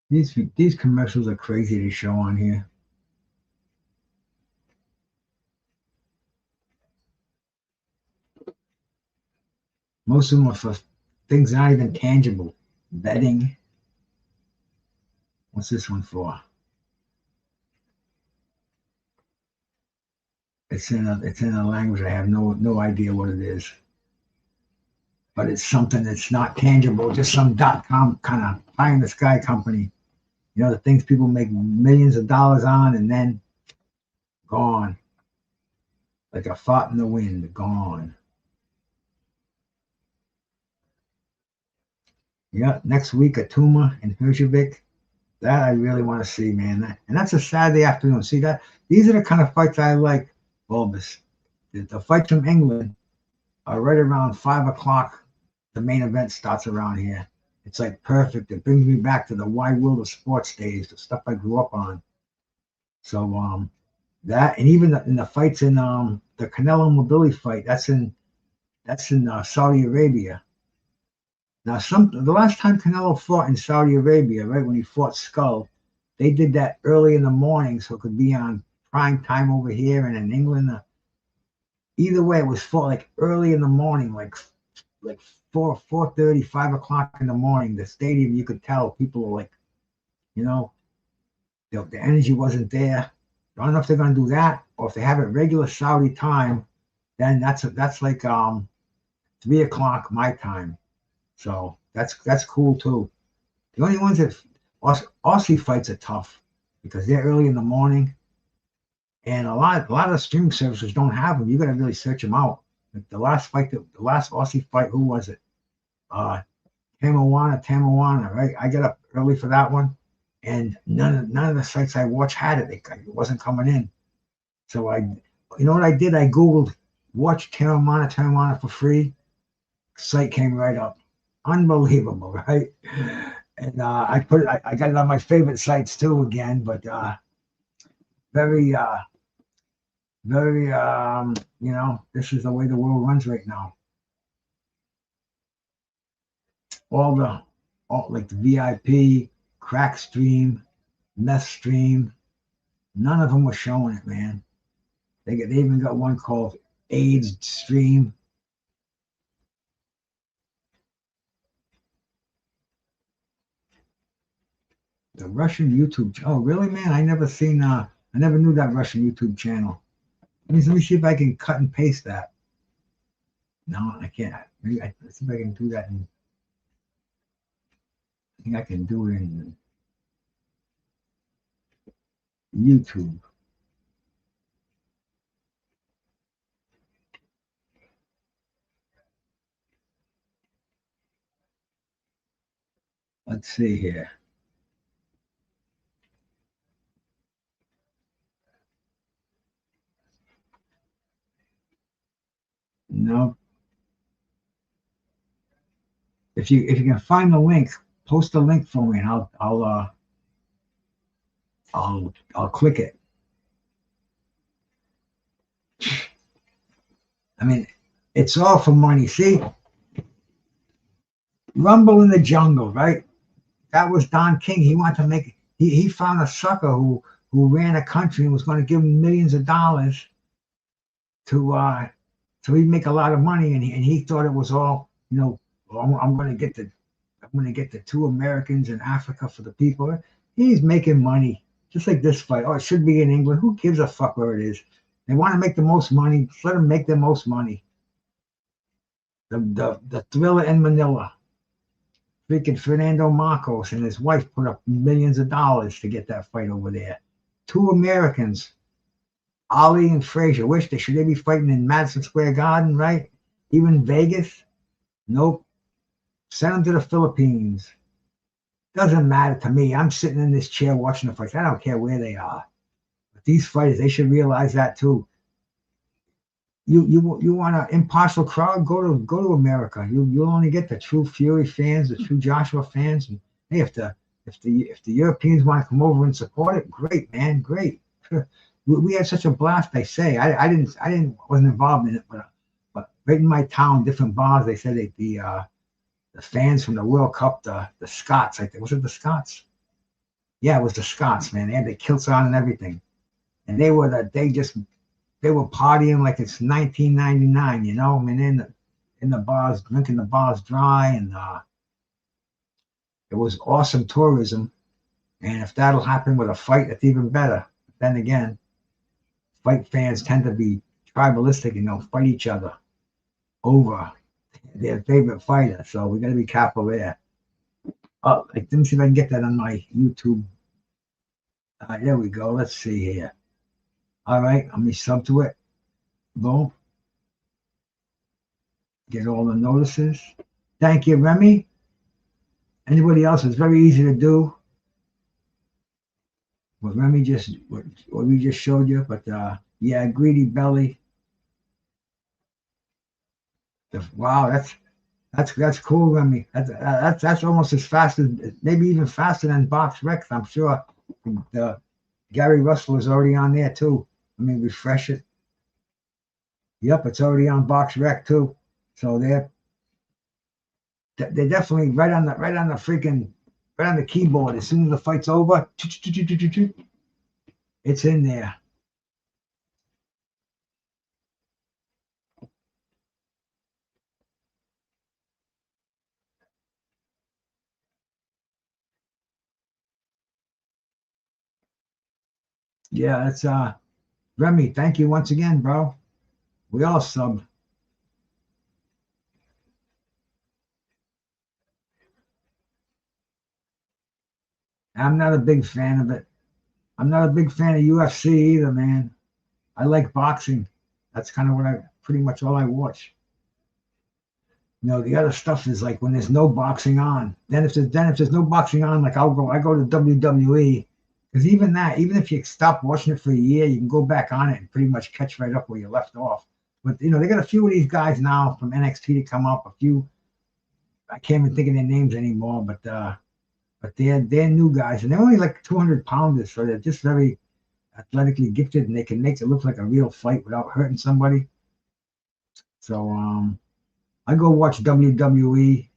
These commercials are crazy to show on here. Most of them are for things not even tangible. Betting. What's this one for? It's in a language I have no idea what it is. But it's something that's not tangible, just some .com kind of pie in the sky company. You know, the things people make millions of dollars on and then gone. Like a fart in the wind, gone. Yeah, next week, Atuma and Herjavec. That I really want to see, man. And that's a Saturday afternoon. See that? These are the kind of fights I like, Bulbous. The fights from England are right around 5 o'clock. The main event starts around here. It's like perfect. It brings me back to the wide world of sports days, the stuff I grew up on. So that, and even in the fights in the Canelo Mobility fight, that's in Saudi Arabia. Now, the last time Canelo fought in Saudi Arabia, right when he fought Skull, they did that early in the morning, so it could be on prime time over here and in England. Either way, it was fought like early in the morning, like 4:30, 5 o'clock in the morning. The stadium, you could tell people were like, you know, the energy wasn't there. I don't know if they're gonna do that, or if they have it regular Saudi time, then that's like 3 o'clock my time. So that's cool too. The only ones that Aussie fights are tough because they're early in the morning, and a lot of streaming services don't have them. You got to really search them out. Like the last Aussie fight, who was it? Tamoana, right? I got up early for that one, and none of the sites I watched had it. It wasn't coming in. So you know what I did? I Googled watch Tamoana for free. Site came right up. Unbelievable, right? And I got it on my favorite sites too again, but very you know, this is the way the world runs right now. All like the VIP, crack stream, meth stream, none of them were showing it, man. They even got one called AIDS stream. The Russian YouTube. Oh, really, man? I never knew that Russian YouTube channel. Let me see if I can cut and paste that. No, I can't. Maybe let's see if I can do that. I think I can do it in YouTube. Let's see here. No. If you can find the link, post the link for me, and I'll click it. I mean, it's all for money. See, Rumble in the Jungle, right? That was Don King. He wanted to make. He found a sucker who ran a country and was going to give him millions of dollars to so he'd make a lot of money, and he thought it was all, you know, I'm going to get the 2 Americans in Africa for the people. He's making money, just like this fight. Oh, it should be in England. Who gives a fuck where it is? They want to make the most money. Let them make the most money. The Thriller in Manila. Freaking Fernando Marcos and his wife put up millions of dollars to get that fight over there. 2 Americans. Ali and Frazier. Should they be fighting in Madison Square Garden, right? Even Vegas? Nope. Send them to the Philippines. Doesn't matter to me. I'm sitting in this chair watching the fights. I don't care where they are. But these fighters, they should realize that too. You want an impartial crowd? Go to America. You'll only get the true Fury fans, the true Joshua fans. And hey, if the Europeans want to come over and support it, great, man, great. We had such a blast. They say I wasn't involved in it, but right in my town, different bars, they said the fans from the World Cup, the Scots, I think, was it the Scots? Yeah, it was the Scots, man. They had the kilts on and everything, and they were partying like it's 1999. You know, I mean, in the bars, drinking the bars dry, and it was awesome tourism. And if that'll happen with a fight, it's even better. Then again, fight fans tend to be tribalistic and they'll fight each other over their favorite fighter. So we got to be careful there. Oh, let me see if I can get that on my YouTube. There we go. Let's see here. All right, let me sub to it. Boom. Get all the notices. Thank you, Remy. Anybody else? It's very easy to do. What Remy what we just showed you, but yeah, greedy belly. Wow, that's cool, Remy. That's almost as fast as, maybe even faster than Box Rex. I'm sure. Gary Russell is already on there too. Let me refresh it. Yep, it's already on Box Rec too. So they're definitely right on the keyboard. As soon as the fight's over, it's in there. Yeah, it's Remy, thank you once again, bro. We all sub. I'm not a big fan of it. I'm not a big fan of UFC either, man. I like boxing. That's kind of what pretty much all I watch. You know, the other stuff is like when there's no boxing on. Then if there's no boxing on, like I go to WWE, because even if you stop watching it for a year, you can go back on it and pretty much catch right up where you left off. But you know, they got a few of these guys now from NXT to come up. A few, I can't even think of their names anymore, but they're new guys, and they're only like 200 pounders, so they're just very athletically gifted, and they can make it look like a real fight without hurting somebody. So I go watch WWE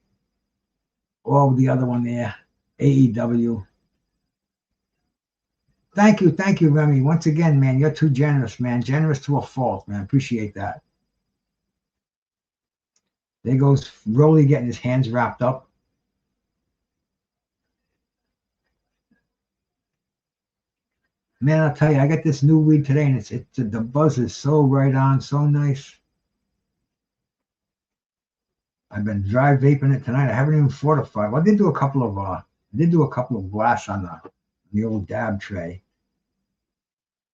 or the other one there, AEW. Thank you, Remy. Once again, man, you're too generous, man. Generous to a fault, man. Appreciate that. There goes Rolly getting his hands wrapped up. Man, I'll tell you, I got this new weed today, and the buzz is so right on, so nice. I've been dry vaping it tonight. I haven't even fortified. Well, I did do a couple of blasts on the old dab tray,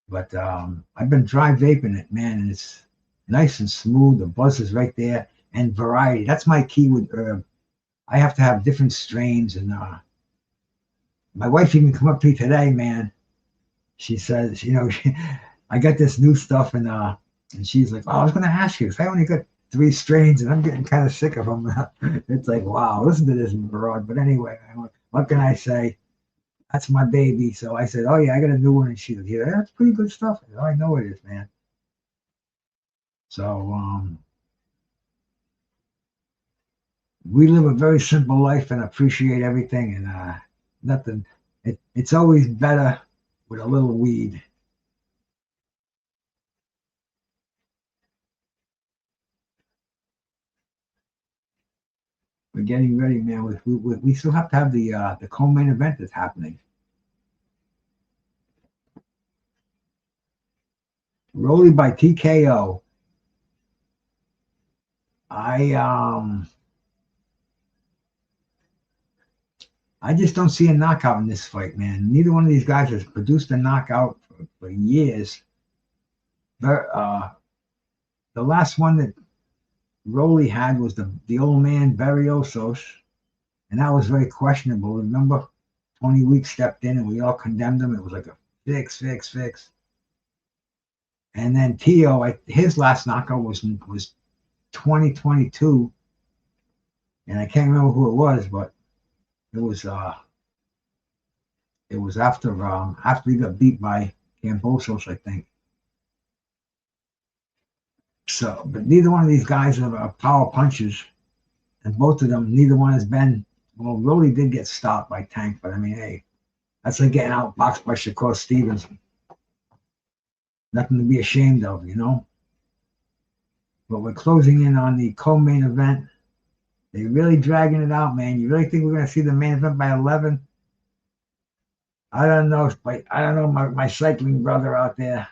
but I've been dry vaping it, man, and it's nice and smooth. The buzz is right there, and variety. That's my key with herb. I have to have different strains, and my wife even come up to me today, man. She says, you know, I got this new stuff, and she's like, oh, I was going to ask you, because I only got 3 strains, and I'm getting kind of sick of them. It's like, wow, listen to this broad. But anyway, what can I say? That's my baby. So I said, oh, yeah, I got a new one. And she's like, yeah, that's pretty good stuff. I said, oh, I know it is, man. So we live a very simple life and appreciate everything, and nothing. It's always better with a little weed. We're getting ready, man. We still have to have the co-main event that's happening. Rolly by TKO. I just don't see a knockout in this fight, man. Neither one of these guys has produced a knockout for years. The last one that Rolly had was the old man Berriosos, and that was very questionable. Remember, Tony Weeks stepped in and we all condemned him. It was like a fix. And then Teo, his last knockout was 2022, and I can't remember who it was, but it was after he got beat by Cambosos, I think. So, but neither one of these guys are power punchers, and both of them, neither one has been. Well, Rolly did get stopped by Tank, but I mean, hey, That's like getting outboxed by Shakur Stevenson. Nothing to be ashamed of, you know. But we're closing in on the co-main event. They're really dragging it out, man. You really think we're going to see the main event by 11? I don't know, but I don't know my cycling brother out there,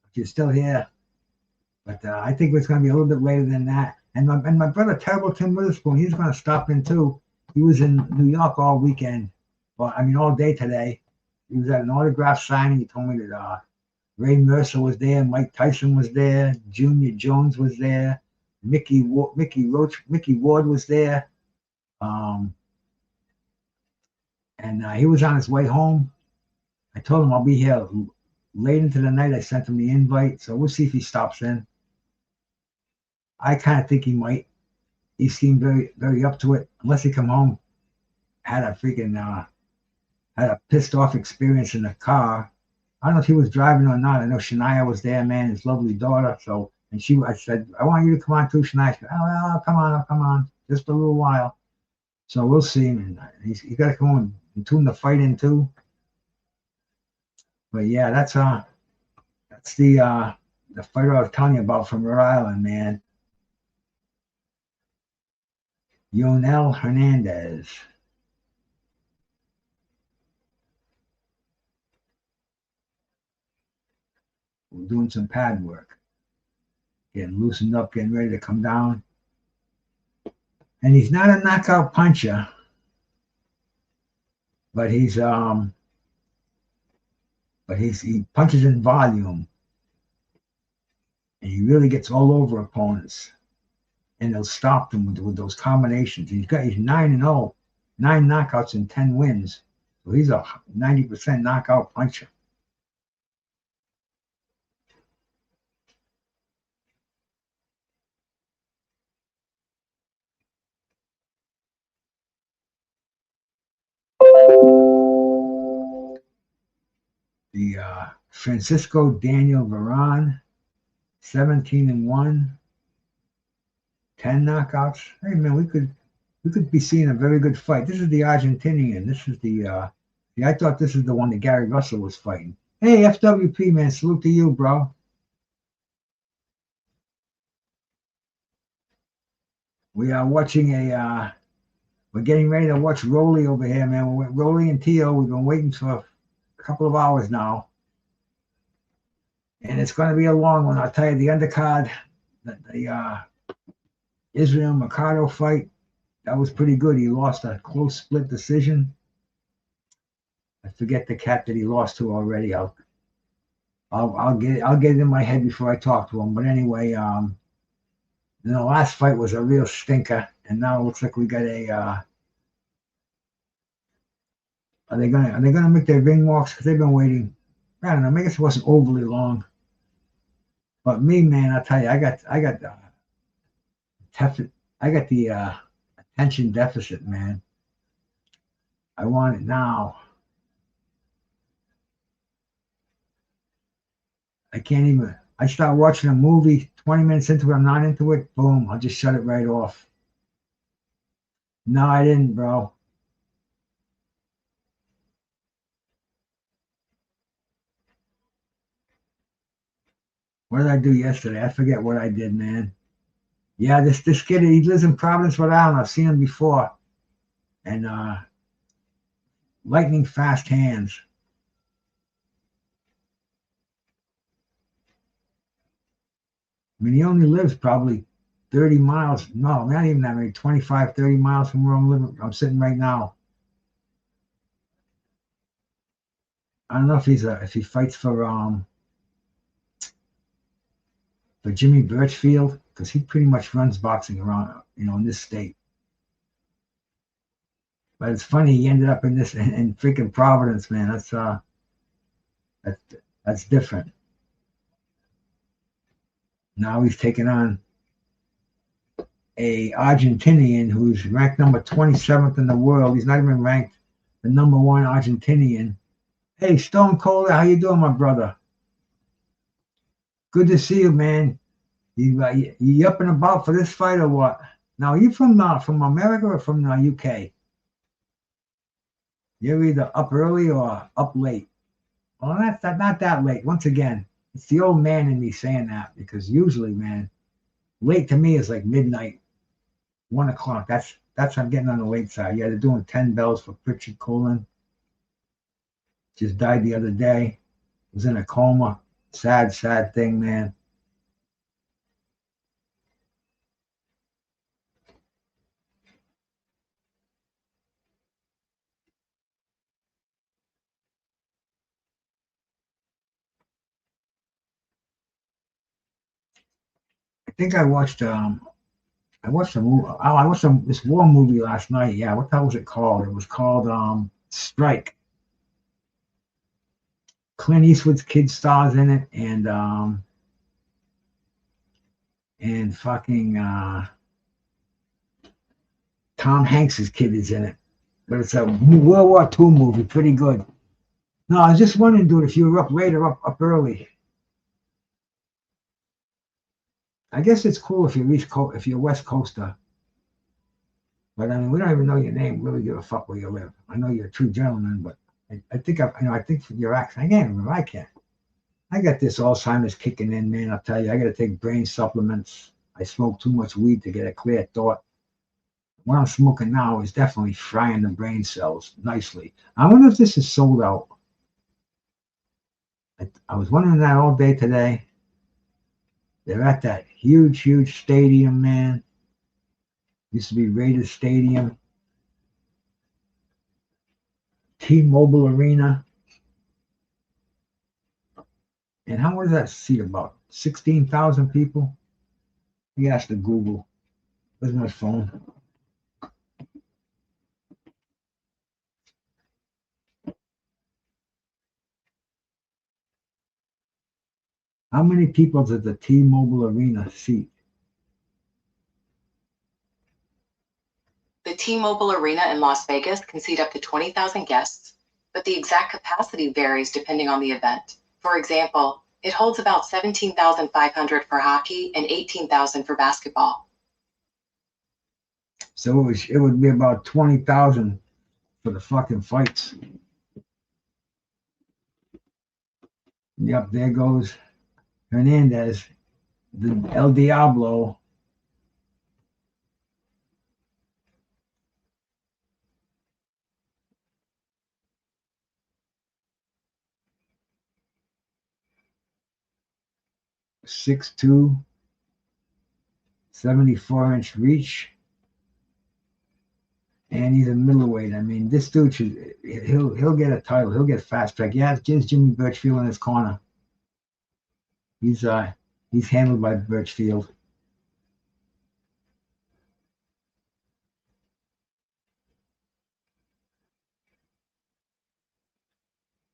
if you're still here. But I think it's going to be a little bit later than that. And my brother, Terrible Tim Witherspoon, he's going to stop in too. He was in New York all weekend. Well, I mean, all day today. He was at an autograph signing. He told me that Ray Mercer was there, Mike Tyson was there, Junior Jones was there, Mickey Ward was there. And he was on his way home. I told him I'll be here late into the night. I sent him the invite, so we'll see if he stops in. I kind of think he might. He seemed very, very up to it. Unless he come home, had a pissed off experience in the car. I don't know if he was driving or not. I know Shania was there, man, his lovely daughter. So, and I said, I want you to come on too, Shania. She said, I'll come on, just a little while. So we'll see. And he's got to come on and tune the fight in too. But yeah, that's the fighter I was telling you about from Rhode Island, man. Yonel Hernandez. We're doing some pad work. Getting loosened up, getting ready to come down. And he's not a knockout puncher, but he punches in volume. And he really gets all over opponents. And they'll stop them with those combinations. He's 9-0, 9 knockouts and 10 wins. So he's a 90% knockout puncher. The Francisco Daniel Varane, 17-1. 10 knockouts. Hey man, we could be seeing a very good fight. This is the Argentinian. This is I thought this is the one that Gary Russell was fighting. Hey, FWP man, salute to you, bro. We are watching we're getting ready to watch Rolly over here, man. We're Rolly and Teo. We've been waiting for a couple of hours now. And it's going to be a long one. I'll tell you, the undercard, the Israel Mercado fight, that was pretty good. He lost a close split decision. I forget the cat that he lost to already. I'll get it in my head before I talk to him. But anyway, the last fight was a real stinker, and now it looks like we got a. Are they gonna make their ring walks? Because they've been waiting. I don't know. I guess it wasn't overly long. But me, man, I'll tell you, I got the attention deficit, man. I want it now. I can't even. I start watching a movie, 20 minutes into it, I'm not into it, boom, I'll just shut it right off. No, I didn't, bro. What did I do yesterday? I forget what I did, man. Yeah, this kid, he lives in Providence, Rhode Island. I've seen him before. And lightning fast hands. I mean, he only lives probably 30 miles. No, not even that many, 25, 30 miles from where I'm sitting right now. I don't know if he fights for Jimmy Birchfield, because he pretty much runs boxing around, in this state. But it's funny, he ended up in freaking Providence, man. That's different. Now he's taking on a Argentinian who's ranked number 27th in the world. He's not even ranked the number 1 Argentinian. Hey, Stone Cold, how you doing, my brother? Good to see you, man. You up and about for this fight or what? Now, are you from America or from the UK? You're either up early or up late. Well, that's not that late. Once again, it's the old man in me saying that, because usually, man, late to me is like midnight, 1 o'clock. That's I'm getting on the late side. Yeah, they're doing 10 bells for Pritchard Colon. Just died the other day. Was in a coma. Sad, sad thing, man. I think I watched a movie. Oh, I watched this war movie last night. Yeah, what the hell was it called? It was called Strike. Clint Eastwood's kid stars in it, and fucking Tom Hanks's kid is in it. But it's a World War II movie, pretty good. No, I was just wondering, dude, if you were up late or up early. I guess it's cool if you're if you're West Coaster. But I mean, we don't even know your name. Really give a fuck where you live. I know you're a true gentleman, but I think I think for your accent, I can't remember. I can't. I got this Alzheimer's kicking in, man. I'll tell you, I got to take brain supplements. I smoke too much weed to get a clear thought. What I'm smoking now is definitely frying the brain cells nicely. I wonder if this is sold out. I was wondering that all day today. They're at that huge, huge stadium, man. Used to be Raiders Stadium. T-Mobile Arena. And how was that seat about? 16,000 people? He asked to Google. Where's my phone? How many people does the T-Mobile Arena seat? The T-Mobile Arena in Las Vegas can seat up to 20,000 guests, but the exact capacity varies depending on the event. For example, it holds about 17,500 for hockey and 18,000 for basketball. So it would be about 20,000 for the fucking fights. Yep, there goes Hernandez, the El Diablo. .62", 74-inch reach, and he's a middleweight. I mean, this dude he'll get a title. He'll get fast track. Yeah, it's Jimmy Birchfield in his corner. He's handled by Birchfield.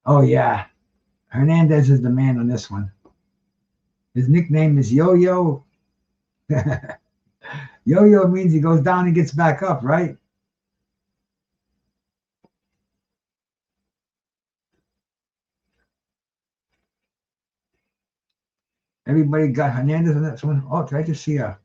Oh yeah, Hernandez is the man on this one. His nickname is Yo-Yo. Yo-Yo means he goes down and gets back up, right? Everybody got Hernandez on that one. Oh, did I just see a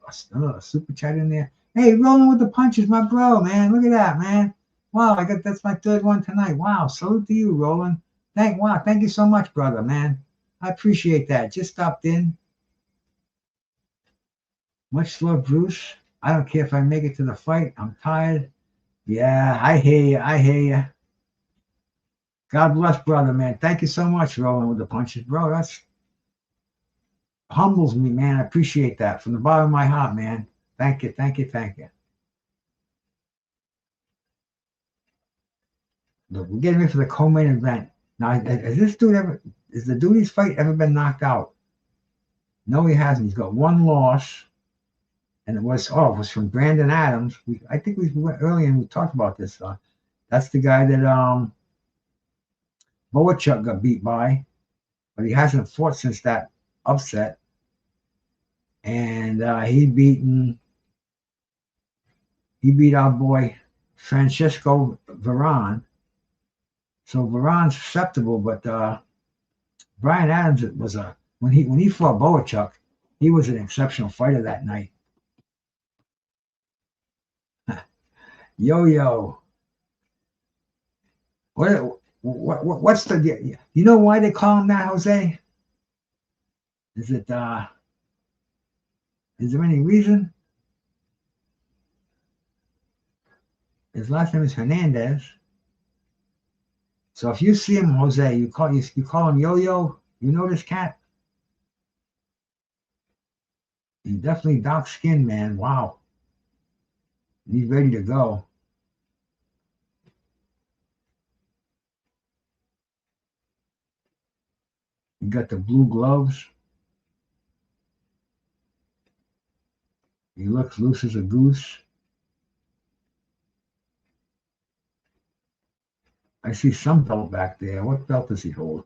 super chat in there? Hey, rolling with the punches, my bro, man. Look at that, man. Wow, that's my third one tonight. Wow, salute to you, Roland. Thank you so much, brother, man. I appreciate that. Just stopped in. Much love, Bruce. I don't care if I make it to the fight. I'm tired. Yeah, I hear you. God bless, brother, man. Thank you so much, rolling with the punches, bro. That's humbles me, man. I appreciate that from the bottom of my heart, man. Thank you. Look, we're getting ready for the co-main event. Now, has the dude's fight ever been knocked out? No, he hasn't. He's got one loss. And it was from Brandon Adams. I think we went early and we talked about this. That's the guy that Boachuk got beat by, but he hasn't fought since that upset. And he beat our boy Francisco Varane. So Varane's susceptible, but Brian Adams was when he fought Boachuk, he was an exceptional fighter that night. Yo-Yo. What's the? You know why they call him that, Jose? Is it? Is there any reason? His last name is Hernandez. So if you see him, Jose, you call him Yo-Yo. You know this cat? He's definitely dark skinned, man. Wow. He's ready to go. You got the blue gloves. He looks loose as a goose. I see some belt back there. What belt does he hold?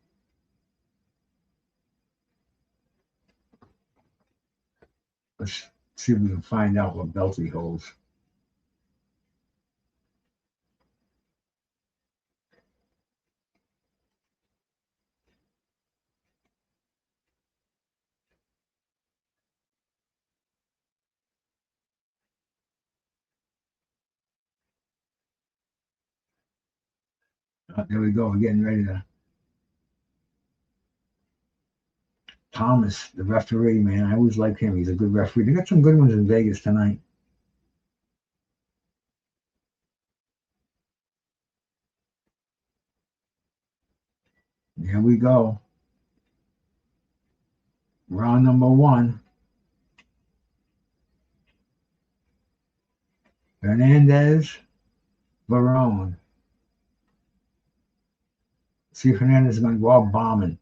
Let's see if we can find out what belt he holds. There we go. We're getting ready to. Thomas, the referee, man. I always like him. He's a good referee. They got some good ones in Vegas tonight. Here we go. Round number 1. Hernandez, Barone. See if Hernandez is going to go out bombing.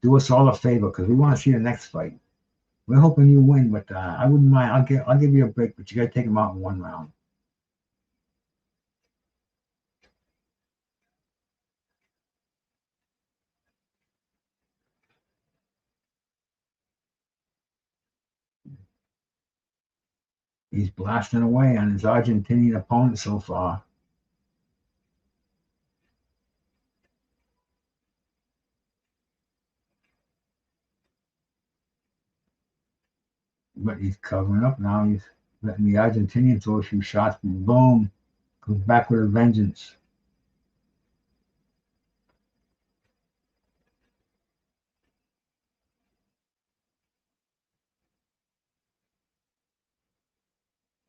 Do us all a favor because we want to see the next fight. We're hoping you win, but I wouldn't mind. I'll give you a break, but you got to take him out in 1 round. He's blasting away on his Argentinian opponent so far. But he's covering up now. He's letting the Argentinian throw a few shots. Boom. Comes back with a vengeance.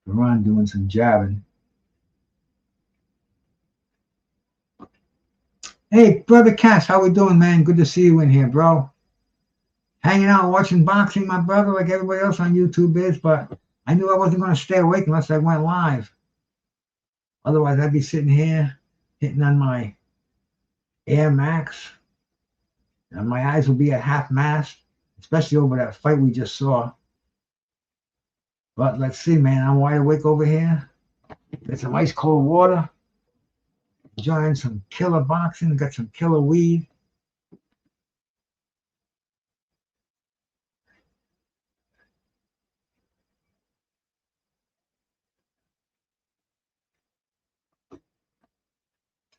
Duran doing some jabbing. Hey, brother Cass, how we doing, man? Good to see you in here, bro. Hanging out, watching boxing, my brother, like everybody else on YouTube is, but I knew I wasn't going to stay awake unless I went live. Otherwise, I'd be sitting here hitting on my Air Max, and my eyes would be at half mast, especially over that fight we just saw. But let's see, man. I'm wide awake over here. Got some ice cold water. Enjoying some killer boxing. Got some killer weed.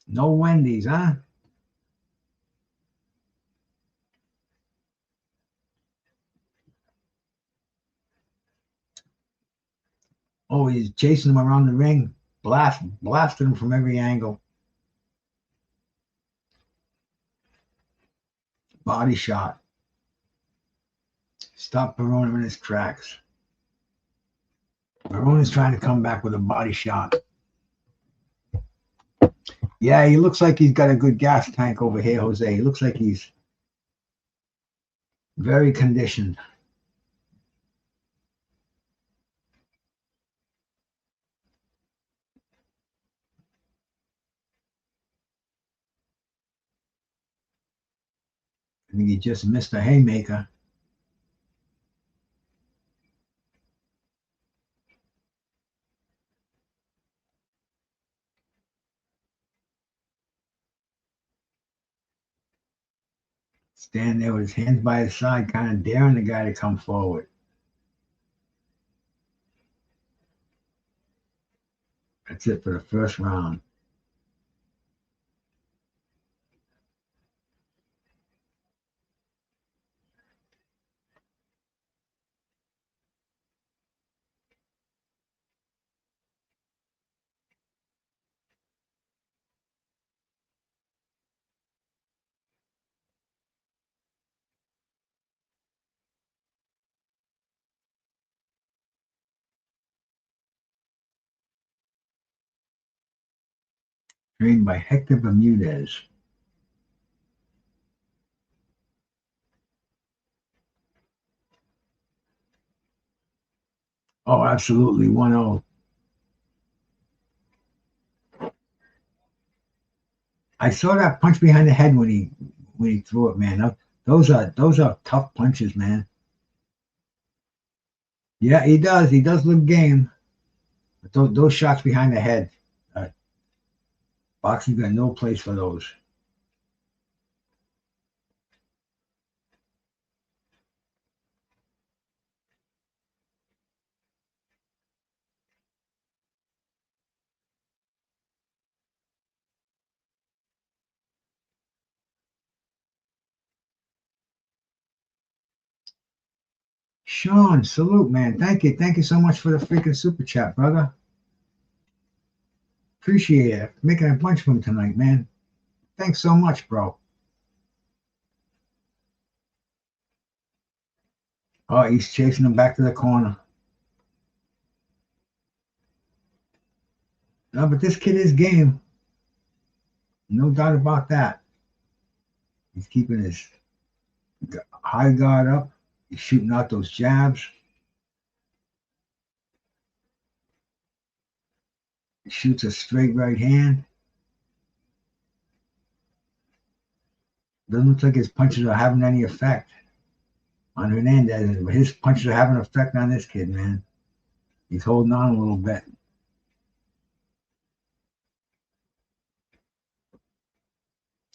No Wendy's, huh? Oh, he's chasing him around the ring, blasting him from every angle. Body shot. Stop Barone in his tracks. Barone is trying to come back with a body shot. Yeah, he looks like he's got a good gas tank over here, Jose. He looks like he's very conditioned. I think he just missed a haymaker. Standing there with his hands by his side, kind of daring the guy to come forward. That's it for the first round. trained by Hector Bermudez. Oh, absolutely, 1-0. I saw that punch behind the head when he threw it, man. Those are tough punches, man. Yeah, he does. He does look game. But those shots behind the head, boxing got no place for those. Sean, salute, man. Thank you. Thank you so much for the freaking super chat, brother. Appreciate it. Making a bunch from tonight, man. Thanks so much, bro. Oh, he's chasing him back to the corner. No, but this kid is game. No doubt about that. He's keeping his high guard up. He's shooting out those jabs. He shoots a straight right hand. Doesn't look like his punches are having any effect on Hernandez, but his punches are having an effect on this kid, man. He's holding on a little bit.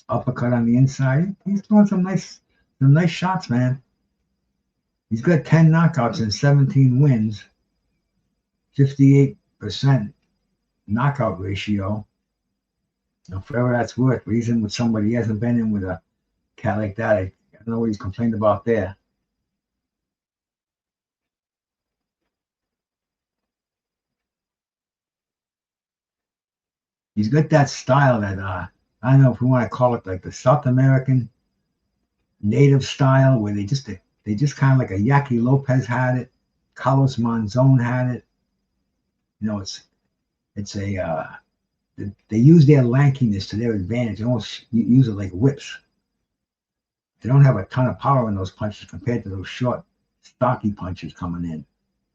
Uppercut on the inside. He's throwing some nice shots, man. He's got 10 knockouts and 17 wins. 58% knockout ratio. Now, for whatever that's worth, but he's in with somebody. He hasn't been in with a cat like that. I don't know what he's complained about there. He's got that style that I don't know if we want to call it like the South American native style, where they just kind of like a Yaki Lopez had it, Carlos Monzon had it. You know, it's a they use their lankiness to their advantage. They almost use it like whips. They don't have a ton of power in those punches compared to those short, stocky punches coming in.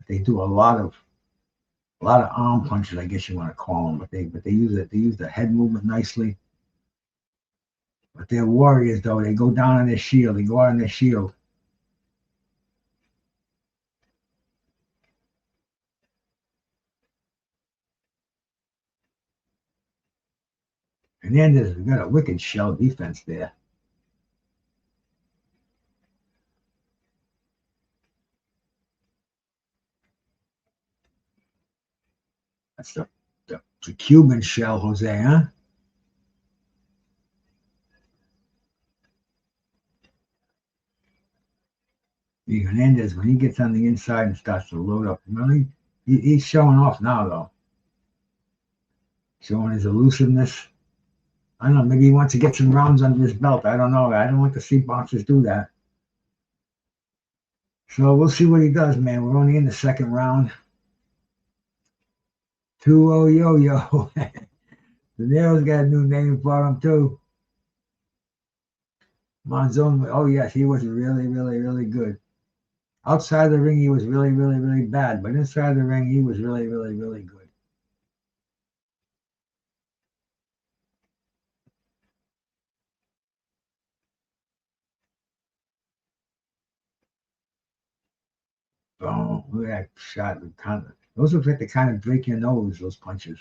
They do a lot of arm punches, I guess you want to call them. But they use it. They use the head movement nicely. But they're warriors, though. They go down on their shield. They go out on their shield. And then there's got a wicked shell defense there. That's the Cuban shell, Jose, huh? Hernandez, when he gets on the inside and starts to load up, really, he's showing off now, though. Showing his elusiveness. I don't know, maybe he wants to get some rounds under his belt. I don't know. I don't like to see boxers do that. So we'll see what he does, man. We're only in the second round. 2-0 yo-yo. De Niro's got a new name for him, too. Monzon, oh, yes, he was really, really, really good. Outside the ring, he was really, really, really bad. But inside the ring, he was really, really, really good. Oh, look at that shot. Those look like they kind of break your nose, those punches.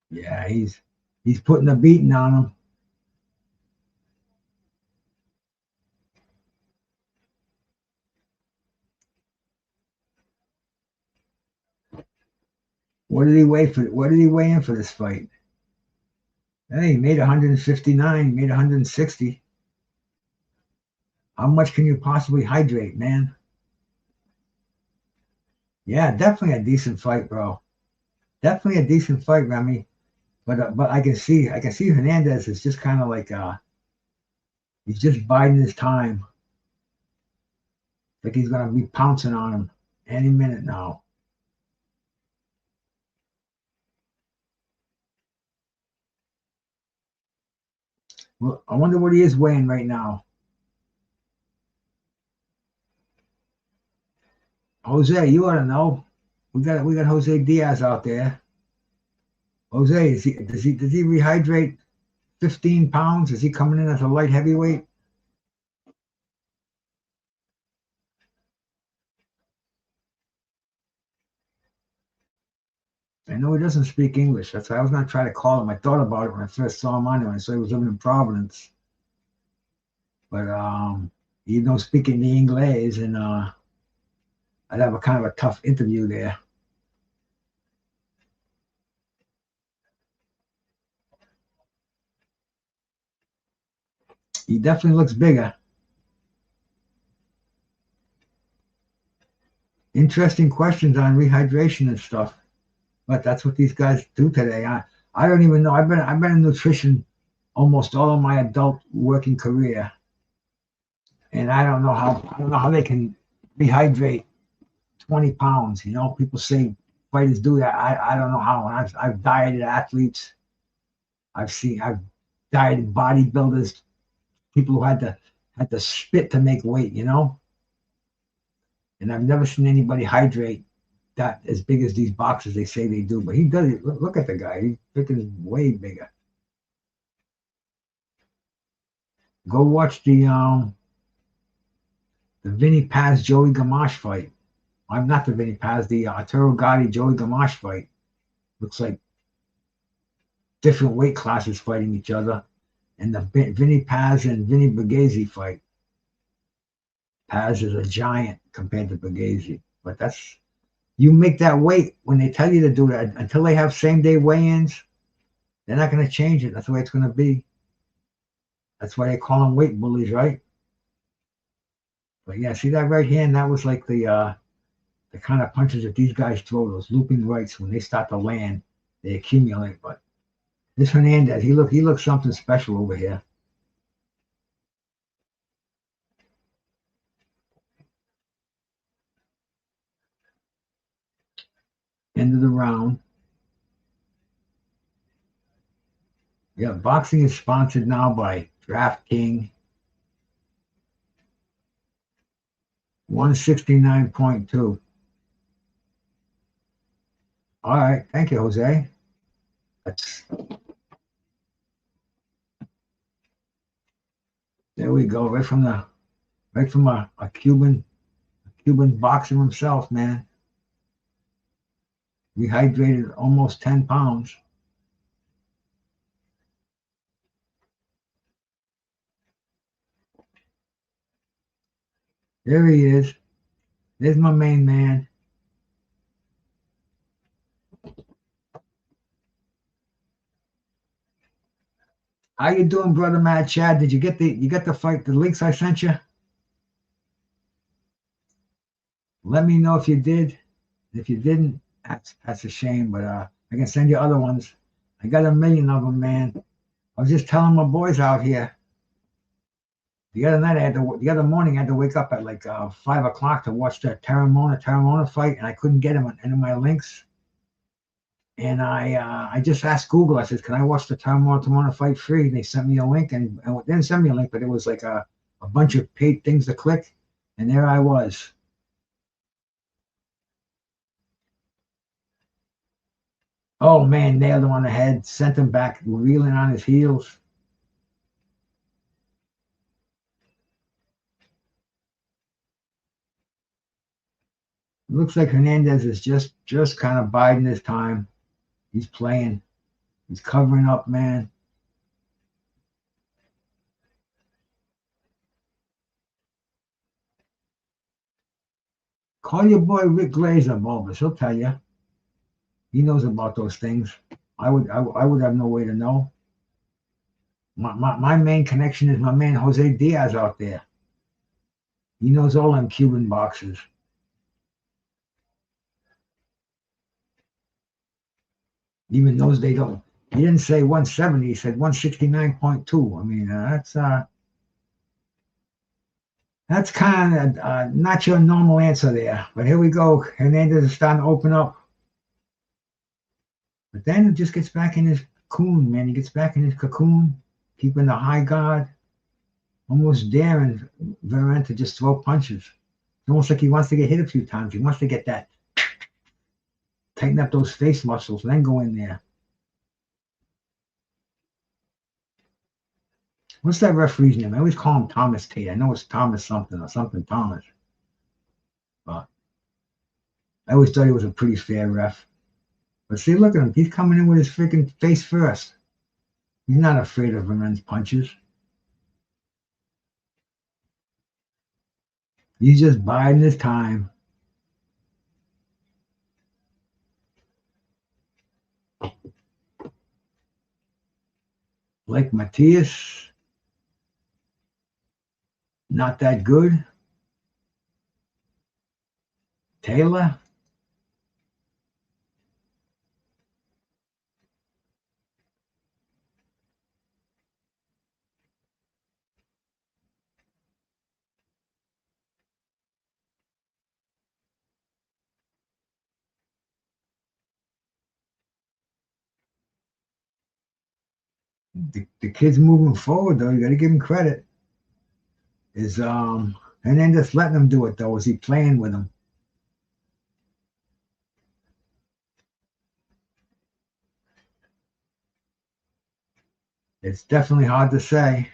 Yeah, he's putting a beating on him. What did he weigh in for this fight? Hey, he made 159, made 160. How much can you possibly hydrate, man? Yeah, definitely a decent fight, bro. Definitely a decent fight, Remy. But I can see Hernandez is just kind of like He's just biding his time. Like he's gonna be pouncing on him any minute now. Well, I wonder what he is weighing right now. Jose, you ought to know. We got Jose Diaz out there. Jose, does he rehydrate 15 pounds? Is he coming in as a light heavyweight? I know he doesn't speak English. That's why I was going to try to call him. I thought about it when I first saw him on there. I saw he was living in Providence. But he don't speak any English, and I'd have a kind of a tough interview there. He definitely looks bigger. Interesting questions on rehydration and stuff. But that's what these guys do today. I don't even know. I've been in nutrition almost all of my adult working career, and I don't know how they can rehydrate 20 pounds. You know, people say fighters do that. I don't know how. And I've dieted athletes. I've dieted bodybuilders, people who had to spit to make weight. You know, and I've never seen anybody hydrate that as big as these boxers they say they do. But he does it. Look at the guy. He's freaking way bigger. Go watch the Vinny Paz Joey Gamache fight. I'm not the Vinny Paz, the Arturo Gotti Joey Gamache fight. Looks like different weight classes fighting each other. And the Vinny Paz and Vinny Borghese fight. Paz is a giant compared to Borghese. But you make that weight when they tell you to do that. Until they have same-day weigh-ins, they're not going to change it. That's the way it's going to be. That's why they call them weight bullies, right? But yeah, see that right hand? That was like the kind of punches that these guys throw, those looping rights. When they start to land, they accumulate. But this Hernandez, he looks something special over here. End of the round. Yeah, boxing is sponsored now by DraftKings. 169.2. All right, thank you, Jose. There we go, right from a Cuban boxer himself, man. Rehydrated almost 10 pounds. There he is. There's my main man. How you doing, brother Mad Chad? Did you get the fight, the links I sent you? Let me know if you did. If you didn't, that's a shame, but I can send you other ones. I got a million of them, man. I was just telling my boys out here. The other morning I had to wake up at like 5 o'clock to watch the Taramona fight, and I couldn't get him on any of my links. And I just asked Google. I said, "Can I watch the Taramona fight free?" And they sent me a link, and they didn't send me a link, but it was like a bunch of paid things to click, and there I was. Oh man, nailed him on the head, sent him back, reeling on his heels. Looks like Hernandez is just kind of biding his time. He's playing. He's covering up, man. Call your boy Rick Glazer, Bulbous. He'll tell you. He knows about those things. I would have no way to know. My main connection is my man Jose Diaz out there. He knows all them Cuban boxers. Even those they don't. He didn't say 170. He said 169.2. I mean, That's kind of not your normal answer there. But here we go. Hernandez is starting to open up. But then it just gets back in his cocoon, man. He gets back in his cocoon, keeping the high guard, almost daring Varane to just throw punches. It's almost like he wants to get hit a few times. He wants to get that, tighten up those face muscles, and then go in there. What's that referee's name? I always call him Thomas Tate. I know it's Thomas something or something Thomas. But I always thought he was a pretty fair ref. But see, look at him. He's coming in with his freaking face first. He's not afraid of Varane's punches. He's just biding his time. Like Matias, not that good. Taylor. The kid's moving forward though. You got to give him credit. Is Hernandez letting him do it though? Is he playing with him? It's definitely hard to say.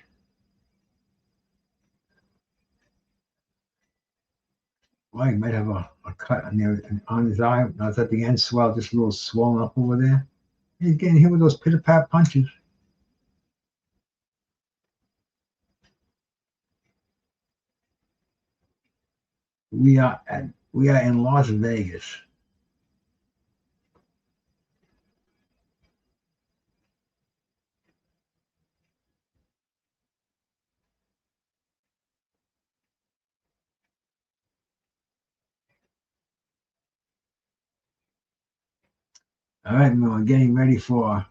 Well, he might have a cut on his eye. No, it's at the end swell, just a little swollen up over there. He's getting hit with those pitter-pat punches. We are in Las Vegas. All right, we're getting ready for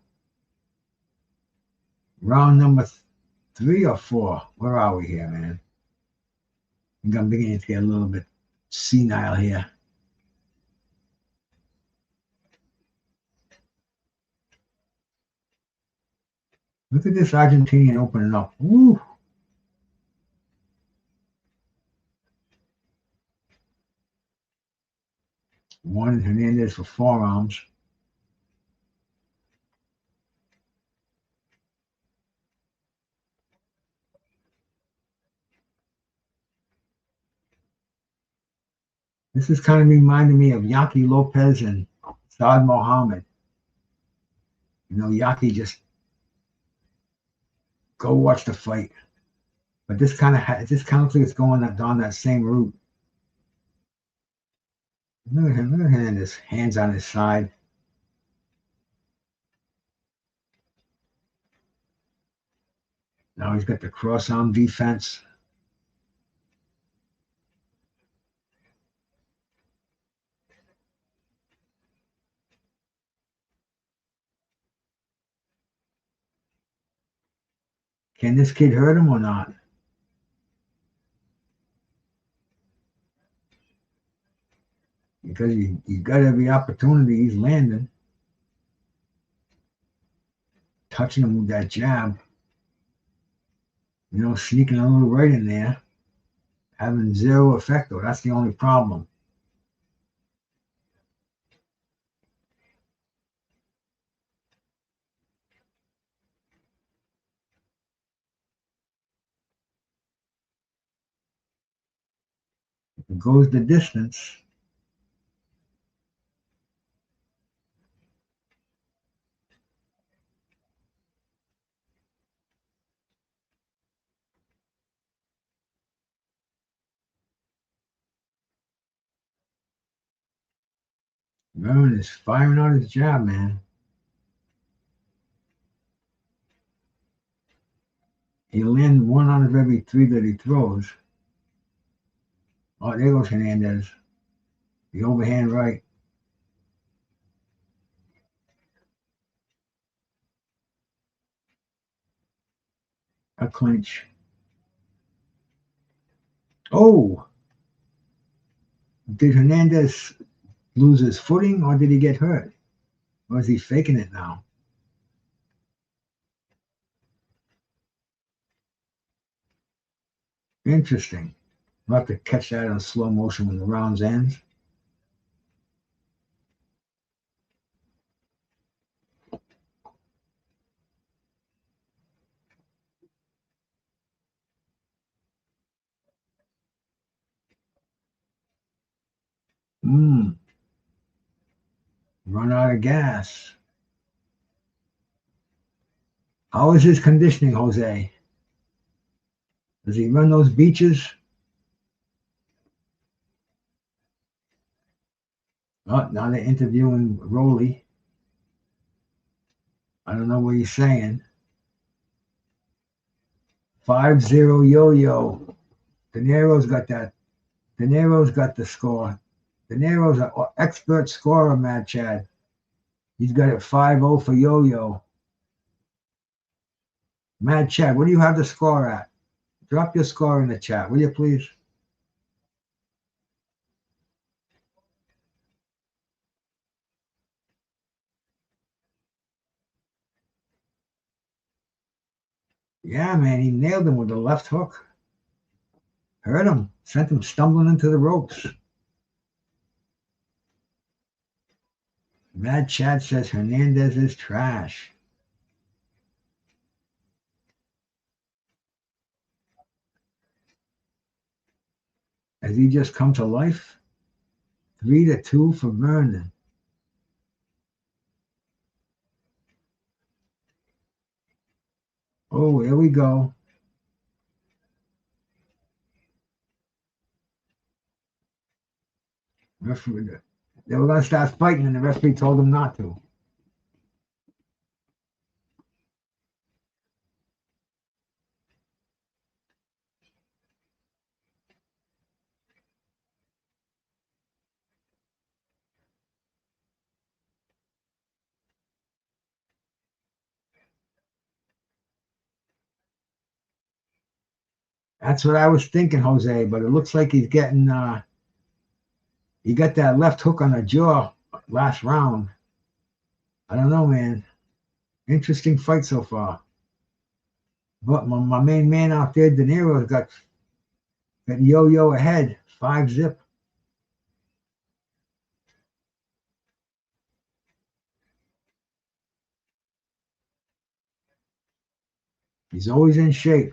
round number 3 or 4. Where are we here, man? I think I'm beginning to get a little bit senile here. Look at this Argentinian opening up. Woo! One Hernandez for forearms. This is kind of reminding me of Yaki Lopez and Saad Mohammed. You know, Yaki just go watch the fight. But this kind of looks like it's going down that same route. Look at him, his hands on his side. Now he's got the cross arm defense. Can this kid hurt him or not? Because he's got every opportunity. He's landing. Touching him with that jab. You know, sneaking a little right in there. Having zero effect, though. That's the only problem. It goes the distance. Rowan is firing out his jab, man. He'll land 1 out of every 3 that he throws. Oh, there goes Hernandez. The overhand right. A clinch. Oh, Oh, did Hernandez lose his footing or did he get hurt? Or is he faking it now? Interesting. We'll have to catch that in slow motion when the rounds ends. Run out of gas. How is his conditioning, Jose? Does he run those beaches? Oh, now they're interviewing Rolly. I don't know what he's saying. 5-0 yo-yo. De Niro's got that. De Niro's got the score. De Niro's an expert scorer, Mad Chad. He's got it 5-0 for yo-yo. Mad Chad, what do you have the score at? Drop your score in the chat, will you please? Yeah, man, he nailed him with the left hook. Hurt him, sent him stumbling into the ropes. Mad Chad says Hernandez is trash. Has he just come to life? 3-2 for Vernon. Oh, here we go. Referee, they were going to start fighting, and the referee told them not to. That's what I was thinking, Jose, but it looks like he's getting, he got that left hook on the jaw last round. I don't know, man. Interesting fight so far. But my main man out there, De Niro's got yo-yo ahead, 5-0. He's always in shape.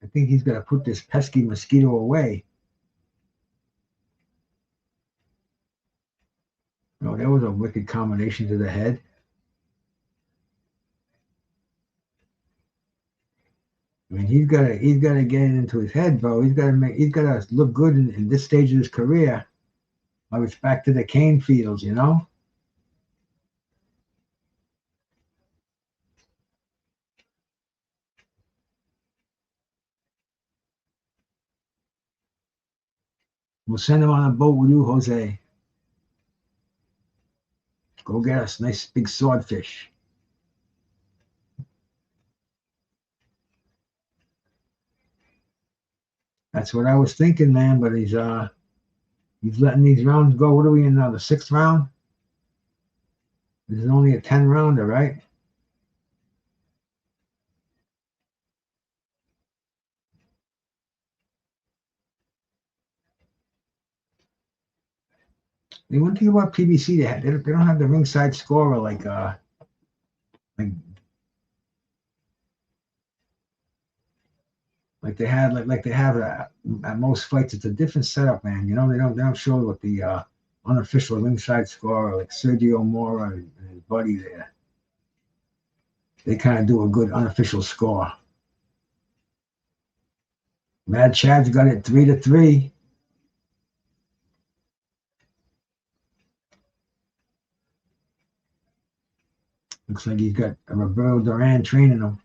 I think he's going to put this pesky mosquito away. No, that was a wicked combination to the head. I mean, he's got to get it into his head, bro. He's got to look good in this stage of his career. Like it's back to the cane fields, you know. We'll send him on a boat with you, Jose. Go get us a nice big swordfish. That's what I was thinking, man. But he's letting these rounds go. What are we in now? The 6th round? This is only a 10-rounder, right? The one thing about PBC, they don't have the ringside scorer like they have at most fights. It's a different setup, man. You know, they don't show what the unofficial ringside scorer like Sergio Mora and his buddy there. They kind of do a good unofficial score. Mad Chad's got it 3-3. Looks like he's got a Roberto Duran training him.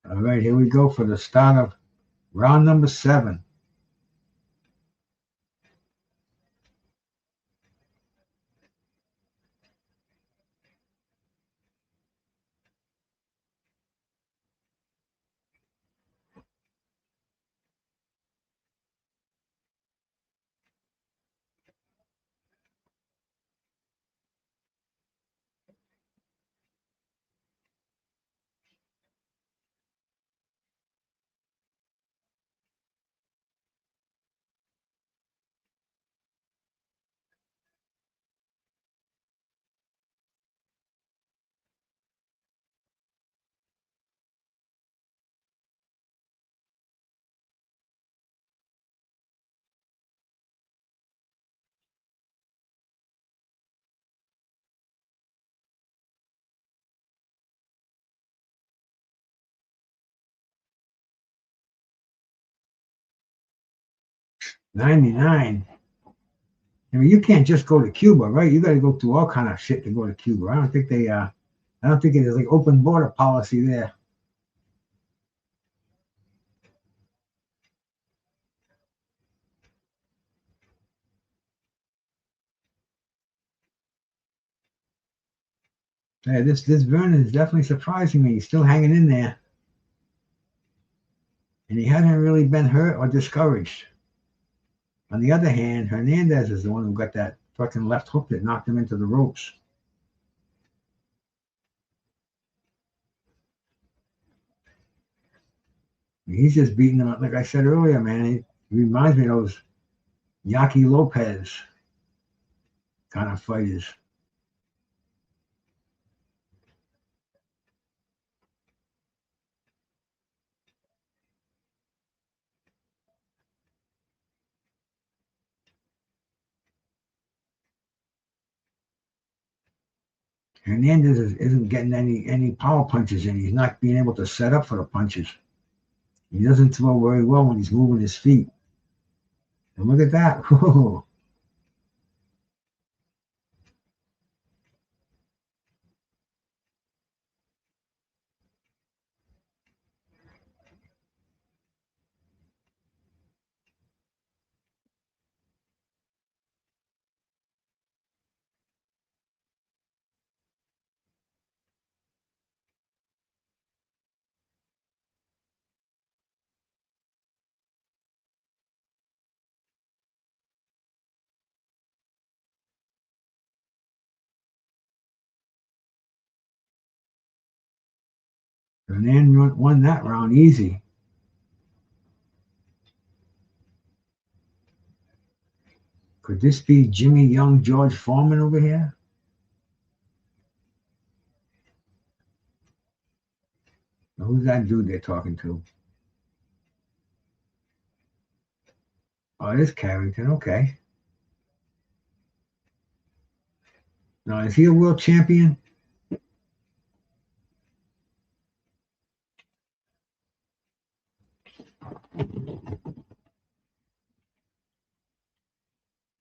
All right, here we go for the start of round number 7. $99. I mean, you can't just go to Cuba, right? You got to go through all kind of shit to go to Cuba. I don't think it is like open border policy there. Yeah, this Vernon is definitely surprising me. He's still hanging in there. And he hasn't really been hurt or discouraged. On the other hand, Hernandez is the one who got that fucking left hook that knocked him into the ropes. He's just beating him up, like I said earlier, man. He reminds me of those Yaki Lopez kind of fighters. Hernandez isn't getting any power punches in. He's not being able to set up for the punches. He doesn't throw very well when he's moving his feet. And look at that. Whoa. Hernandez won that round easy. Could this be Jimmy Young, George Foreman over here? Who's that dude they're talking to? Oh, it is Carrington. Okay. Now, is he a world champion?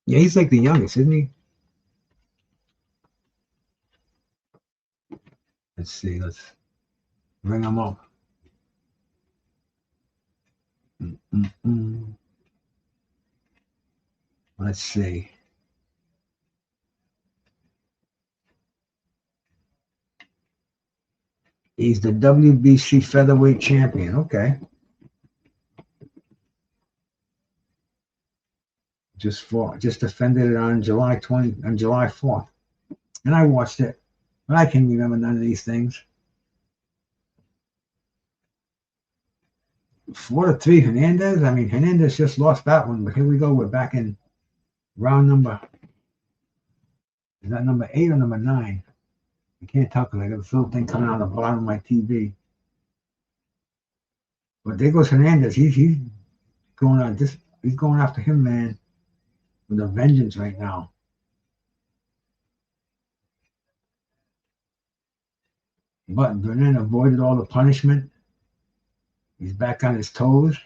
Yeah, he's like the youngest, isn't he? Let's see. Let's bring him up. Let's see. He's the WBC featherweight champion. Okay. Just defended it on July 4th. And I watched it. But I can't remember none of these things. 4-3 Hernandez. I mean, Hernandez just lost that one, but here we go. We're back in round number. Is that number 8 or number 9? I can't tell because I got this little thing coming out of the bottom of my TV. But there goes Hernandez. He's going on this. He's going after him, man, with a vengeance right now. But Vernon avoided all the punishment. He's back on his toes.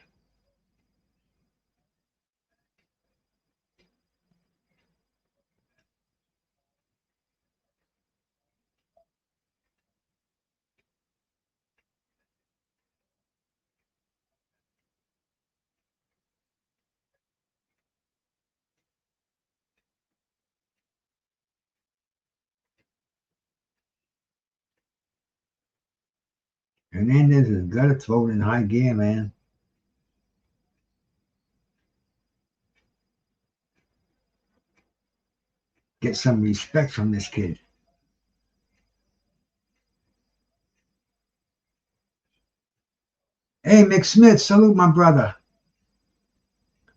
Hernandez has got to throw it in high gear, man. Get some respect from this kid. Hey, Mick Smith, salute my brother.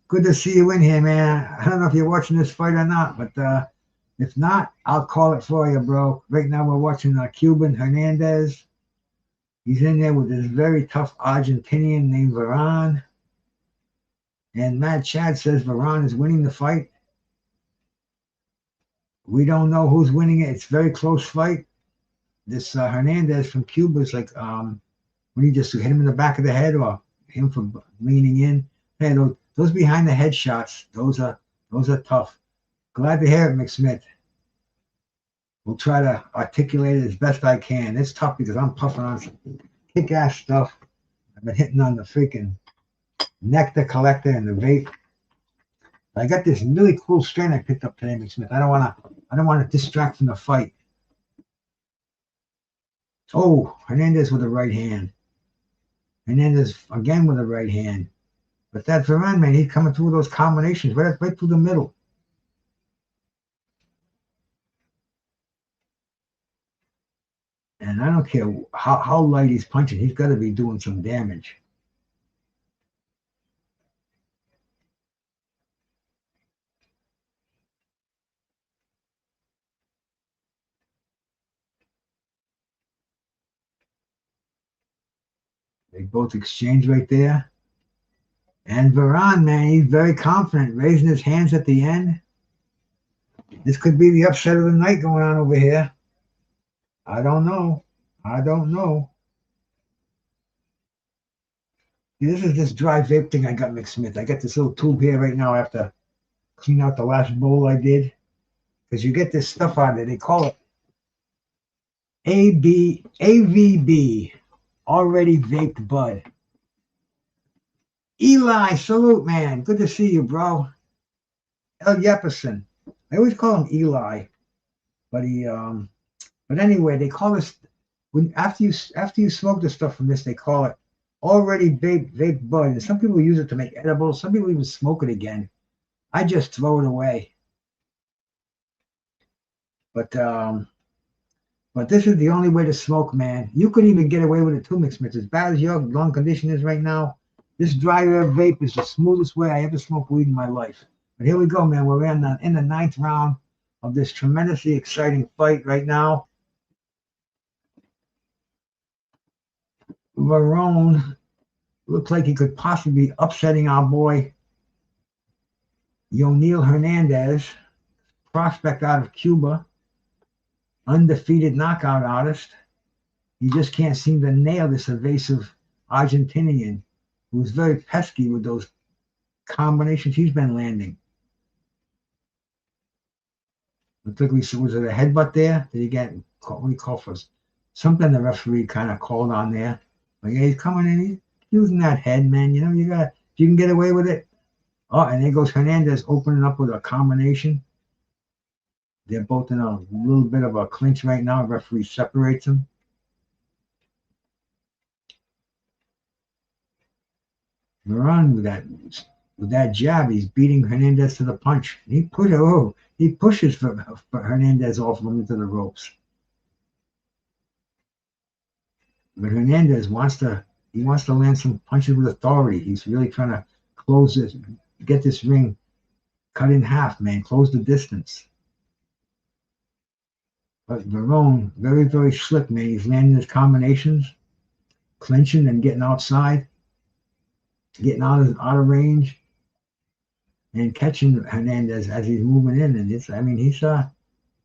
Good to see you in here, man. I don't know if you're watching this fight or not, but if not, I'll call it for you, bro. Right now we're watching Cuban Hernandez. He's in there with this very tough Argentinian named Varane. And Matt Chad says Varane is winning the fight. We don't know who's winning it. It's a very close fight. This Hernandez from Cuba is like, when he just hit him in the back of the head or him for leaning in. Hey, those behind the head shots, those are tough. Glad to hear it, McSmith. We'll try to articulate it as best I can. It's tough because I'm puffing on some kick-ass stuff. I've been hitting on the freaking nectar collector and the vape. I got this really cool strain I picked up today, McSmith. I don't want to distract from the fight. Oh, Hernandez with the right hand. Hernandez again with the right hand. But that Varane, man, he's coming through those combinations right through the middle. And I don't care how light he's punching. He's got to be doing some damage. They both exchange right there. And Varane, man, he's very confident, raising his hands at the end. This could be the upset of the night going on over here. I don't know. This is this dry vape thing I got, McSmith. I got this little tube here right now. I have to clean out the last bowl I did. Because you get this stuff out of it. They call it AVB, already vaped bud. Eli, salute, man. Good to see you, bro. El Jefferson. I always call him Eli. But anyway, they call this, after you smoke the stuff from this, they call it already vape bud. And some people use it to make edibles. Some people even smoke it again. I just throw it away. But this is the only way to smoke, man. You could even get away with it too, McSmith. As bad as your lung condition is right now, this dry air vape is the smoothest way I ever smoked weed in my life. But here we go, man. We're in the 9th round of this tremendously exciting fight right now. Varane looked like he could possibly be upsetting our boy Yonil Hernandez, prospect out of Cuba, undefeated knockout artist. He just can't seem to nail this evasive Argentinian who's very pesky with those combinations he's been landing. Looks like was it a headbutt there? Did he get, what do you call for? Something the referee kind of called on there. But yeah, he's coming in, he's using that head, man. You know, if you can get away with it. Oh, and there goes Hernandez opening up with a combination. They're both in a little bit of a clinch right now. The referee separates them. Varane with that jab, he's beating Hernandez to the punch. He pushes for Hernandez off of him into the ropes. But Hernandez wants to land some punches with authority. He's really trying to close this, get this ring cut in half, man. Close the distance. But Varane, very, very slick, man. He's landing his combinations, clinching and getting outside, getting out of range, and catching Hernandez as he's moving in. And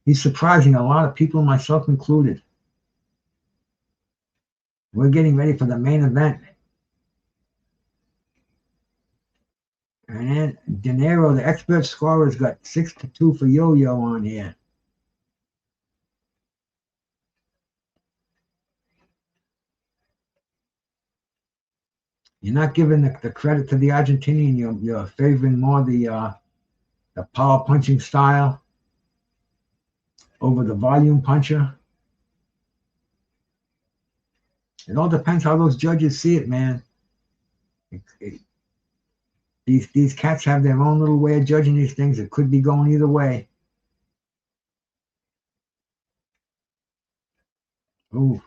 he's surprising a lot of people, myself included. We're getting ready for the main event. And then De Niro, the expert scorer, has got 6-2 for Yo-Yo on here. You're not giving the credit to the Argentinian. You're favoring more the power punching style over the volume puncher. It all depends how those judges see it, man. These cats have their own little way of judging these things. It could be going either way. Ooh,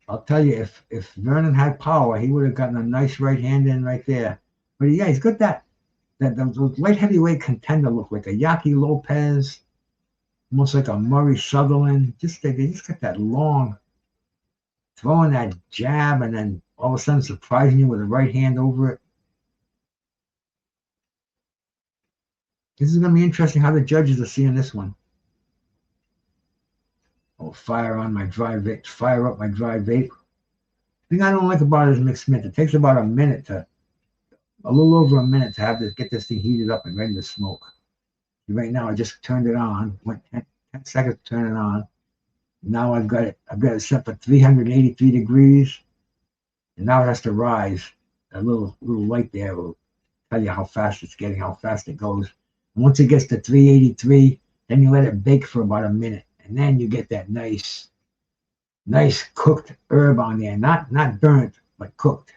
I'll tell you, if Vernon had power, he would have gotten a nice right hand in right there. But yeah, he's got that those light heavyweight contender look, like a Yaki Lopez, almost like a Murray Sutherland. They just got that long, throwing that jab and then all of a sudden surprising you with a right hand over it. This is going to be interesting how the judges are seeing this one. Oh, fire on my dry vape. Fire up my dry vape. The thing I don't like about it is mixed mint. It takes about a little over a minute to get this thing heated up and ready to smoke. Right now, I just turned it on. Went 10 seconds to turn it on. Now I've got it set for 383 degrees. And now it has to rise. A little light there will tell you how fast it's getting, how fast it goes. And once it gets to 383, then you let it bake for about a minute. And then you get that nice cooked herb on there. Not burnt, but cooked.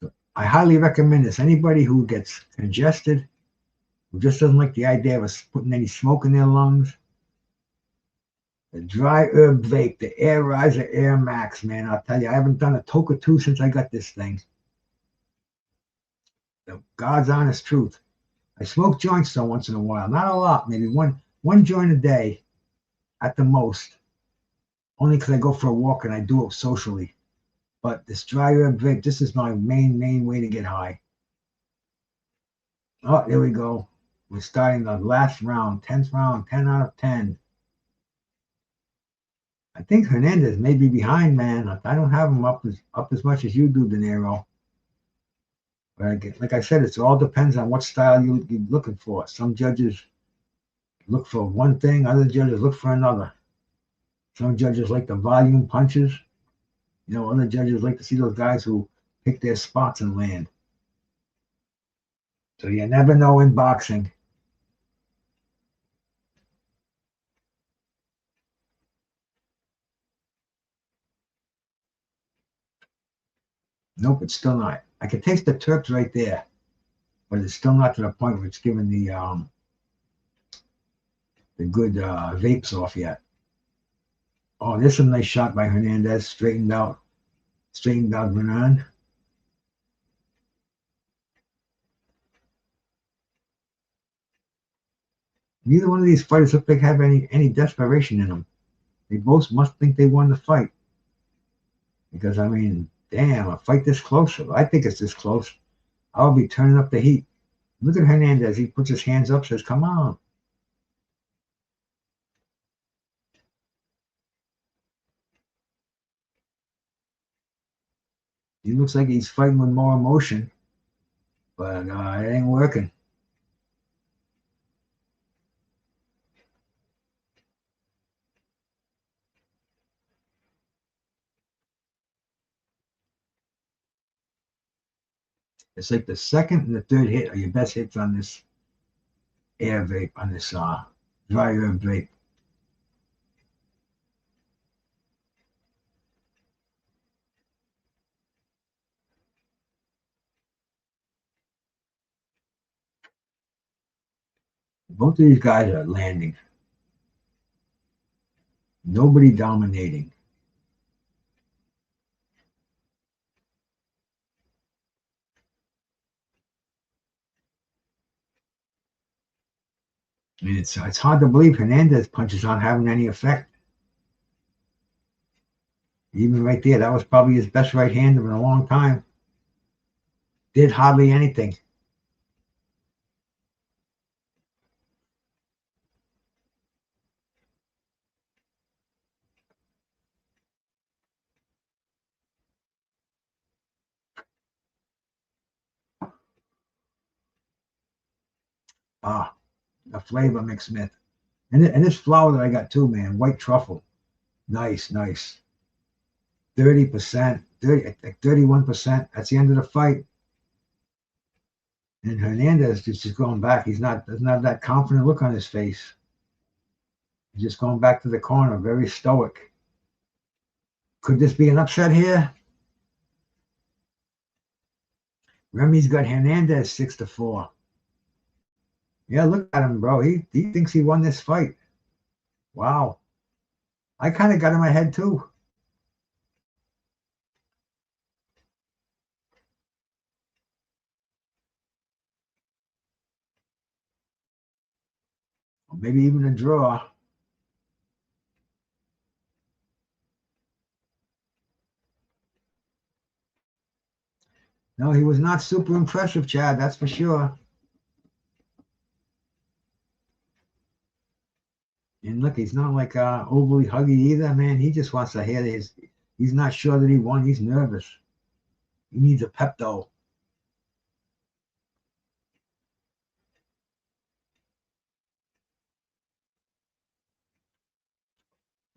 So I highly recommend this. Anybody who gets congested, who just doesn't like the idea of putting any smoke in their lungs, the dry herb vape, the Air Riser Air Max, man. I'll tell you, I haven't done a toke or two since I got this thing. The God's honest truth. I smoke joints though once in a while, not a lot, maybe one joint a day at the most, only because I go for a walk and I do it socially. But this dry herb vape, this is my main way to get high. Oh, there we go. We're starting the last round, 10th round, 10 out of 10. I think Hernandez may be behind, man. I don't have him up as much as you do, De Niro. But like I said, it all depends on what style you're looking for. Some judges look for one thing, other judges look for another. Some judges like the volume punches. Other judges like to see those guys who pick their spots and land. So you never know in boxing. Nope, it's still not. I can taste the terps right there, but it's still not to the point where it's giving the good vapes off yet. Oh, there's a nice shot by Hernandez, straightened out Vernon. Neither one of these fighters look like they have any desperation in them. They both must think they won the fight. Because, I mean, damn, a fight this close. I think it's this close. I'll be turning up the heat. Look at Hernandez. He puts his hands up, says, come on. He looks like he's fighting with more emotion, but it ain't working. It's like the second and the third hit are your best hits on this air vape, on this dry herb vape. Both of these guys are landing. Nobody dominating. I mean, it's hard to believe Hernandez punches aren't having any effect. Even right there, that was probably his best right hand in a long time. Did hardly anything. The flavor McSmith. And this flour that I got too, man, white truffle. Nice, nice. 30%, 31%. That's the end of the fight. And Hernandez is just going back. Doesn't have that confident look on his face. He's just going back to the corner, very stoic. Could this be an upset here? Remy's got Hernandez 6-4. Yeah, look at him, bro. He thinks he won this fight. Wow. I kind of got in my head too. Maybe even a draw. No, he was not super impressive, Chad. That's for sure. And look, he's not like overly huggy either, man. He just wants to hear his. He's not sure that he won. He's nervous. He needs a Pepto.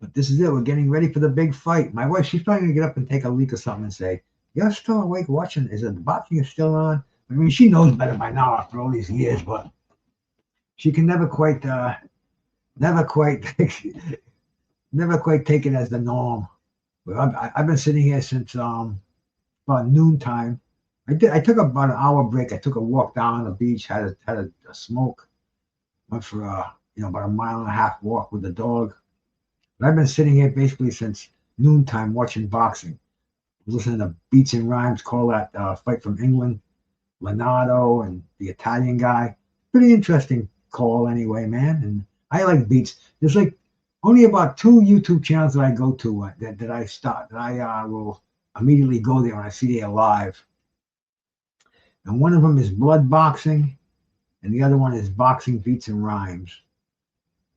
But this is it. We're getting ready for the big fight. My wife, she's probably going to get up and take a leak or something and say, "You're still awake watching? Is it the boxing is still on?" I mean, she knows better by now after all these years, but she can never quite take it as the norm. But I've been sitting here since about noontime. I took about an hour break. I took a walk down on the beach, had a smoke, went for about a 1.5 mile walk with the dog. But I've been sitting here basically since noontime watching boxing, listening to Beats and Rhymes call that fight from England, Rolando and the Italian guy. Pretty interesting call anyway, man. And I like Beats. There's like only about 2 YouTube channels that I go to that I will immediately go there when I see they're live. And one of them is Blood Boxing, and the other one is Boxing Beats and Rhymes.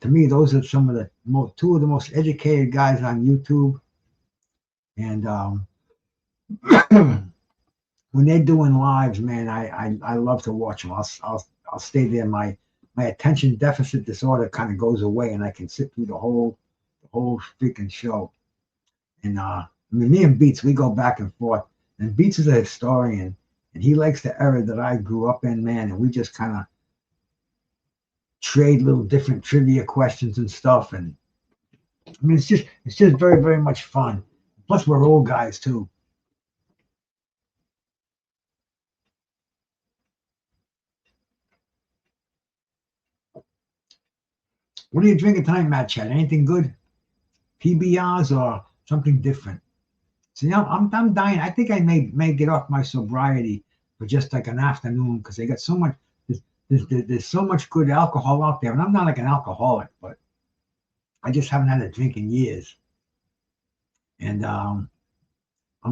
To me, those are some of the two of the most educated guys on YouTube. And when they're doing lives, man, I love to watch them. I'll stay there. My attention deficit disorder kind of goes away, and I can sit through the whole freaking show. And I mean, me and Beats, we go back and forth. And Beats is a historian, and he likes the era that I grew up in, man. And we just kind of trade little different trivia questions and stuff. And I mean, it's just very, very much fun. Plus, we're old guys too. What are you drinking tonight, Matt Chad? Anything good? PBRs or something different? See, I'm dying. I think I may get off my sobriety for just like an afternoon because they got so much. There's so much good alcohol out there, and I'm not like an alcoholic, but I just haven't had a drink in years. And I'm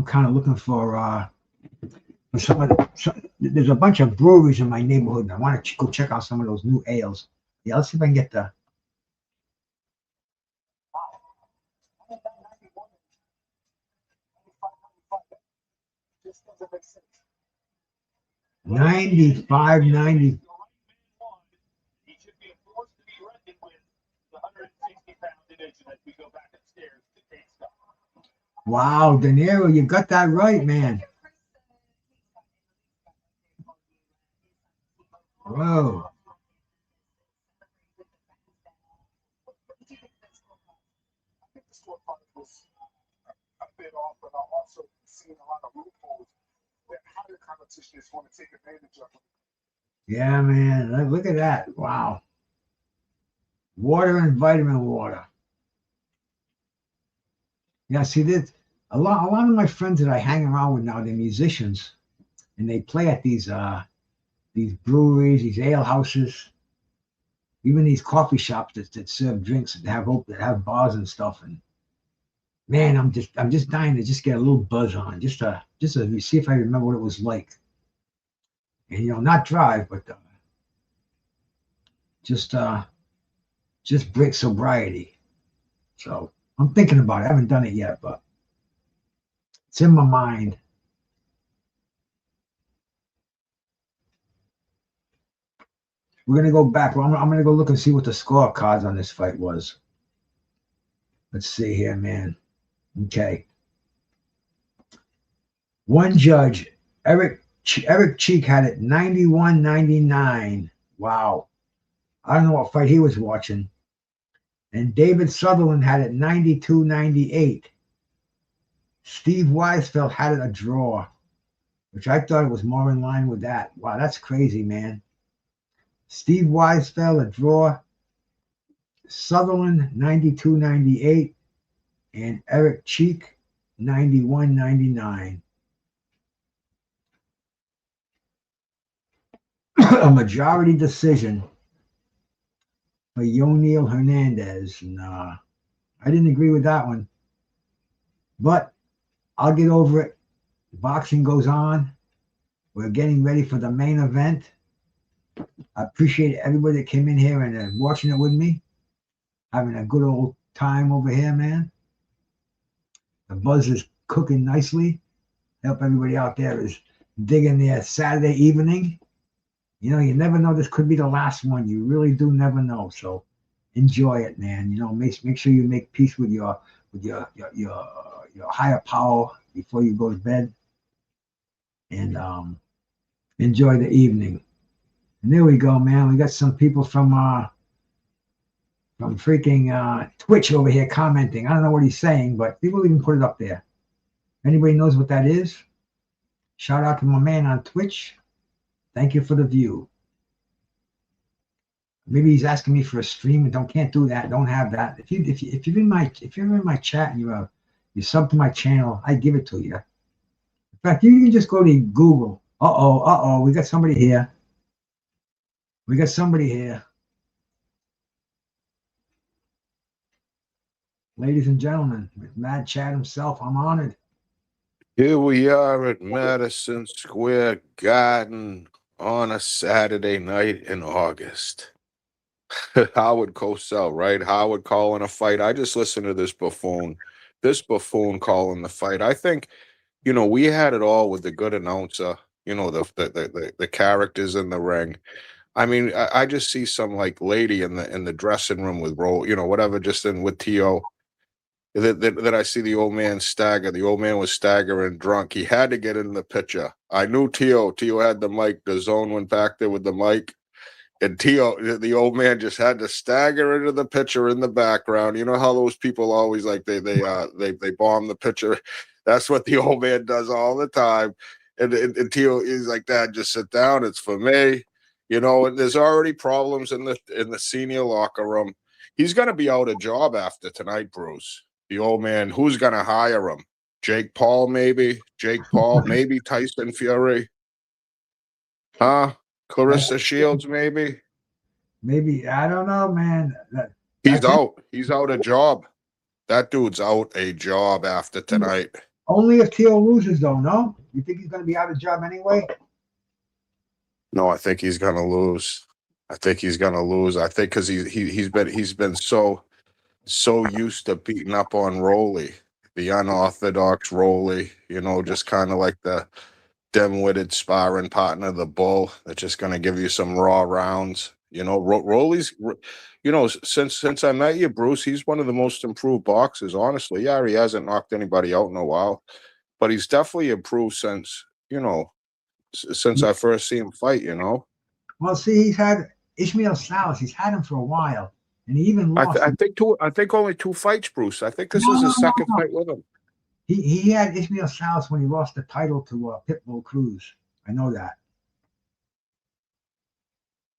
kind of looking for some of there's a bunch of breweries in my neighborhood, and I want to go check out some of those new ales. Yeah, let's see if I can get the. $95, $90. Wow, De Niro, you got that right, man. Whoa. A bit off, but I'm also seeing a lot of loopholes that higher competitions want to take advantage of. Yeah, man. Look at that. Wow. Water and vitamin water. Yeah, see, there's a lot of my friends that I hang around with now, they're musicians, and they play at these breweries, these ale houses, even these coffee shops that serve drinks that have bars and stuff. And man, I'm just dying to just get a little buzz on, just to see if I remember what it was like. And not drive, but just break sobriety. So I'm thinking about it. I haven't done it yet, but it's in my mind. We're gonna go back. Well, I'm gonna go look and see what the scorecards on this fight was. Let's see here, man. Okay. One judge, Eric Cheek, had it 91-99. Wow. I don't know what fight he was watching. And David Sutherland had it 92-98. Steve Weisfeld had it a draw, which I thought it was more in line with that. Wow, that's crazy, man. Steve Weisfeld a draw. Sutherland 92-98. And Eric Cheek 91-99. A majority decision for Yonil Hernandez. And I didn't agree with that one. But I'll get over it. Boxing goes on. We're getting ready for the main event. I appreciate everybody that came in here and watching it with me. Having a good old time over here, man. The buzz is cooking nicely. Hope everybody out there is digging their Saturday evening. You know, you never know. This could be the last one. You really do never know. So enjoy it, man. You know, make sure you make peace with your higher power before you go to bed. And enjoy the evening. And there we go, man. We got some people from freaking Twitch over here commenting. I don't know what he's saying, but people even put it up there. Anybody knows what that is? Shout out to my man on Twitch. Thank you for the view. Maybe he's asking me for a stream. Can't do that. Don't have that. If you're in my chat and you sub to my channel, I give it to you. In fact, you can just go to Google. We got somebody here. Ladies and gentlemen, with Mad Chad himself, I'm honored. Here we are at Madison Square Garden on a Saturday night in August. Howard Cosell, right? Howard calling a fight. I just listened to this buffoon calling the fight. I think, you know, we had it all with the good announcer, you know, the characters in the ring. I mean, I just see some like lady in the dressing room with you know, whatever, just in with Teo. That I see the old man stagger. The old man was staggering drunk. He had to get in the picture. I knew Teo had the mic. DAZN went back there with the mic. And Teo, the old man, just had to stagger into the picture in the background. You know how those people always like they bomb the picture. That's what the old man does all the time. And Teo is like, Dad, just sit down. It's for me. You know, and there's already problems in the senior locker room. He's gonna be out of job after tonight, Bruce. The old man, who's going to hire him? Jake Paul, maybe? Maybe Tyson Fury? Huh? Clarissa Shields, maybe? Maybe. I don't know, man. He's out. He's out of job. That dude's out a job after tonight. Only if Teo loses, though, no? You think he's going to be out of job anyway? No, I think he's going to lose. I think because he's been so used to beating up on Rolly, the unorthodox Rolly, you know, just kind of like the dim-witted sparring partner, the bull, that's just going to give you some raw rounds. You know, Rolly's, you know, since I met you, Bruce, he's one of the most improved boxers, honestly. Yeah, he hasn't knocked anybody out in a while, but he's definitely improved since, you know, since I first see him fight, you know. Well, see, he's had Ishmael Salas. He's had him for a while. And he even lost. I think only 2 fights, Bruce. I think this is his second fight with him. He had Ishmael Salas when he lost the title to Pitbull Cruz. I know that.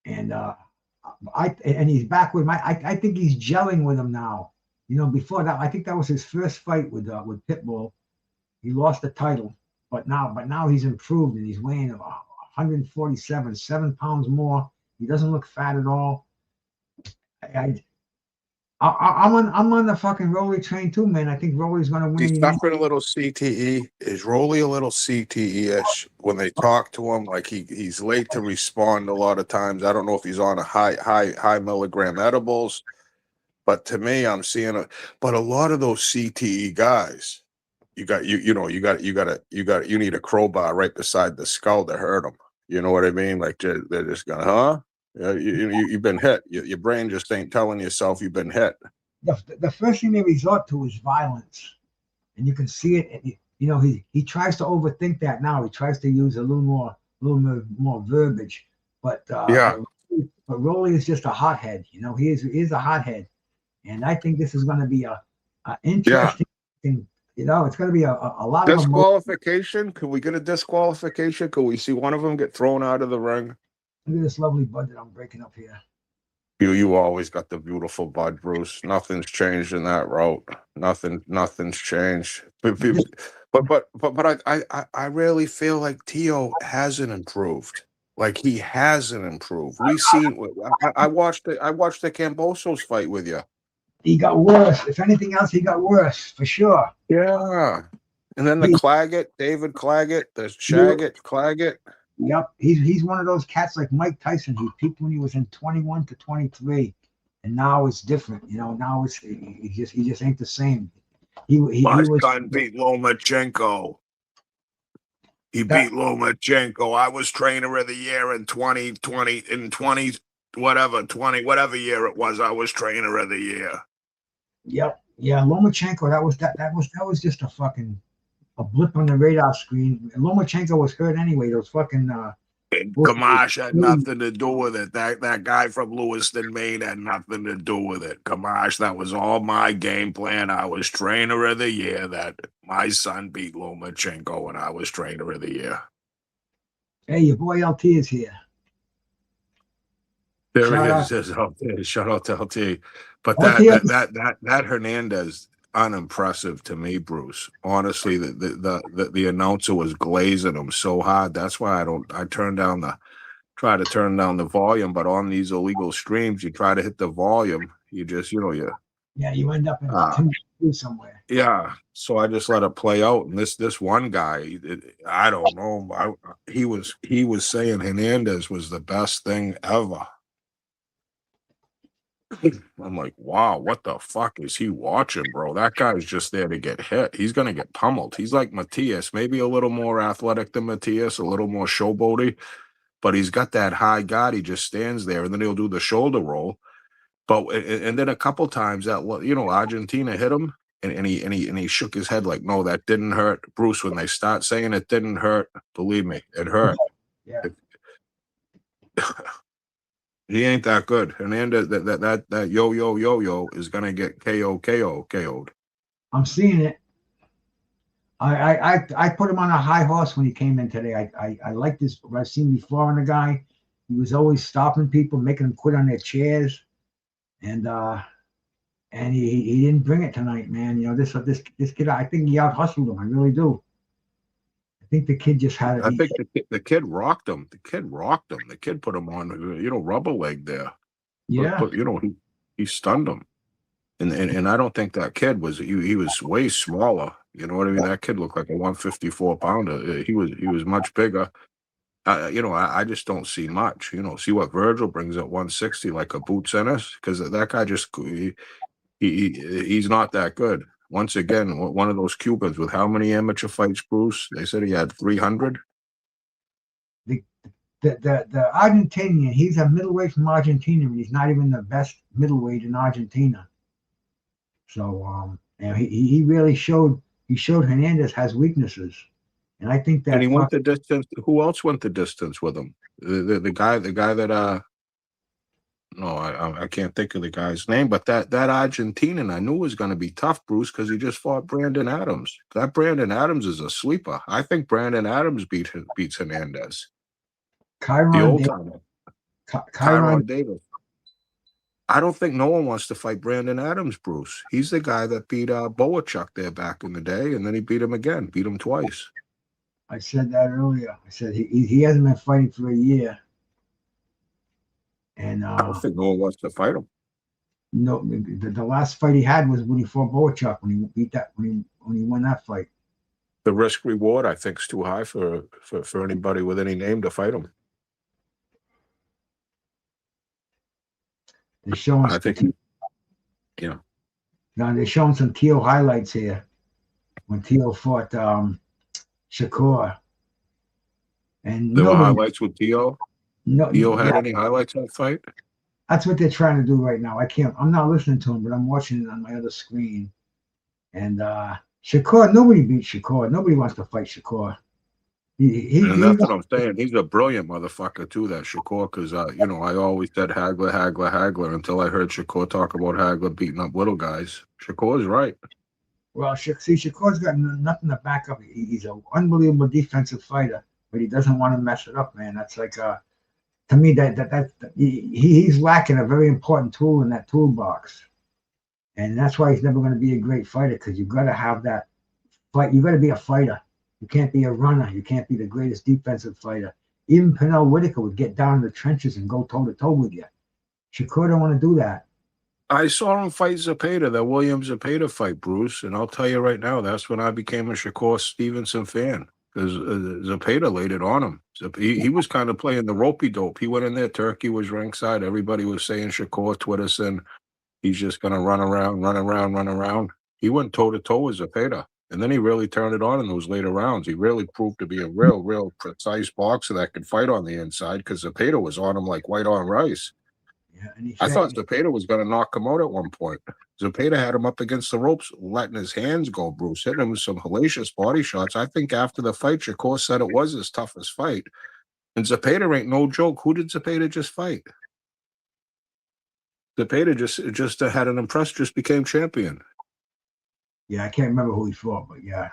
And he's back with I think he's gelling with him now. You know, before that, I think that was his first fight with Pitbull. He lost the title, but now he's improved and he's weighing 147, 7 pounds more. He doesn't look fat at all. I'm on the fucking Rolly train too, man. I think Rolly's gonna win. He's suffering a little CTE. Is Rolly a little CTE-ish when they talk to him? Like he's late to respond a lot of times. I don't know if he's on a high milligram edibles, but to me, I'm seeing but a lot of those CTE guys, you need a crowbar right beside the skull to hurt them. You know what I mean? Like they're just going, huh? You've been hit. Your brain just ain't telling yourself you've been hit. The first thing they resort to is violence, and you can see it. You know, he tries to overthink that now. He tries to use a little more verbiage, but Yeah. But Rolly is just a hothead. You know, he is a hothead, and I think this is going to be a interesting thing. You know, it's going to be a lot of disqualification. Could we get a disqualification? Could we see one of them get thrown out of the ring? Look at this lovely bud that I'm breaking up here. You always got the beautiful bud, Bruce. Nothing's changed in that route. Nothing's changed. But I really feel like Teo hasn't improved. Like he hasn't improved. I watched the Cambosos fight with you. He got worse. If anything else, he got worse for sure. Yeah. And then the David Claggett, the Shaggett, Claggett. Yep, he's one of those cats like Mike Tyson. He peaked when he was in 21 to 23, and now it's different. You know, now he just ain't the same. My son beat Lomachenko. He beat Lomachenko. I was trainer of the year in 2020 whatever year it was. I was trainer of the year. Yep, yeah, Lomachenko. That was just a blip on the radar screen. And Lomachenko was hurt anyway. Those fucking Kamash had nothing to do with it. That guy from Lewiston, Maine had nothing to do with it. Kamash, that was all my game plan. I was trainer of the year. That my son beat Lomachenko and I was trainer of the year. Hey, your boy LT is here. There he is. Shout out to LT. But that Hernandez, unimpressive to me, Bruce. Honestly, the announcer was glazing him so hard. That's why I try to turn down the volume. But on these illegal streams, you try to hit the volume, you end up in somewhere. Yeah, so I just let it play out. And this one guy, I don't know. He was saying Hernandez was the best thing ever. I'm like, wow, what the fuck is he watching, bro? That guy's just there to get hit. He's going to get pummeled. He's like Matias, maybe a little more athletic than Matias, a little more showboaty, but he's got that high guard. He just stands there, and then he'll do the shoulder roll. And then a couple times that, Argentina hit him, and he shook his head like, no, that didn't hurt. Bruce, when they start saying it didn't hurt, believe me, it hurt. Yeah. He ain't that good. Hernandez, that yo is gonna get KO'd. I'm seeing it. I put him on a high horse when he came in today. I like this. What I've seen before on the guy. He was always stopping people, making them quit on their chairs, and he didn't bring it tonight, man. You know, this kid. I think he out hustled him. I really do. I think the kid just had it. I think the kid rocked him. The kid put him on, rubber leg there. Yeah. But he stunned him. And I don't think that kid was, he was way smaller. You know what I mean? That kid looked like a 154 pounder. He was much bigger. I just don't see much. See what Virgil brings at 160, like a boots in us, because that guy just, he's not that good. Once again, one of those Cubans with how many amateur fights, Bruce? They said he had 300. The Argentinian, he's a middleweight from Argentina, and he's not even the best middleweight in Argentina. So, he really showed Hernandez has weaknesses, and I think that. And he went the distance. Who else went the distance with him? The guy that No, I can't think of the guy's name, but that Argentinian I knew was going to be tough, Bruce, because he just fought Brandon Adams. That Brandon Adams is a sleeper. I think Brandon Adams beats Hernandez. Kyron Davis. I don't think no one wants to fight Brandon Adams, Bruce. He's the guy that beat Boachuk there back in the day, and then he beat him again, beat him twice. I said that earlier. I said he hasn't been fighting for a year. And I don't think no one wants to fight him. No, the last fight he had was when he fought Boachuk, when he beat that when he won that fight. The risk reward, I think, is too high for anybody with any name to fight him. They're showing. I think, Now they're showing some Teo highlights here when Teo fought Shakur. And there were highlights with Teo. No, Theo had yeah, any highlights of that fight? that's what they're trying to do right now. I'm not listening to him, but I'm watching it on my other screen. And Shakur, nobody beats Shakur. Nobody wants to fight Shakur. And that's what I'm saying. He's a brilliant motherfucker too, that Shakur, because you know, I always said Hagler until I heard Shakur talk about Hagler beating up little guys. Shakur's right. Well, Shakur's got nothing to back up. He's an unbelievable defensive fighter, but he doesn't want to mess it up, man. That's like to me he's lacking a very important tool in that toolbox, and that's why he's never going to be a great fighter, because you've got to have that fight. You've got to be a fighter. You can't be a runner. You can't be the greatest defensive fighter. Even Pernell Whitaker would get down in the trenches and go toe-to-toe with you. Shakur don't want to do that. I saw him fight Zepeda, that Williams-Zepeda fight, Bruce, and I'll tell you right now, that's when I became a Shakur Stevenson fan, because Zepeda laid it on him. He was kind of playing the ropey dope. He went in there, Turkey was ringside, everybody was saying Shakur, Twitterson, he's just going to run around. He went toe-to-toe with Zepeda. And then he really turned it on in those later rounds. He really proved to be a real precise boxer that could fight on the inside, because Zepeda was on him like white on rice. Yeah, and I thought Zepeda was going to knock him out at one point. Zepeda had him up against the ropes, letting his hands go, Bruce, hitting him with some hellacious body shots. I think after the fight, Shakur said it was his toughest fight. And Zepeda ain't no joke. Who did Zepeda just fight? Zepeda just had an impress, just became champion. Yeah, I can't remember who he fought, but yeah.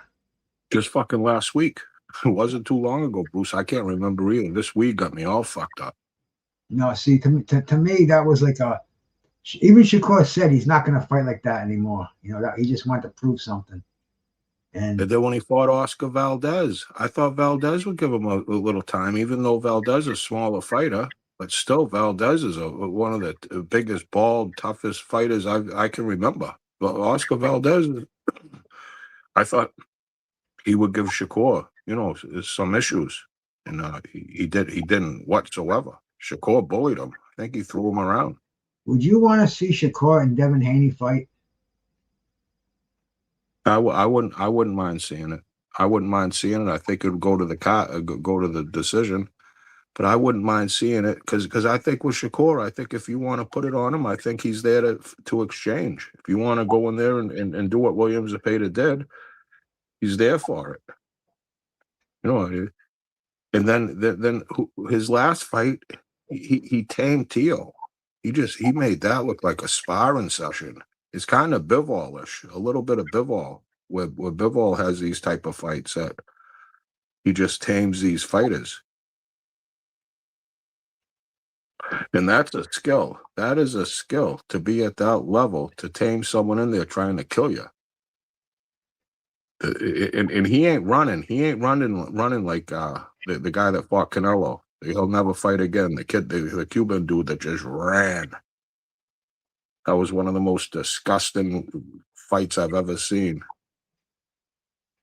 Just fucking last week. It wasn't too long ago, Bruce. I can't remember either. This week got me all fucked up. No, see, to me, that was like even Shakur said he's not going to fight like that anymore. You know, that he just wanted to prove something. And then when he fought Oscar Valdez, I thought Valdez would give him a little time, even though Valdez is a smaller fighter. But still, Valdez is one of the biggest, bald, toughest fighters I can remember. But Oscar Valdez, I thought he would give Shakur, you know, some issues, and he didn't whatsoever. Shakur bullied him. I think he threw him around. Would you want to see Shakur and Devin Haney fight? I wouldn't mind seeing it. I wouldn't mind seeing it. I think it would go to the decision, but I wouldn't mind seeing it because I think with Shakur, I think if you want to put it on him, I think he's there to exchange. If you want to go in there and do what Williams-Zepeda did, he's there for it. You know, and then his last fight, he tamed Teo. He made that look like a sparring session. It's kind of Bivol-ish, a little bit of Bivol, where Bivol has these type of fights that he just tames these fighters. And that's a skill. That is a skill to be at that level, to tame someone in there trying to kill you. And he ain't running. He ain't running like the guy that fought Canelo. He'll never fight again. The Cuban dude that just ran. That was one of the most disgusting fights I've ever seen.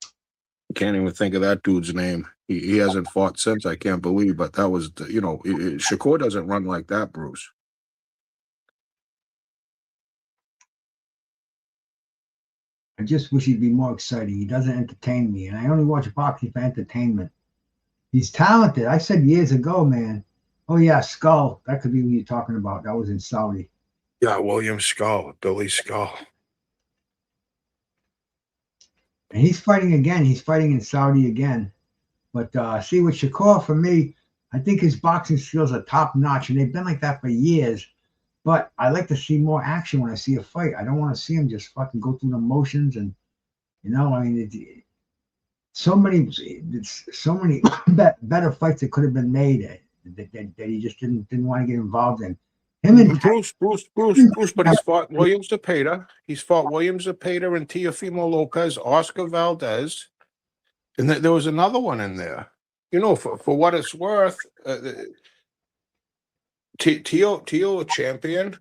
I can't even think of that dude's name. He hasn't fought since, I can't believe, but that was, you know, Shakur doesn't run like that, Bruce. I just wish he'd be more exciting. He doesn't entertain me, and I only watch boxing for entertainment. He's talented. I said years ago, man. Oh, yeah, Skull. That could be what you're talking about. That was in Saudi. Yeah, William Skull, Billy Skull. And he's fighting again. He's fighting in Saudi again. But see, with Shakur, for me, I think his boxing skills are top notch, and they've been like that for years. But I like to see more action when I see a fight. I don't want to see him just fucking go through the motions, and you know, I mean, so many better fights that could have been made that he just didn't want to get involved in. Him and Bruce, but he's fought Williams-Zepeda. He's fought Williams-Zepeda and Teófimo Lopez, Oscar Valdez, and there was another one in there. You know, for what it's worth, Teo a champion.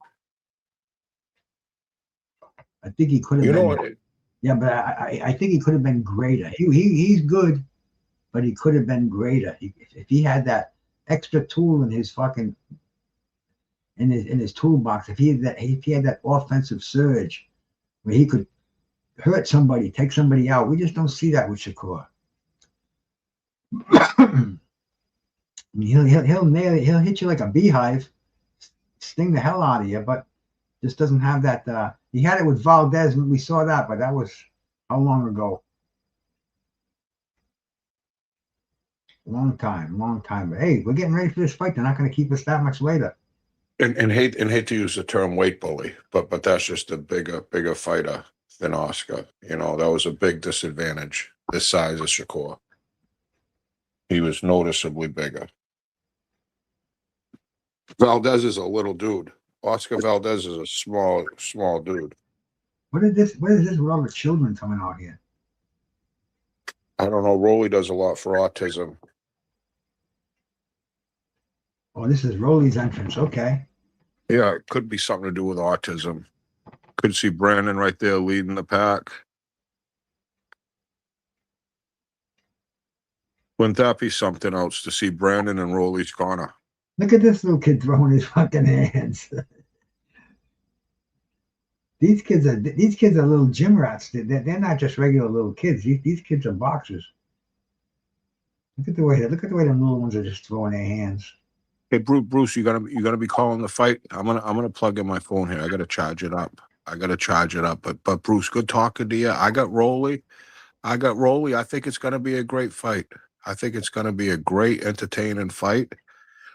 I think he could have been. Yeah, but I think he could have been greater. He's good, but he could have been greater if he had that extra tool in his fucking in his toolbox. If he had that offensive surge where he could hurt somebody, take somebody out. We just don't see that with Shakur. I mean, he'll nail it. He'll hit you like a beehive, sting the hell out of you, but just doesn't have that. He had it with Valdez. We saw that, but that was how long ago? Long time. But hey, we're getting ready for this fight. They're not going to keep us that much later. And hate to use the term weight bully, but that's just a bigger fighter than Oscar. You know, that was a big disadvantage. This size of Shakur. He was noticeably bigger. Valdez is a little dude. Oscar Valdez is a small dude. What is this with all the children coming out here? I don't know. Rolly does a lot for autism. Oh, this is Rolly's entrance. Okay. Yeah, it could be something to do with autism. Could see Brandon right there leading the pack. Wouldn't that be something else to see Brandon in Rolly's corner? Look at this little kid throwing his fucking hands. These kids are little gym rats. They're not just regular little kids. These kids are boxers. Look at the way them little ones are just throwing their hands. Hey, Bruce, you gotta be calling the fight. I'm gonna plug in my phone here. I gotta charge it up. But Bruce, good talking to you. I got Rolly. I think it's gonna be a great fight. I think it's gonna be a great, entertaining fight.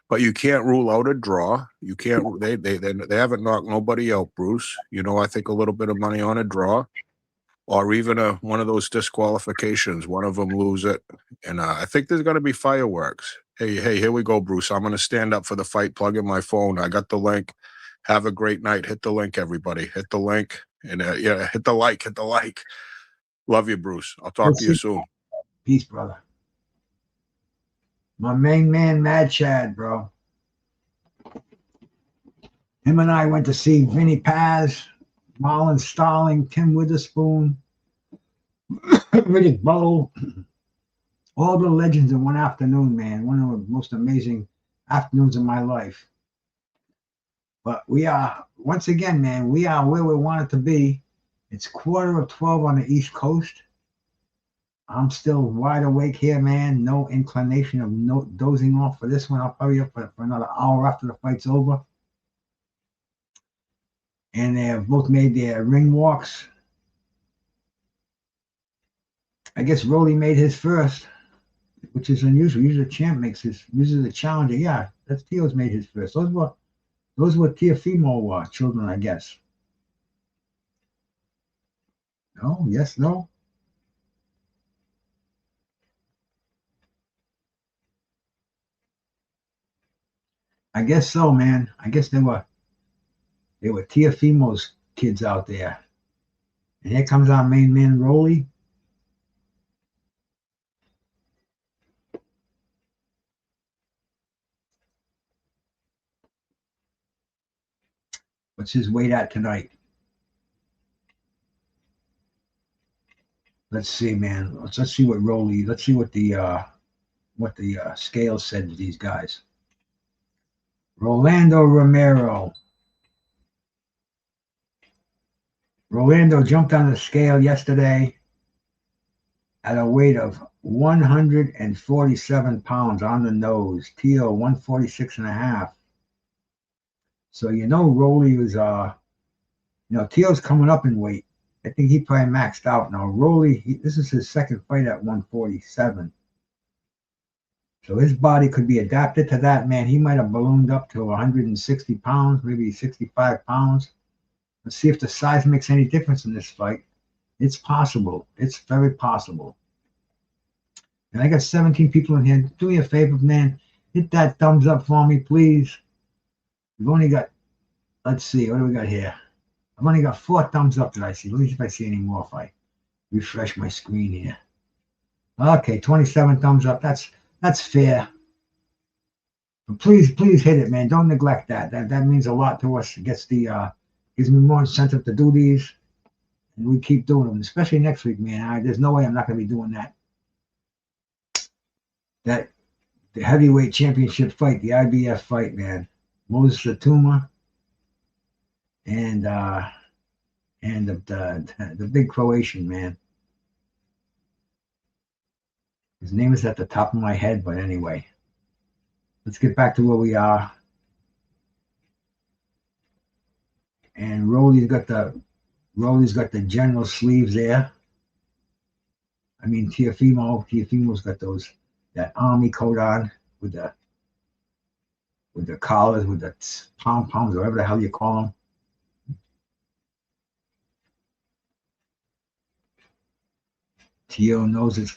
But you can't rule out a draw. You can't. They haven't knocked nobody out, Bruce. You know, I think a little bit of money on a draw, or even one of those disqualifications. One of them lose it, and I think there's going to be fireworks. Hey, here we go, Bruce. I'm going to stand up for the fight. Plug in my phone. I got the link. Have a great night. Hit the link, everybody. Hit the link, and yeah, hit the like. Love you, Bruce. I'll talk to you soon. Peace, brother. My main man, Mad Chad, bro. Him and I went to see Vinny Paz, Marlon Starling, Tim Witherspoon, Riddick Bowe. All the legends in one afternoon, man. One of the most amazing afternoons of my life. But we are, once again, man, we are where we wanted to be. It's 11:15 on the East Coast. I'm still wide awake here, man. No inclination of dozing off for this one. I'll probably up for another hour after the fight's over. And they have both made their ring walks. I guess Rolly made his first, which is unusual. Usually the champ makes usually the challenger. Yeah, that's Teo's made his first. Those were Teófimo children, I guess. No, yes, no. I guess so, man. I guess they were Teófimo's kids out there. And here comes our main man, Rolly. What's his weight at tonight? Let's see, man. Let's see what Rolly. Let's see what the scale said to these guys. Rolando Romero. Rolando jumped on the scale yesterday at a weight of 147 pounds on the nose. Teo 146.5. So Rolly was Teo's coming up in weight. I think he probably maxed out now. Rolly, this is his second fight at 147. So his body could be adapted to that, man. He might have ballooned up to 160 pounds, maybe 65 pounds. Let's see if the size makes any difference in this fight. It's possible. It's very possible. And I got 17 people in here. Do me a favor, man. Hit that thumbs up for me, please. We've only got, let's see, what do we got here? I've only got 4 thumbs up that I see. Let me see if I see any more if I refresh my screen here. Okay, 27 thumbs up. That's fair. But please hit it, man. Don't neglect that. That means a lot to us. It gets gives me more incentive to do these, and we keep doing them, especially next week, man. There's no way I'm not going to be doing that. The heavyweight championship fight, the IBF fight, man. Moses Satuma and the big Croatian, man. His name is at the top of my head, but anyway. let's get back to where we are. And Rolly's got the general sleeves there. I mean, Teófimo's got that army coat on with the collars, with the pom-poms, or whatever the hell you call them. Teo knows it's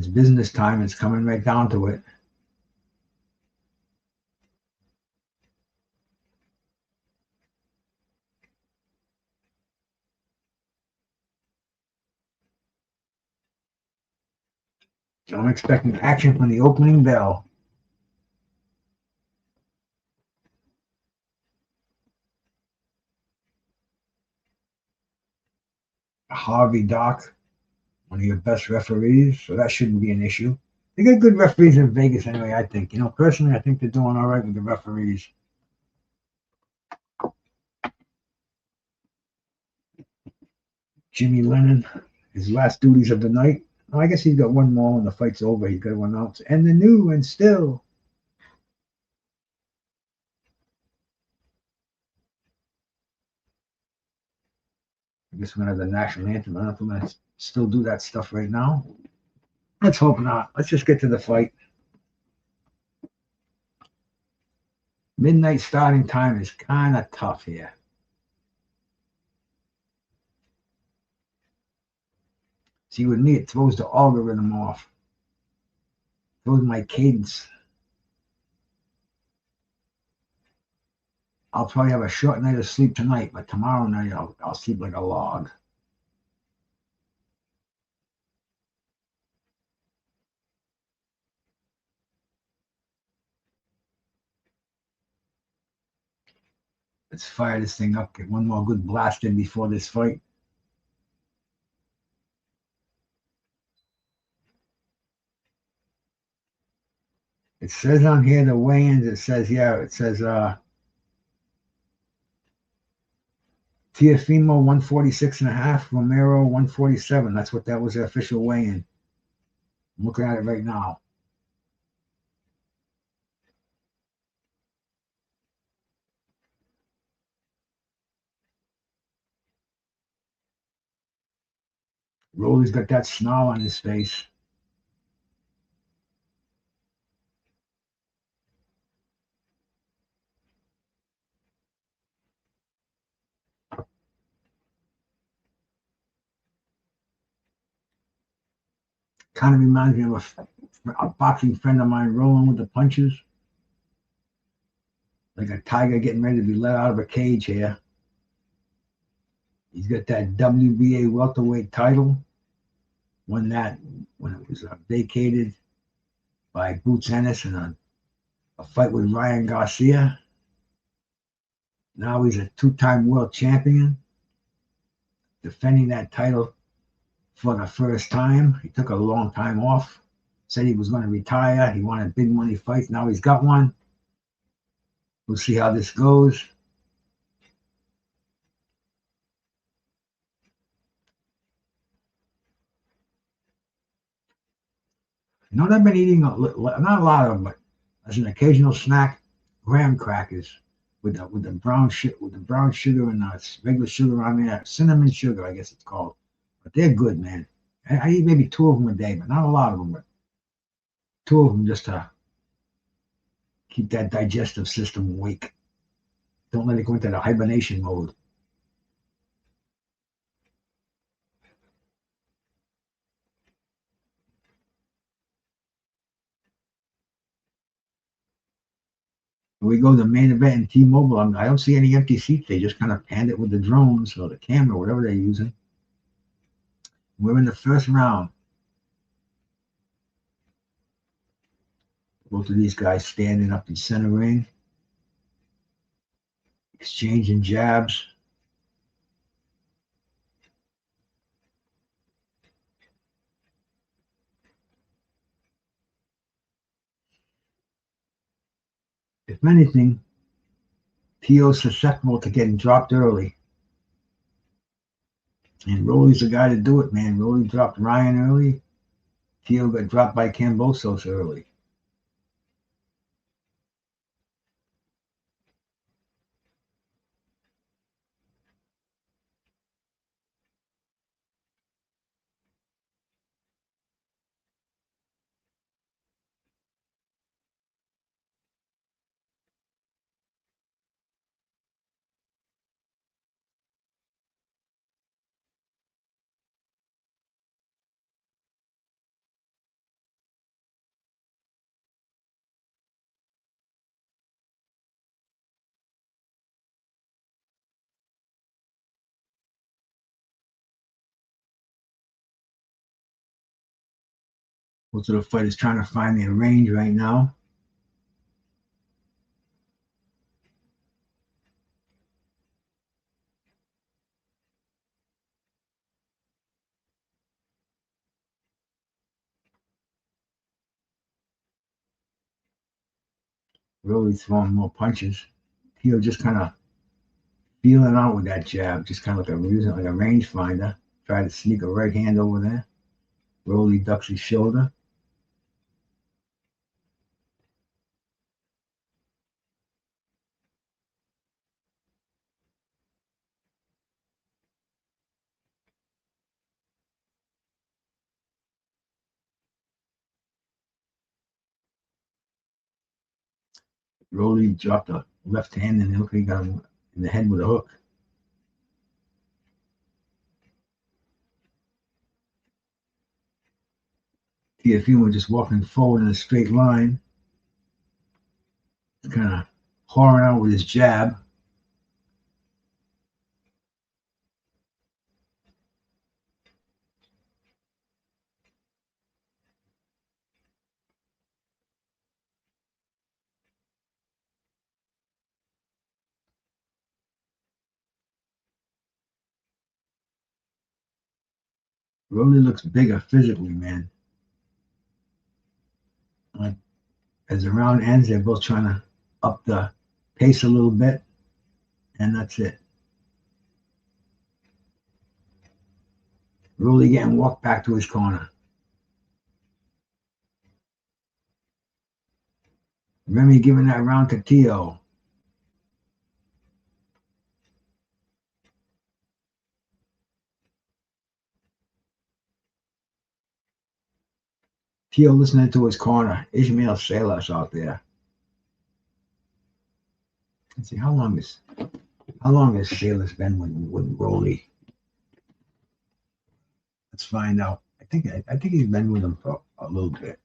business time. It's coming right down to it. So I'm expecting action from the opening bell. Harvey Doc, one of your best referees, so that shouldn't be an issue. They got good referees in Vegas anyway, I think. Personally, I think they're doing all right with the referees. Jimmy Lennon, his last duties of the night. Oh, I guess he's got one more when the fight's over. He's got to announce. And the new and still. I guess we're going to have the national anthem. I don't know if I'm going to still do that stuff right now. Let's hope not. Let's just get to the fight. Midnight starting time is kind of tough here. See, with me, it throws the algorithm off. Throws my cadence. I'll probably have a short night of sleep tonight, but tomorrow night I'll sleep like a log. Let's fire this thing up. Get one more good blast in before this fight. It says on here the weigh-ins. It says Teófimo 146.5, Romero 147. That's what that was, the official weigh-in. I'm looking at it right now. Rolly's got that snarl on his face. Kind of reminds me of a boxing friend of mine rolling with the punches. Like a tiger getting ready to be let out of a cage here. He's got that WBA welterweight title. Won that when it was vacated by Boots Ennis in a fight with Ryan Garcia. Now he's a two-time world champion, defending that title for the first time. He took a long time off, said he was going to retire. He wanted big money fights. Now he's got one. We'll see how this goes. I've been eating not a lot of them, but as an occasional snack, graham crackers with the brown sugar and regular sugar on there, cinnamon sugar, I guess it's called. But they're good, man. I eat maybe 2 of them a day, but not a lot of them. But 2 of them just to keep that digestive system awake. Don't let it go into the hibernation mode. We go to the main event in T-Mobile. I don't see any empty seats. They just kind of panned it with the drones or the camera, whatever they're using. We're in the first round. Both of these guys standing up in center ring, exchanging jabs. If anything, Teo's susceptible to getting dropped early. And Rolly's the guy to do it, man. Rolly dropped Ryan early. Teo got dropped by Kambosos early. Both of the fighters trying to find their range right now. Really throwing more punches. Teo just kind of feeling out with that jab, just kind of using it like a rangefinder. Try to sneak a right hand over there. Rolly ducks his shoulder. Rolly dropped a left hand and look, he got him in the head with a hook. Teófimo just walking forward in a straight line. Kind of pouring out with his jab. Rolly looks bigger physically, man. Like, as the round ends, they're both trying to up the pace a little bit, and that's it. Rolly getting walked back to his corner. Remy giving that round to Teo. Teo listening to his corner. Ishmael Salas out there. Let's see, how long has Salas been with Rolly? Let's find out. I think he's been with him for a little bit.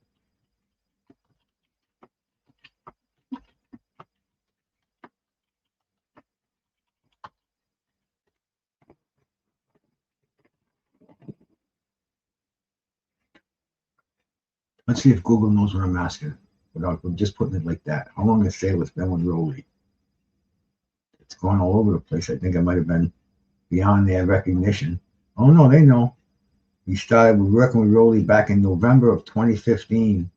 Let's see if Google knows what I'm asking without just putting it like that. How long has Salas been with Rolly? It's going all over the place. I think it might have been beyond their recognition. Oh, no, they know. He started working with Rolly back in November of 2015.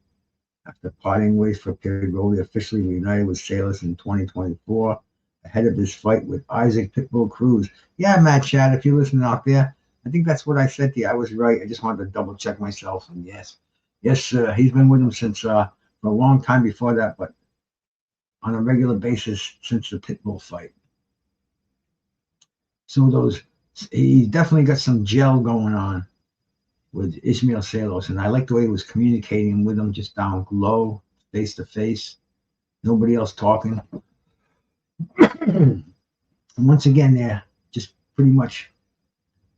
After parting ways for a period, Rolly officially reunited with Salas in 2024 ahead of his fight with Isaac Pitbull Cruz. Yeah, Matt Chad, if you're listening out there, I think that's what I said to you. I was right. I just wanted to double check myself. And yes, he's been with him since for a long time before that, but on a regular basis since the Pitbull fight. So he's definitely got some gel going on with Ishmael Salas, and I like the way he was communicating with him just down low, face to face, nobody else talking. And once again, they're just pretty much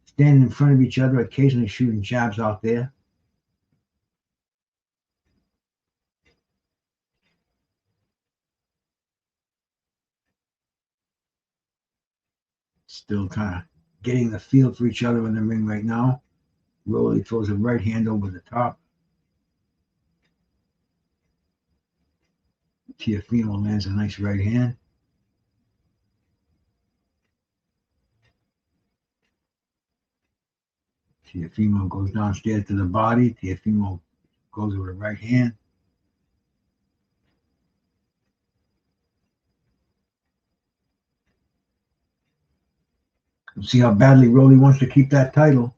standing in front of each other, occasionally shooting jabs out there. Still kind of getting the feel for each other in the ring right now. Rolly throws a right hand over the top. Teófimo lands a nice right hand. Teófimo goes downstairs to the body. Teófimo goes with a right hand. See how badly Rolly wants to keep that title.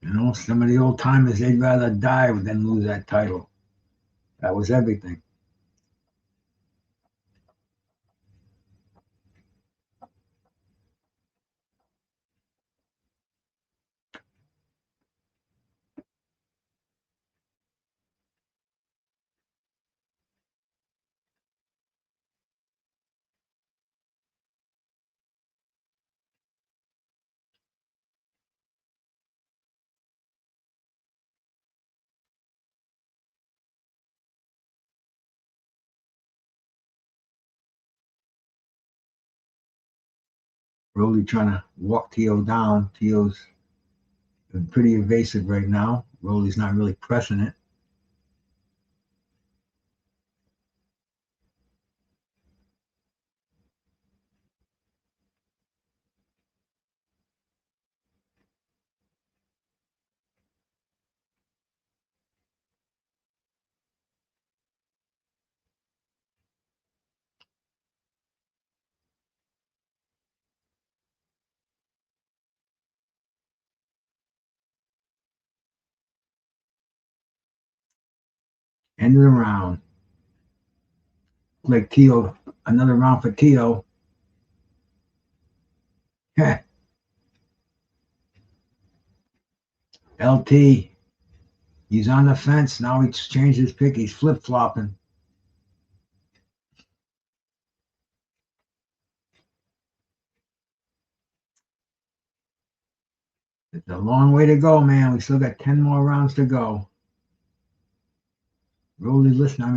You know, some of the old timers, they'd rather die than lose that title. That was everything. Rolly trying to walk Teo down. Teo's pretty evasive right now. Rolly's not really pressing it. End of the round. Like Teo, another round for Teo. LT, he's on the fence. Now he's changed his pick. He's flip-flopping. It's a long way to go, man. We still got 10 more rounds to go. Rolly,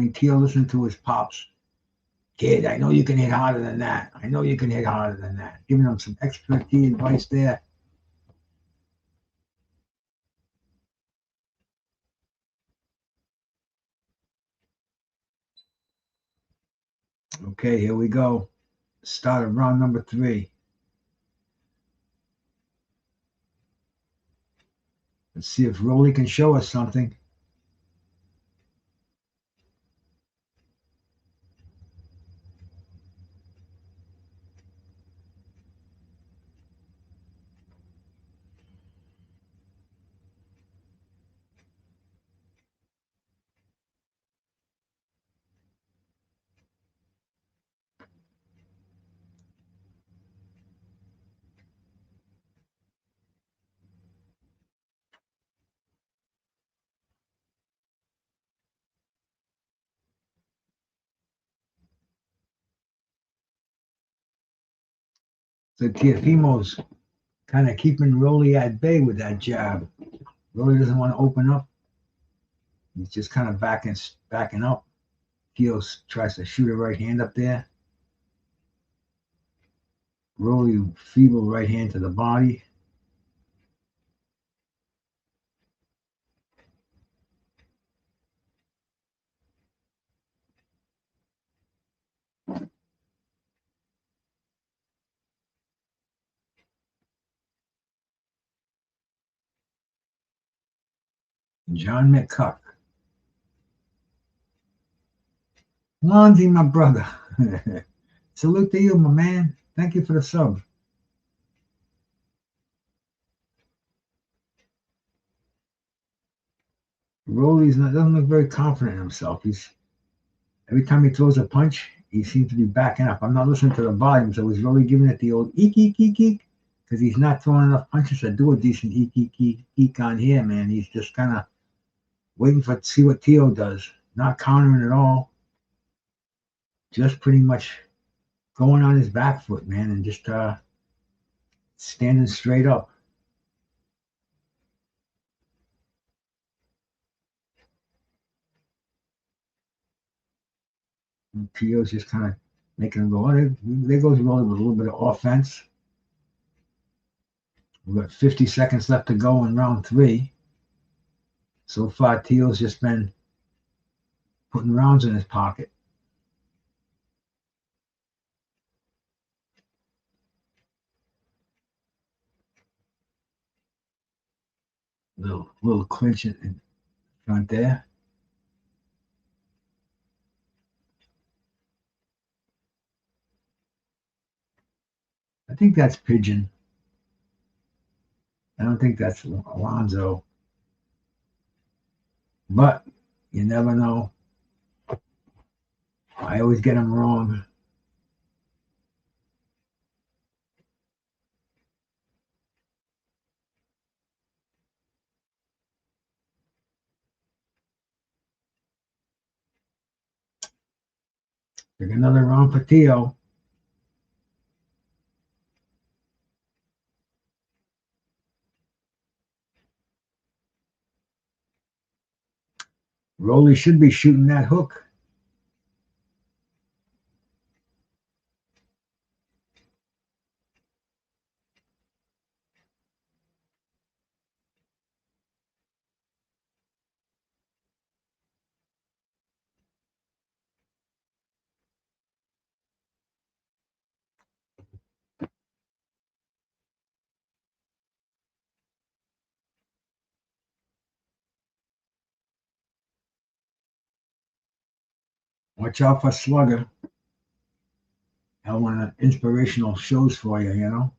Teo listened to his pops. Kid, I know you can hit harder than that. I know you can hit harder than that. Giving him some expert key advice there. Okay, here we go. Start of round number 3. Let's see if Rolly can show us something. So Teófimo's kind of keeping Rolly at bay with that jab. Rolly doesn't want to open up. He's just kind of backing up. Teo tries to shoot a right hand up there. Rolly feeble right hand to the body. John McCuck. Lonzy, my brother. Salute to you, my man. Thank you for the sub. Rolly's doesn't look very confident in himself. Every time he throws a punch, he seems to be backing up. I'm not listening to the volume, so he's really giving it the old eek, eek, eek, eek, because he's not throwing enough punches to do a decent eek, eek, eek, eek on here, man. He's just kind of waiting to see what Teo does. Not countering at all. Just pretty much going on his back foot, man, and just standing straight up. And Teo's just kind of making him go. There goes Rolly with a little bit of offense. We've got 50 seconds left to go in round 3. So far, Teo's just been putting rounds in his pocket. Little clinch in front there. I think that's Pigeon. I don't think that's Alonzo. But you never know. I always get them wrong. Take another round for Teo. Rolly should be shooting that hook. Watch out for Slugger. I want inspirational shows for you, you know.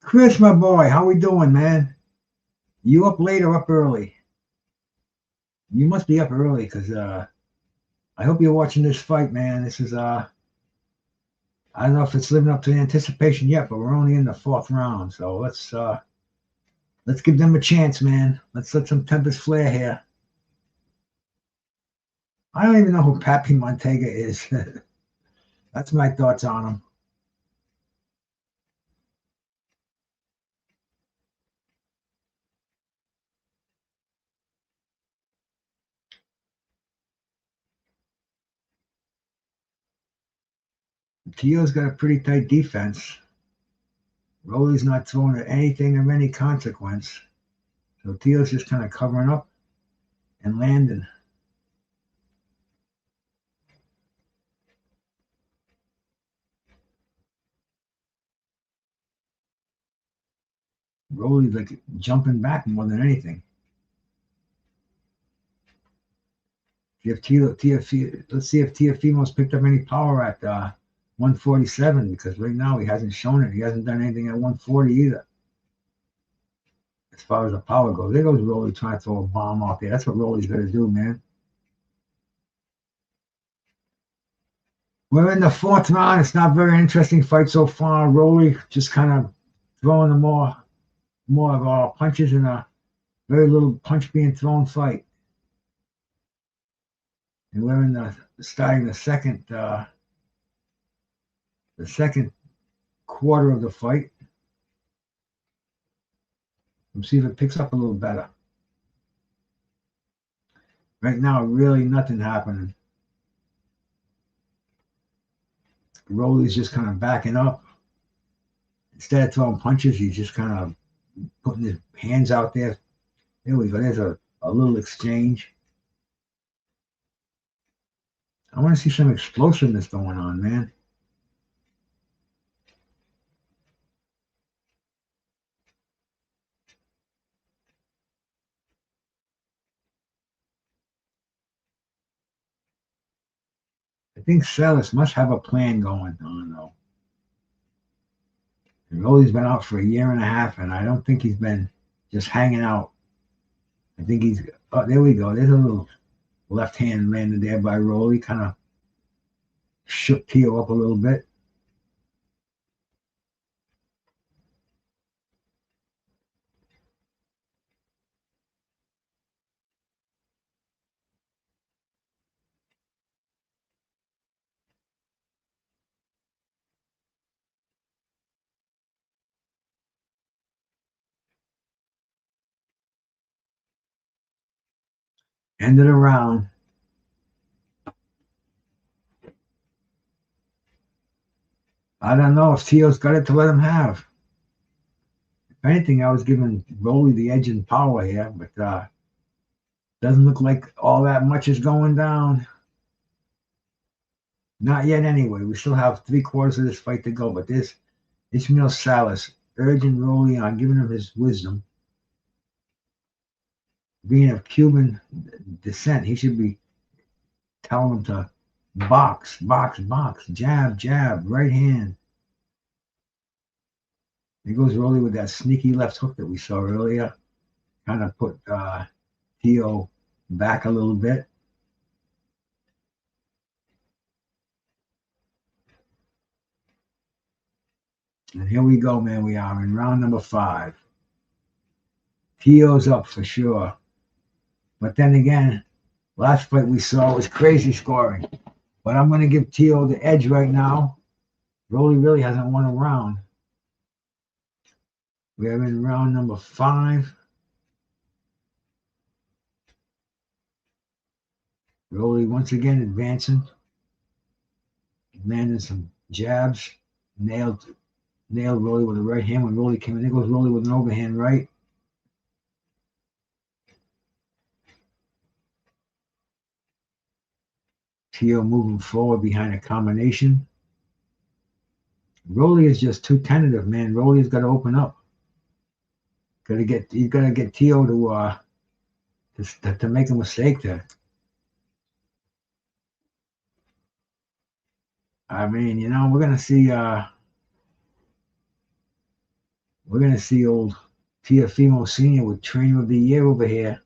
Chris, my boy, how we doing, man? You up late or up early? You must be up early because I hope you're watching this fight, man. This is I don't know if it's living up to the anticipation yet, but we're only in the 4th round, so let's give them a chance, man. Let's let some tempers flare here. I don't even know who Pappy Montega is. That's my thoughts on him. Teo's got a pretty tight defense. Rolly's not throwing at anything of any consequence. So Teo's just kind of covering up and landing. Rolly's like jumping back more than anything. Let's see if Teófimo's picked up any power at 147, because right now he hasn't shown it. He hasn't done anything at 140 either. As far as the power goes, there goes Rolly trying to throw a bomb out there. That's what Rolly's going to do, man. We're in the 4th round. It's not a very interesting fight so far. Rolly just kind of throwing the more of our punches in a very little punch being thrown fight. And we're in starting the second quarter of the fight. Let's see if it picks up a little better. Right now, really nothing happening. Rolly's just kind of backing up. Instead of throwing punches, he's just kind of putting his hands out there. There we go. There's a little exchange. I want to see some explosiveness going on, man. I think Salas must have a plan going on, though. Rolly's been out for a year and a half, and I don't think he's been just hanging out. I think he's... Oh, there we go. There's a little left hand landed there by Rolly. Kind of shook Teo up a little bit. End of the round. I don't know if Teo's got it to let him have. If anything, I was giving Rolly the edge and power here, but doesn't look like all that much is going down. Not yet anyway. We still have 3/4 of this fight to go, but this Ismael Salas urging Rolly on, giving him his wisdom. Being of Cuban descent, he should be telling him to box, box, box, jab, jab, right hand. There goes Rolly with that sneaky left hook that we saw earlier. Kind of put Teo back a little bit. And here we go, man. We are in round number 5. Teo's up for sure. But then again, last fight we saw was crazy scoring. But I'm going to give Teo the edge right now. Rolly really hasn't won a round. We are in round number 5. Rolly once again advancing. Landing some jabs. Nailed Rolly with a right hand. When Rolly came in, there goes Rolly with an overhand right. Teo moving forward behind a combination. Rolly is just too tentative, man. Rolly's got to open up. He's got to get Teo to to make a mistake there. I mean, you know, we're gonna see old Teófimo Sr. with Trainer of the Year over here.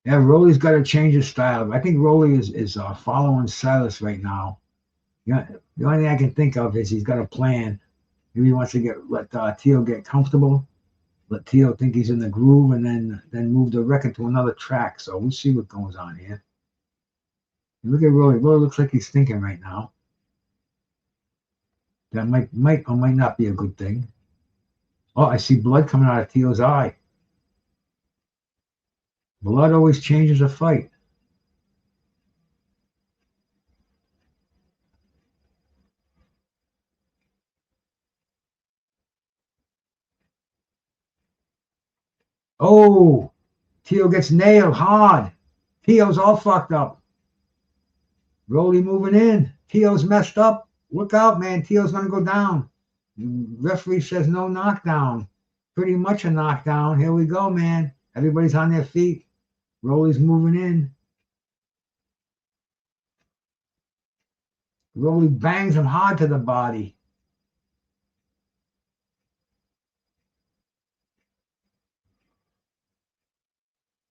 Yeah, Rolly's got to change his style. I think Rolly is following Silas right now. Yeah, the only thing I can think of is he's got a plan. Maybe he wants to let Teo get comfortable, let Teo think he's in the groove, and then move the record to another track. So we'll see what goes on here. Look at Rolly. Rolly looks like he's thinking right now. That might or might not be a good thing. Oh, I see blood coming out of Teo's eye. Blood always changes a fight. Oh, Teo gets nailed hard. Teo's all fucked up. Rolly moving in. Teo's messed up. Look out, man. Teo's going to go down. The referee says no knockdown. Pretty much a knockdown. Here we go, man. Everybody's on their feet. Rolly's moving in. Rolly bangs him hard to the body.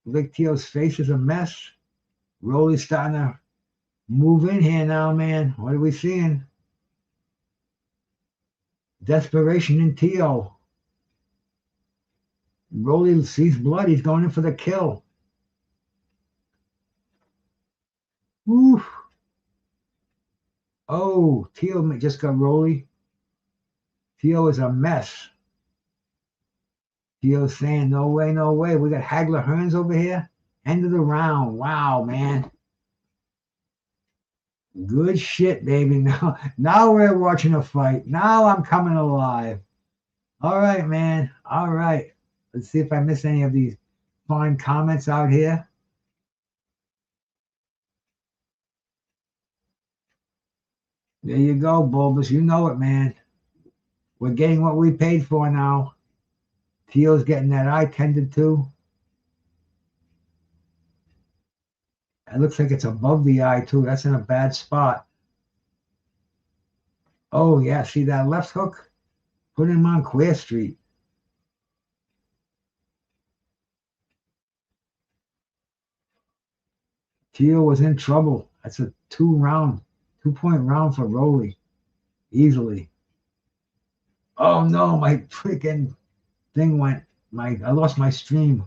Look, Teo's face is a mess. Rolly's starting to move in here now, man. What are we seeing? Desperation in Teo. Rolly sees blood. He's going in for the kill. Woo. Oh, Teo just got Rolly. Teo is a mess. Teo's saying, no way, no way. We got Hagler Hearns over here. End of the round. Wow, man. Good shit, baby. Now we're watching a fight. Now I'm coming alive. All right, man. All right. Let's see if I miss any of these fine comments out here. There you go, Bulbous. You know it, man. We're getting what we paid for now. Teo's getting that eye tended to. It looks like it's above the eye, too. That's in a bad spot. Oh, yeah. See that left hook? Put him on Queer Street. Teo was in trouble. That's a 2-point round for Rolly. Easily. Oh, no. My freaking thing went. I lost my stream.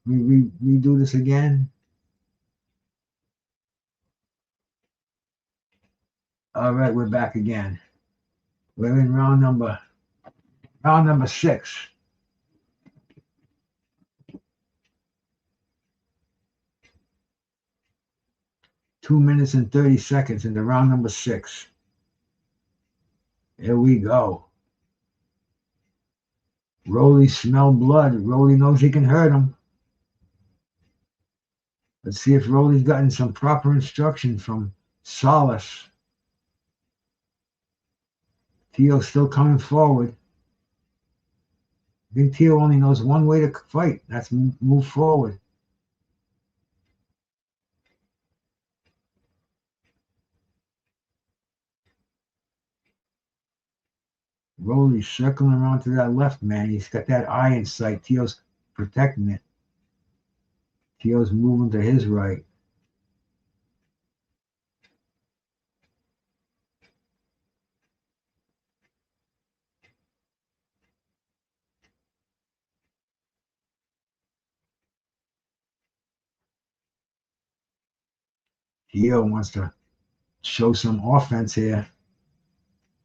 We redo this again. All right, we're back again. We're in round number 6. Two minutes and 30 seconds into round number 6. Here we go. Rolly smelled blood. Rolly knows he can hurt him. Let's see if Rolly's gotten some proper instruction from Solace. Teo's still coming forward. I think Teo only knows one way to fight. That's move forward. Rolly's circling around to that left, man. He's got that eye in sight. Teo's protecting it. Teo's moving to his right. Teo wants to show some offense here.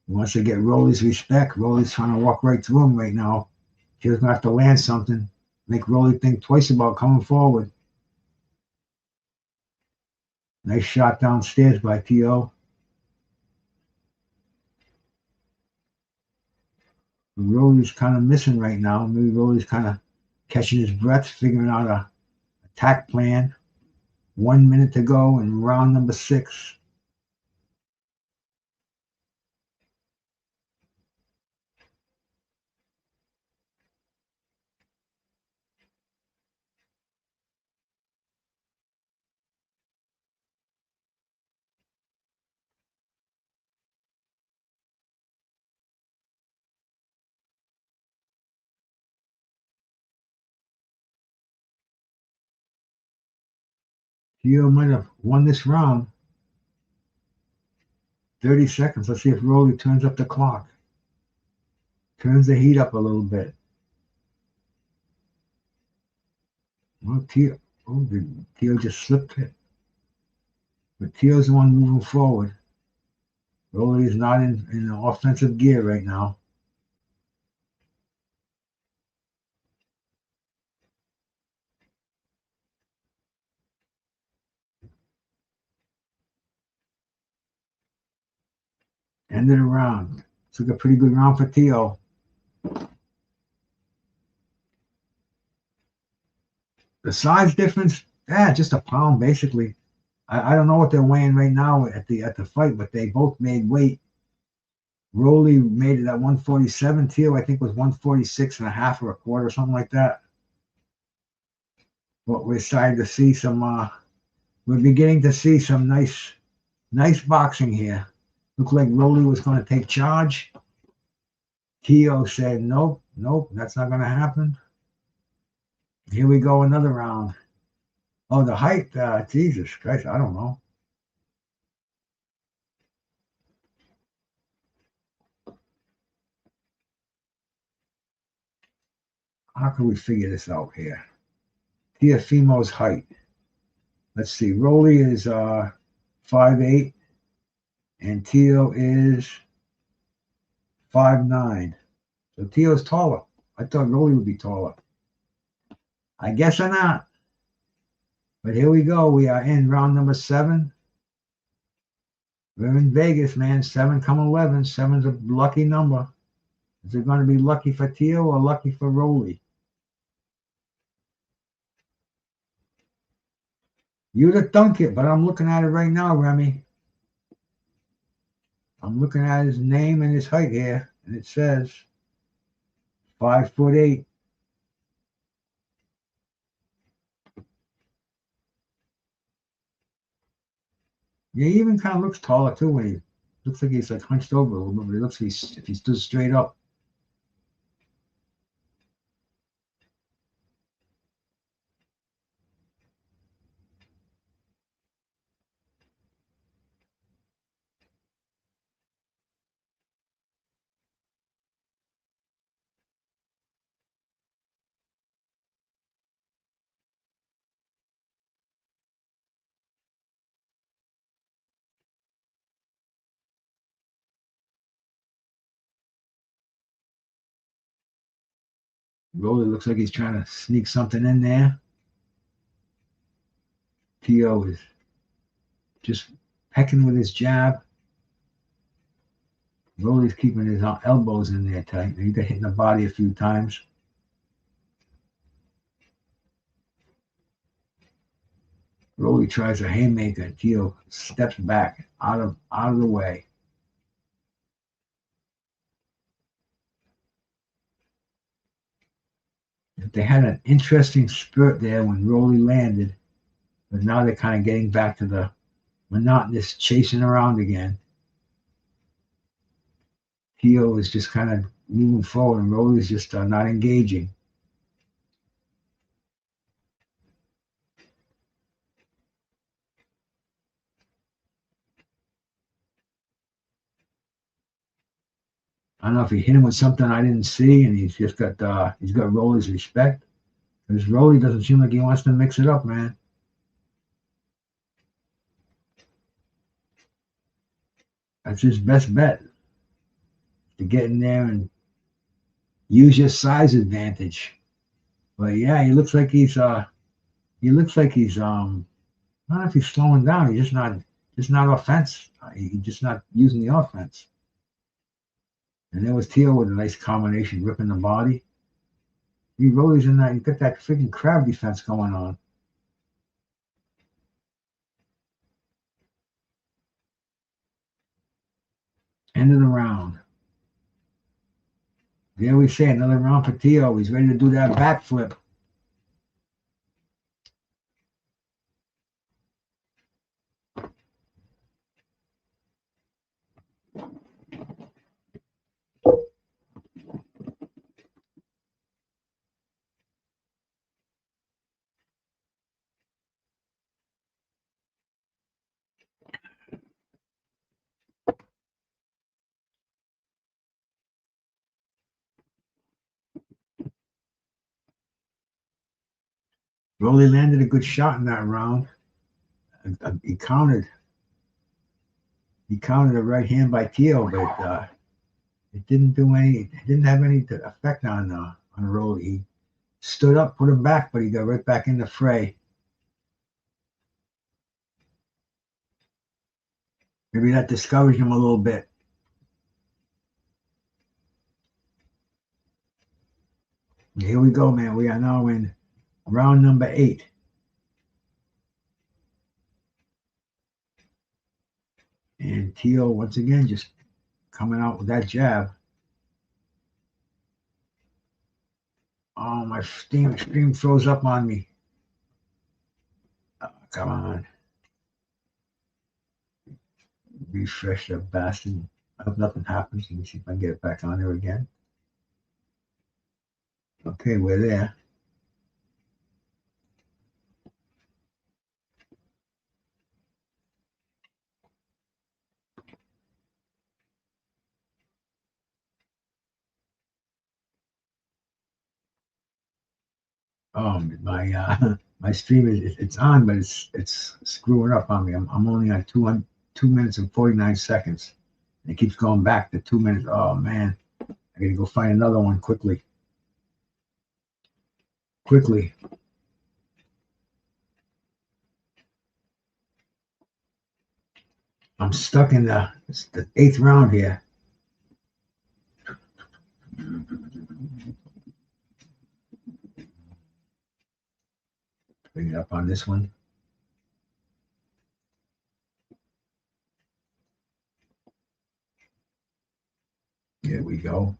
He wants to get Rolly's respect. Rolly's trying to walk right through him right now. Teo's going to have to land something. Make Rolly think twice about coming forward. Nice shot downstairs by Teo. Rolly's kind of missing right now. Maybe Rolly's kind of catching his breath, figuring out a attack plan. 1 minute to go in round number 6. Teo might have won this round. 30 seconds. Let's see if Rolly turns up the clock. Turns the heat up a little bit. Well, Teo just slipped it. But Teo's the one moving forward. Rolly is not in offensive gear right now. End of the round. Took a pretty good round for Teo. The size difference, just a pound basically. I don't know what they're weighing right now at the fight, but they both made weight. Rolly made it at 147. Teo, I think, was 146 and a half or a quarter, something like that. But we're starting to see some. We're beginning to see some nice boxing here. Looked like Rolly was going to take charge. Teo said, nope, that's not going to happen. Here we go, another round. Oh, the height, Jesus Christ, I don't know. How can we figure this out here? Teófimo's height. Let's see, Rolly is 5'8", and Teo is 5'9". So Teo's taller. I thought Rolly would be taller. I guess or not. But here we go. We are in round number 7. We're in Vegas, man. 7 come 11. 7's a lucky number. Is it going to be lucky for Teo or lucky for Rolly? You'd have thunk it, but I'm looking at it right now, Remy. I'm looking at his name and his height here, and it says 5'8". Yeah, he even kind of looks taller too. When he looks like he's like hunched over a little bit, but he looks like if he stood straight up. Rolly looks like he's trying to sneak something in there. Teo is just pecking with his jab. Rolly's keeping his elbows in there tight. He got hit in the body a few times. Rolly tries a haymaker. Teo steps back out of the way. They had an interesting spurt there when Rolly landed, but now they're kind of getting back to the monotonous chasing around again. Teo is just kind of moving forward, and Rolly's just not engaging. I don't know if he hit him with something I didn't see, and he's got Rolly's respect. Because Rolly doesn't seem like he wants to mix it up, man. That's his best bet, to get in there and use your size advantage. But yeah, he looks like he's I don't know if he's slowing down. He's just not offense. He's just not using the offense. And there was Teo with a nice combination, ripping the body. He Rolly's in that. You got that freaking crab defense going on. End of the round. There we say another round for Teo. He's ready to do that backflip. Rolly landed a good shot in that round. He countered a right hand by Teo, but it didn't do any. It didn't have any effect on Rolly. He stood up, put him back, but he got right back in the fray. Maybe that discouraged him a little bit. Here we go, man. We are now in round number 8. And Teo, once again, just coming out with that jab. Oh, my stream froze up on me. Oh, come on. Refresh the bastard. I hope nothing happens. Let me see if I can get it back on there again. Okay, we're there. Oh, my stream it's on, but it's screwing up on me. I'm only on 2 minutes and 49 seconds. And it keeps going back to 2 minutes. Oh man, I gotta go find another one quickly. I'm stuck in the 8th round here. Bring it up on this one. There we go.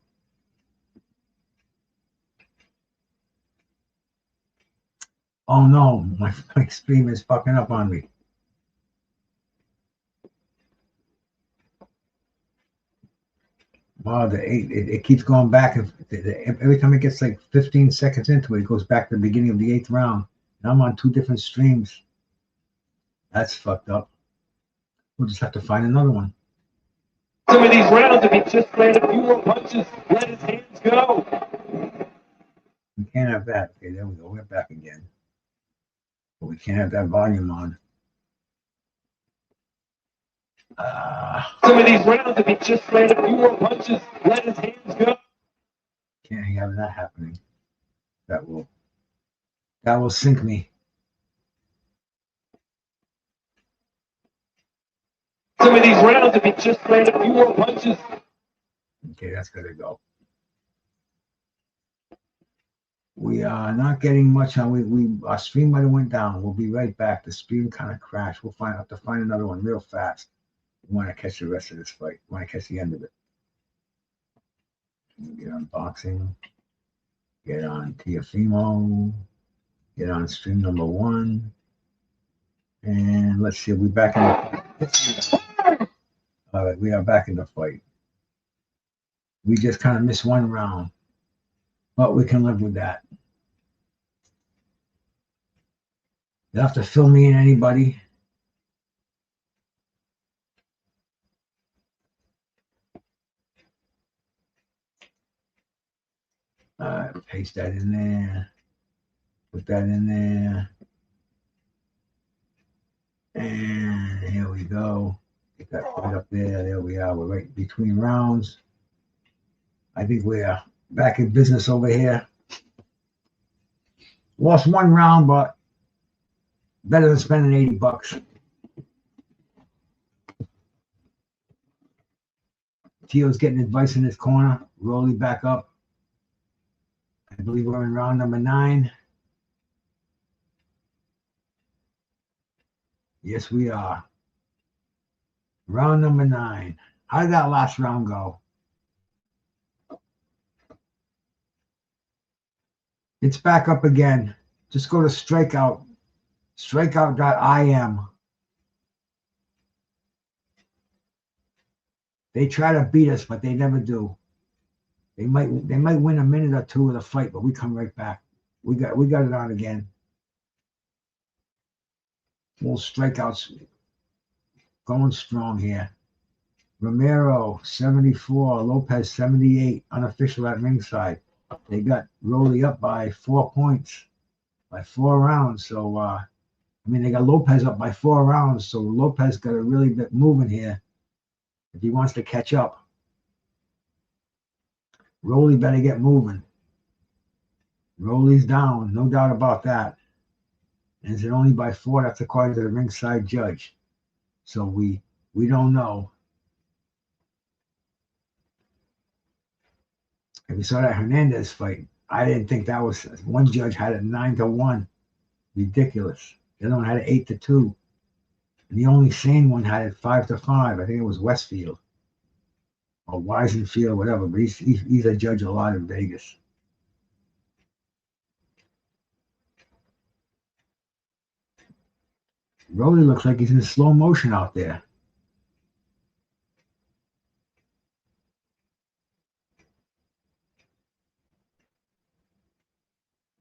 Oh no, my stream is fucking up on me. Wow, the 8, it keeps going back. Every time it gets like 15 seconds into it, it goes back to the beginning of the 8th round. And I'm on 2 different streams. That's fucked up. We'll just have to find another one. Some of these rounds, if he just landed a few more punches, let his hands go. We can't have that. Okay, there we go. We're back again. But we can't have that volume on. Some of these rounds, if he just landed a few more punches, let his hands go. Can't have that happening. That will sink me. Some of these rounds, if he just landed a few more punches. Okay, that's gonna go. We are not getting much on. Our stream might have went down. We'll be right back. The stream kind of crashed. We'll have to find another one real fast. We want to catch the rest of this fight. We want to catch the end of it. Get on boxing. Get on Teófimo. Get on stream number 1. And let's see. We're back in the all right, we are back in the fight. We just kind of missed one round, but we can live with that. You have to fill me in, anybody. Paste that in there. Put that in there. And here we go. Get that right up there. There we are. We're right between rounds. I think we are back in business over here. Lost one round, but better than spending $80. Teo's getting advice in his corner. Rolly back up. I believe we're in round number 9. Yes, we are. Round number 9. How did that last round go? It's back up again. Just go to strikeout. Strikeout.im. They try to beat us, but they never do. They might win a minute or two of the fight, but we come right back. We got it on again. Full strikeouts going strong here. Romero 74, Lopez 78, unofficial at ringside. They got Rolly up by 4 points, by 4 rounds. So they got Lopez up by 4 rounds. So Lopez got to really get moving here if he wants to catch up. Rolly better get moving. Rolly's down, no doubt about that. And is it only by 4? That's according to the ringside judge. So we don't know. If you saw that Hernandez fight, I didn't think that was. One judge had it 9-1. Ridiculous. The other one had it 8-2. And the only sane one had it 5-5. I think it was Westfield or Weisenfield, whatever. But he's a judge a lot in Vegas. Rolly looks like he's in slow motion out there.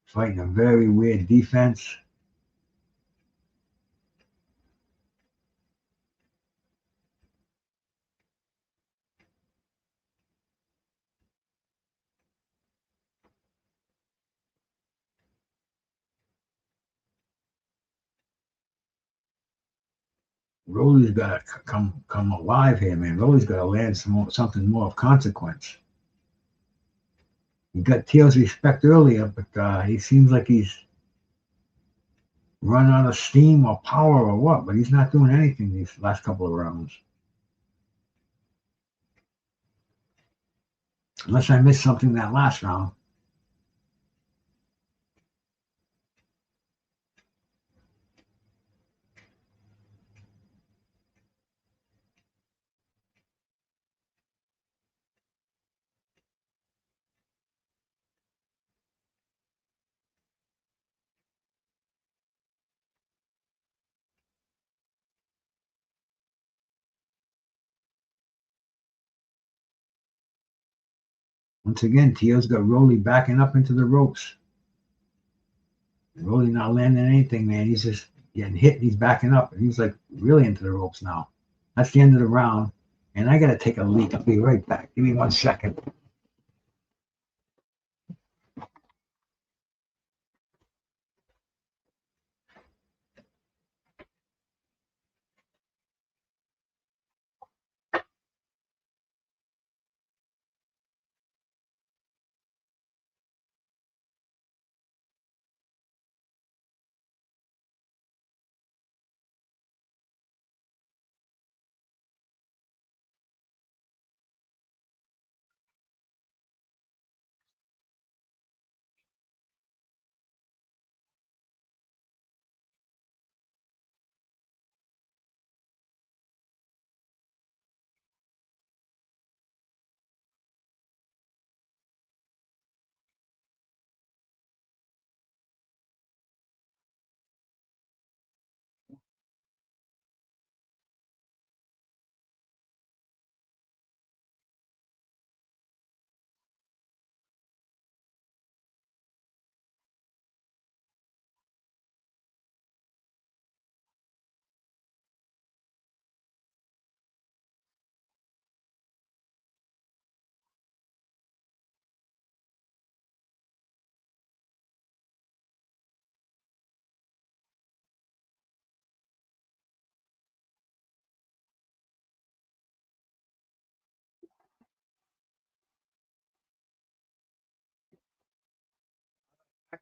Fighting a very weird defense. Rolly's got to come alive here, man. Rolly's got to land something more of consequence. He got Teo's respect earlier, but he seems like he's run out of steam or power or what, but he's not doing anything these last couple of rounds. Unless I missed something that last round. Once again, Teo's got Rolly backing up into the ropes. Rolly not landing anything, man. He's just getting hit. He's backing up. And he's like really into the ropes now. That's the end of the round. And I got to take a leak. I'll be right back. Give me 1 second.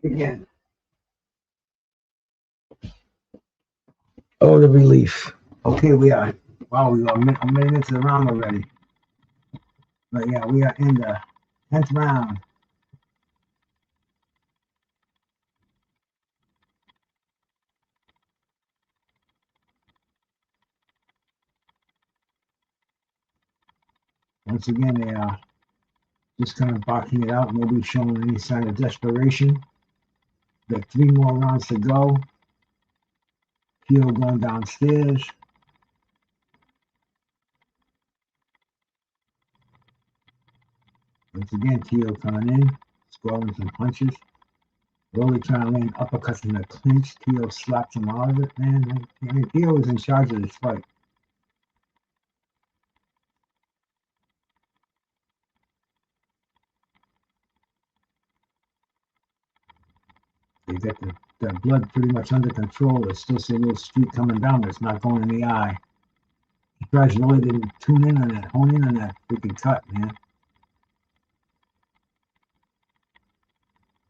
Again. Oh, the relief. Okay, we are. Wow, we are a minute into the round already. But yeah, we are in the 10th round. Once again, they are just kind of boxing it out. Nobody's showing any sign of desperation. Got 3 more rounds to go. Teo going downstairs. Once again, Teo coming in, scoring some punches. Rolly trying to land uppercuts in the clinch. Teo slaps him out of it, man. I mean, Teo is in charge of this fight. They got the blood pretty much under control. There's still a little streak coming down, but it's not going in the eye. You guys really didn't tune in on that, hone in on that freaking cut, man.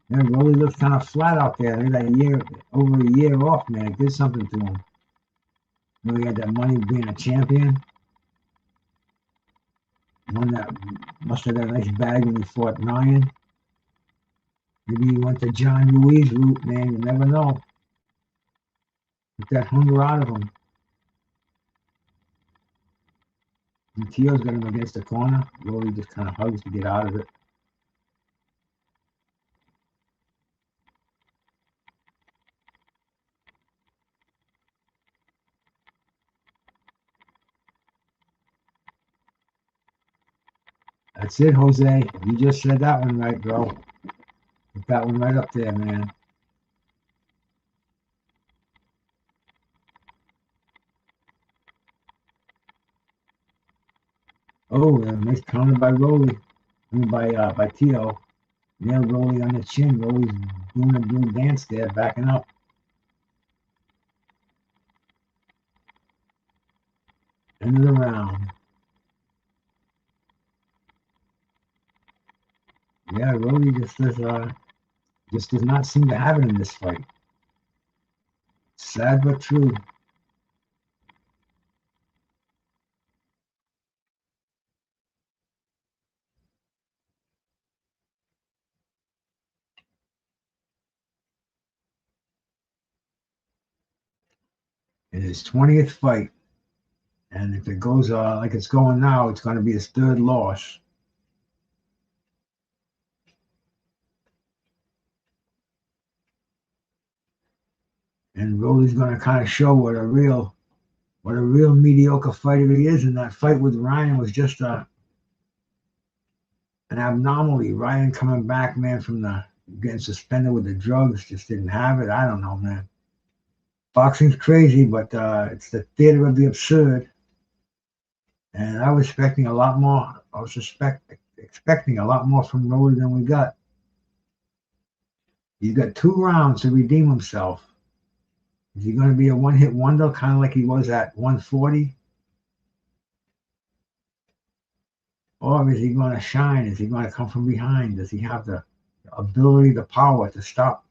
Yeah, Rolly looks kind of flat out there. Look at that over a year off, man. It did something to him. You know, he had that money being a champion. One that must have got a nice bag when he fought Ryan. Maybe he went the John Ruiz route, man. You never know. Get that hunger out of him. And Teo's got him against the corner. Rolly just kind of hugs to get out of it. That's it, Jose. You just said that one right, bro. Put that one right up there, man. Oh, nice counter by Rolly. I mean, by Teo. Nailed Rolly on the chin. Rolly's doing a blue dance there, backing up. End of the round. Yeah, Rolly just does not seem to have it in this fight. Sad but true. In his 20th fight, and if it goes like it's going now, it's going to be his 3rd loss. And Rolly's going to kind of show what a real mediocre fighter he is. And that fight with Ryan was just an abnormality. Ryan coming back, man, from getting suspended with the drugs, just didn't have it. I don't know, man. Boxing's crazy, but it's the theater of the absurd. And I was expecting a lot more. I was expecting a lot more from Rolly than we got. He's got 2 rounds to redeem himself. Is he going to be a one-hit wonder, kind of like he was at 140? Or is he going to shine? Is he going to come from behind? Does he have the ability, the power to stop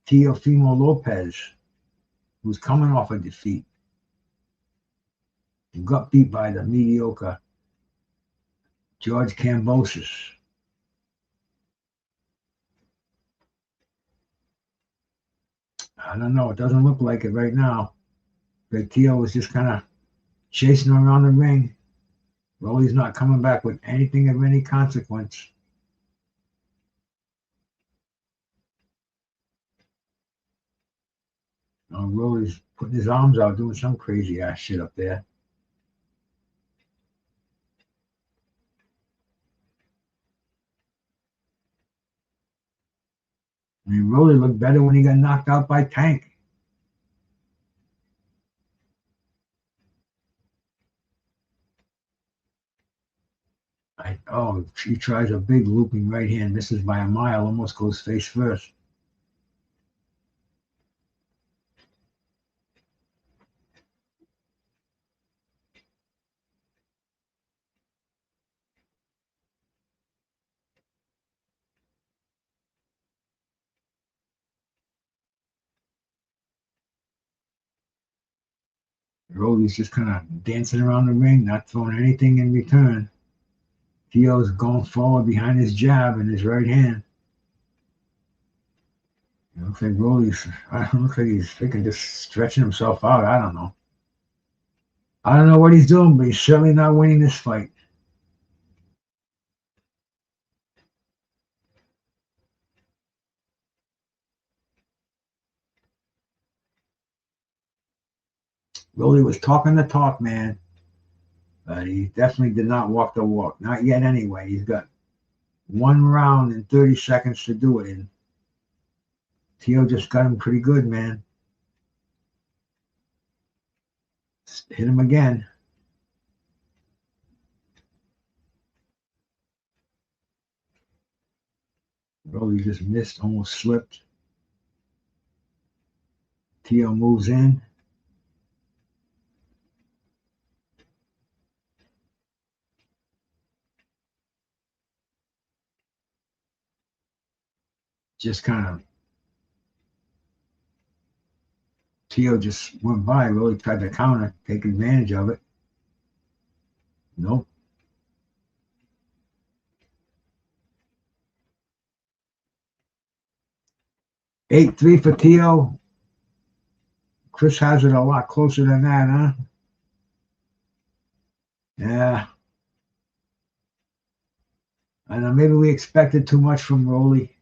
Teófimo Lopez, who's coming off a defeat? He got beat by the mediocre George Kambosos. I don't know. It doesn't look like it right now. But Teo was just kind of chasing him around the ring. Rolly's not coming back with anything of any consequence. Rolly's putting his arms out, doing some crazy ass shit up there. I mean, Rolly looked better when he got knocked out by Tank. He tries a big looping right hand, misses by a mile, almost goes face first. Rolly's just kind of dancing around the ring, not throwing anything in return. Teo's going forward behind his jab and his right hand. It looks like he's freaking just stretching himself out. I don't know. I don't know what he's doing, but he's certainly not winning this fight. Rolly was talking the talk, man. But he definitely did not walk the walk. Not yet anyway. He's got 1 round and 30 seconds to do it in. Teo just got him pretty good, man. Hit him again. Rolly just missed, almost slipped. Teo moves in. Just kind of, Teo just went by. Rolly tried to counter, take advantage of it. Nope. Eight 3 for Teo. Chris has it a lot closer than that, huh? Yeah. I know maybe we expected too much from Rolly.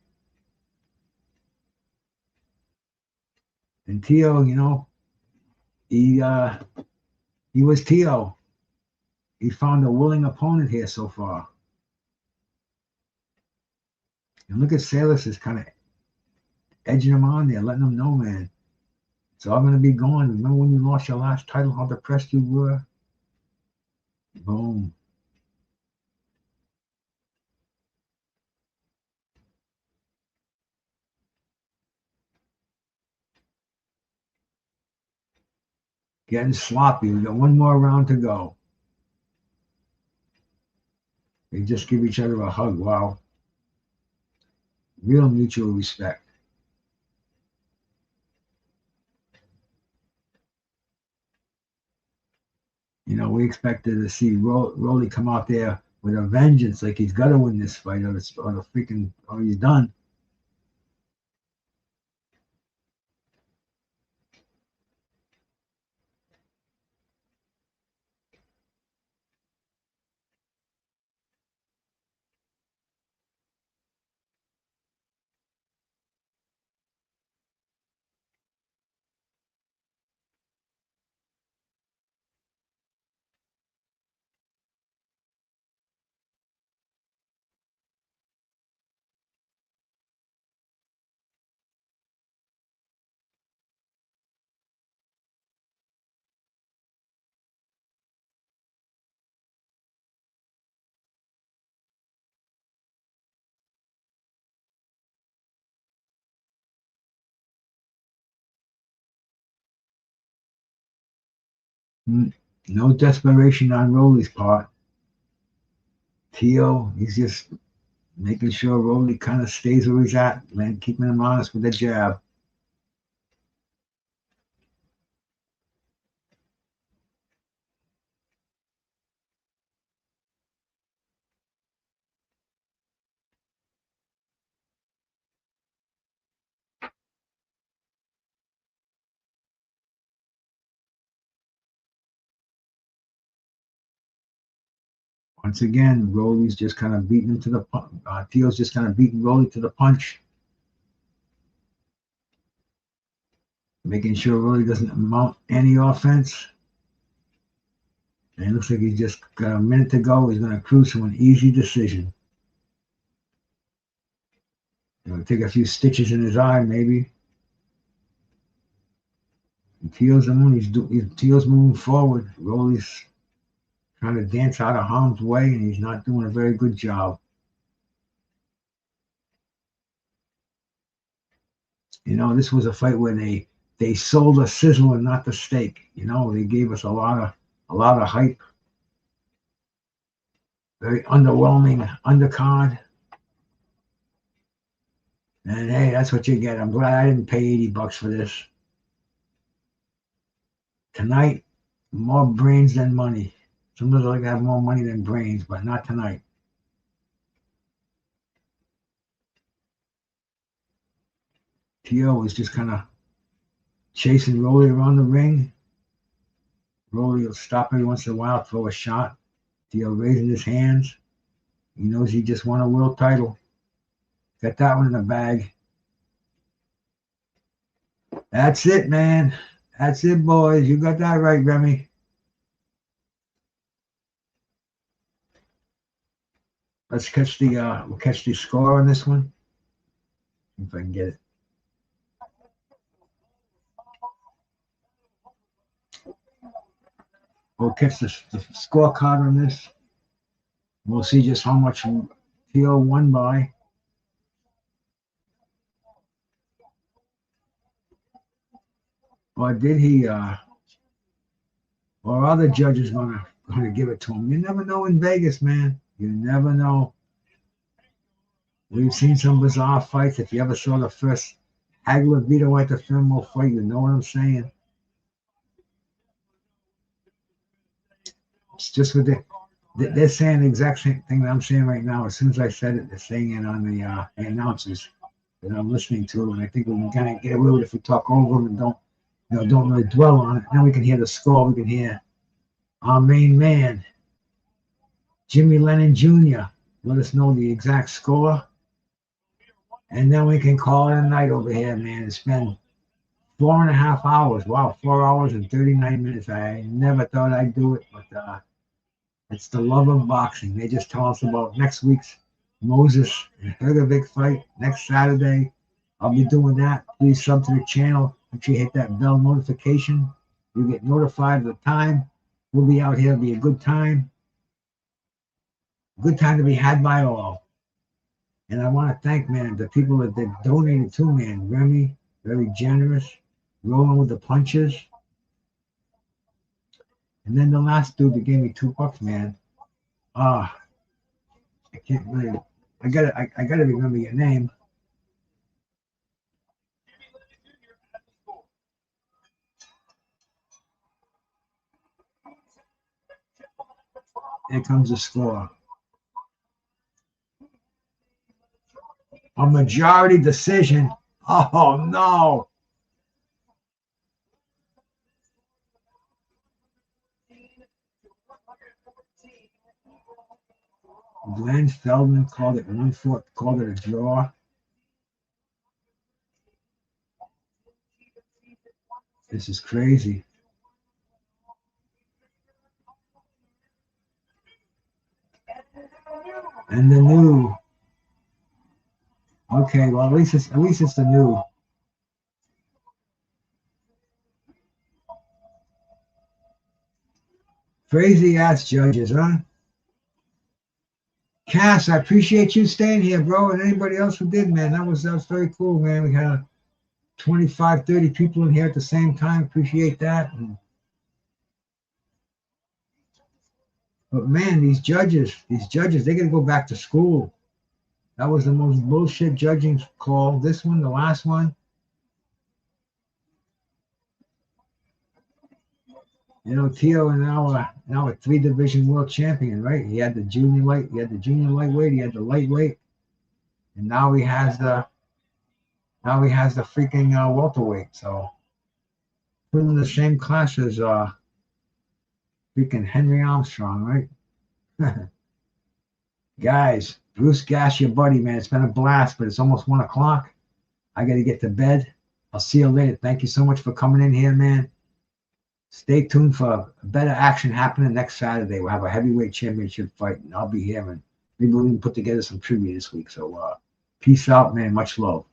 And Teo, you know, he was Teo. He found a willing opponent here so far. And look at Salas is kind of edging him on there, letting him know, man, it's all going to be gone. Remember when you lost your last title, how depressed you were? Boom. Getting sloppy. We got 1 more round to go. They just give each other a hug. Wow. Real mutual respect. You know, we expected to see Rolly come out there with a vengeance, like he's got to win this fight, or he's done. No desperation on Rolly's part. Teo, he's just making sure Rolly kind of stays where he's at, man, keeping him honest with the jab. Once again, Rolly's just kind of beating him to the Teo's just kind of beating Rolly to the punch, making sure Rolly doesn't mount any offense. And it looks like he's just got a minute to go. He's going to cruise to an easy decision. He'll take a few stitches in his eye, maybe. And Teo's moving forward. Rolly's trying to dance out of harm's way, and he's not doing a very good job. You know, this was a fight where they sold a sizzle and not the steak. You know, they gave us a lot of hype. Very underwhelming undercard. And hey, that's what you get. I'm glad I didn't pay $80 for this. Tonight, more brains than money. Sometimes I like to have more money than brains, but not tonight. Teo is just kind of chasing Rolly around the ring. Rolly will stop every once in a while, throw a shot. Teo raising his hands. He knows he just won a world title. Got that one in the bag. That's it, man. That's it, boys. You got that right, Remy. Let's catch the we'll catch the score on this one. If I can get it. We'll catch the scorecard on this. We'll see just how much Teo won by. Or did he or other judges gonna give it to him? You never know in Vegas, man. You never know. We've seen some bizarre fights. If you ever saw the first Hagler Vito at the Firmo fight, you know what I'm saying. It's just what they're saying the exact same thing that I'm saying right now. As soon as I said it, they're saying it on the announcers that I'm listening to, and I think we can kind of get away with it if we talk over them and don't really dwell on it. Then we can hear the score. We can hear our main man, Jimmy Lennon Jr., let us know the exact score. And then we can call it a night over here, man. It's been 4.5 hours. Wow, 4 hours and 39 minutes. I never thought I'd do it, but it's the love of boxing. They just tell us about next week's Moses and Hergovic fight next Saturday. I'll be doing that. Please sub to the channel. Make sure you hit that bell notification. You get notified of the time. We'll be out here. It'll be a good time. Good time to be had by all. And I want to thank, man, the people that they've donated to, man. Remy, very generous, rolling with the punches. And then the last dude that gave me $2, man. I can't really. I gotta remember your name. Here comes the score. A majority decision. Oh, no. Glenn Feldman called it 1-4, called it a draw. This is crazy. And the new. Okay, well at least it's the new. Crazy ass judges, huh? Cass, I appreciate you staying here, bro, and anybody else who did, man. That was very cool, man. We had 25, 30 people in here at the same time. Appreciate that. But man, these judges, they gotta go back to school. That was the most bullshit judging call. This one, the last one. You know, Teo is now a 3-division world champion, right? He had the junior lightweight, he had the lightweight, and now he has the freaking welterweight. So put him in the same class as freaking Henry Armstrong, right? Guys, Bruce Gas, your buddy, man. It's been a blast, but it's almost 1 o'clock. I got to get to bed. I'll see you later. Thank you so much for coming in here, man. Stay tuned for better action happening next Saturday. We'll have a heavyweight championship fight, and I'll be here, and maybe we can put together some trivia this week. So peace out, man. Much love.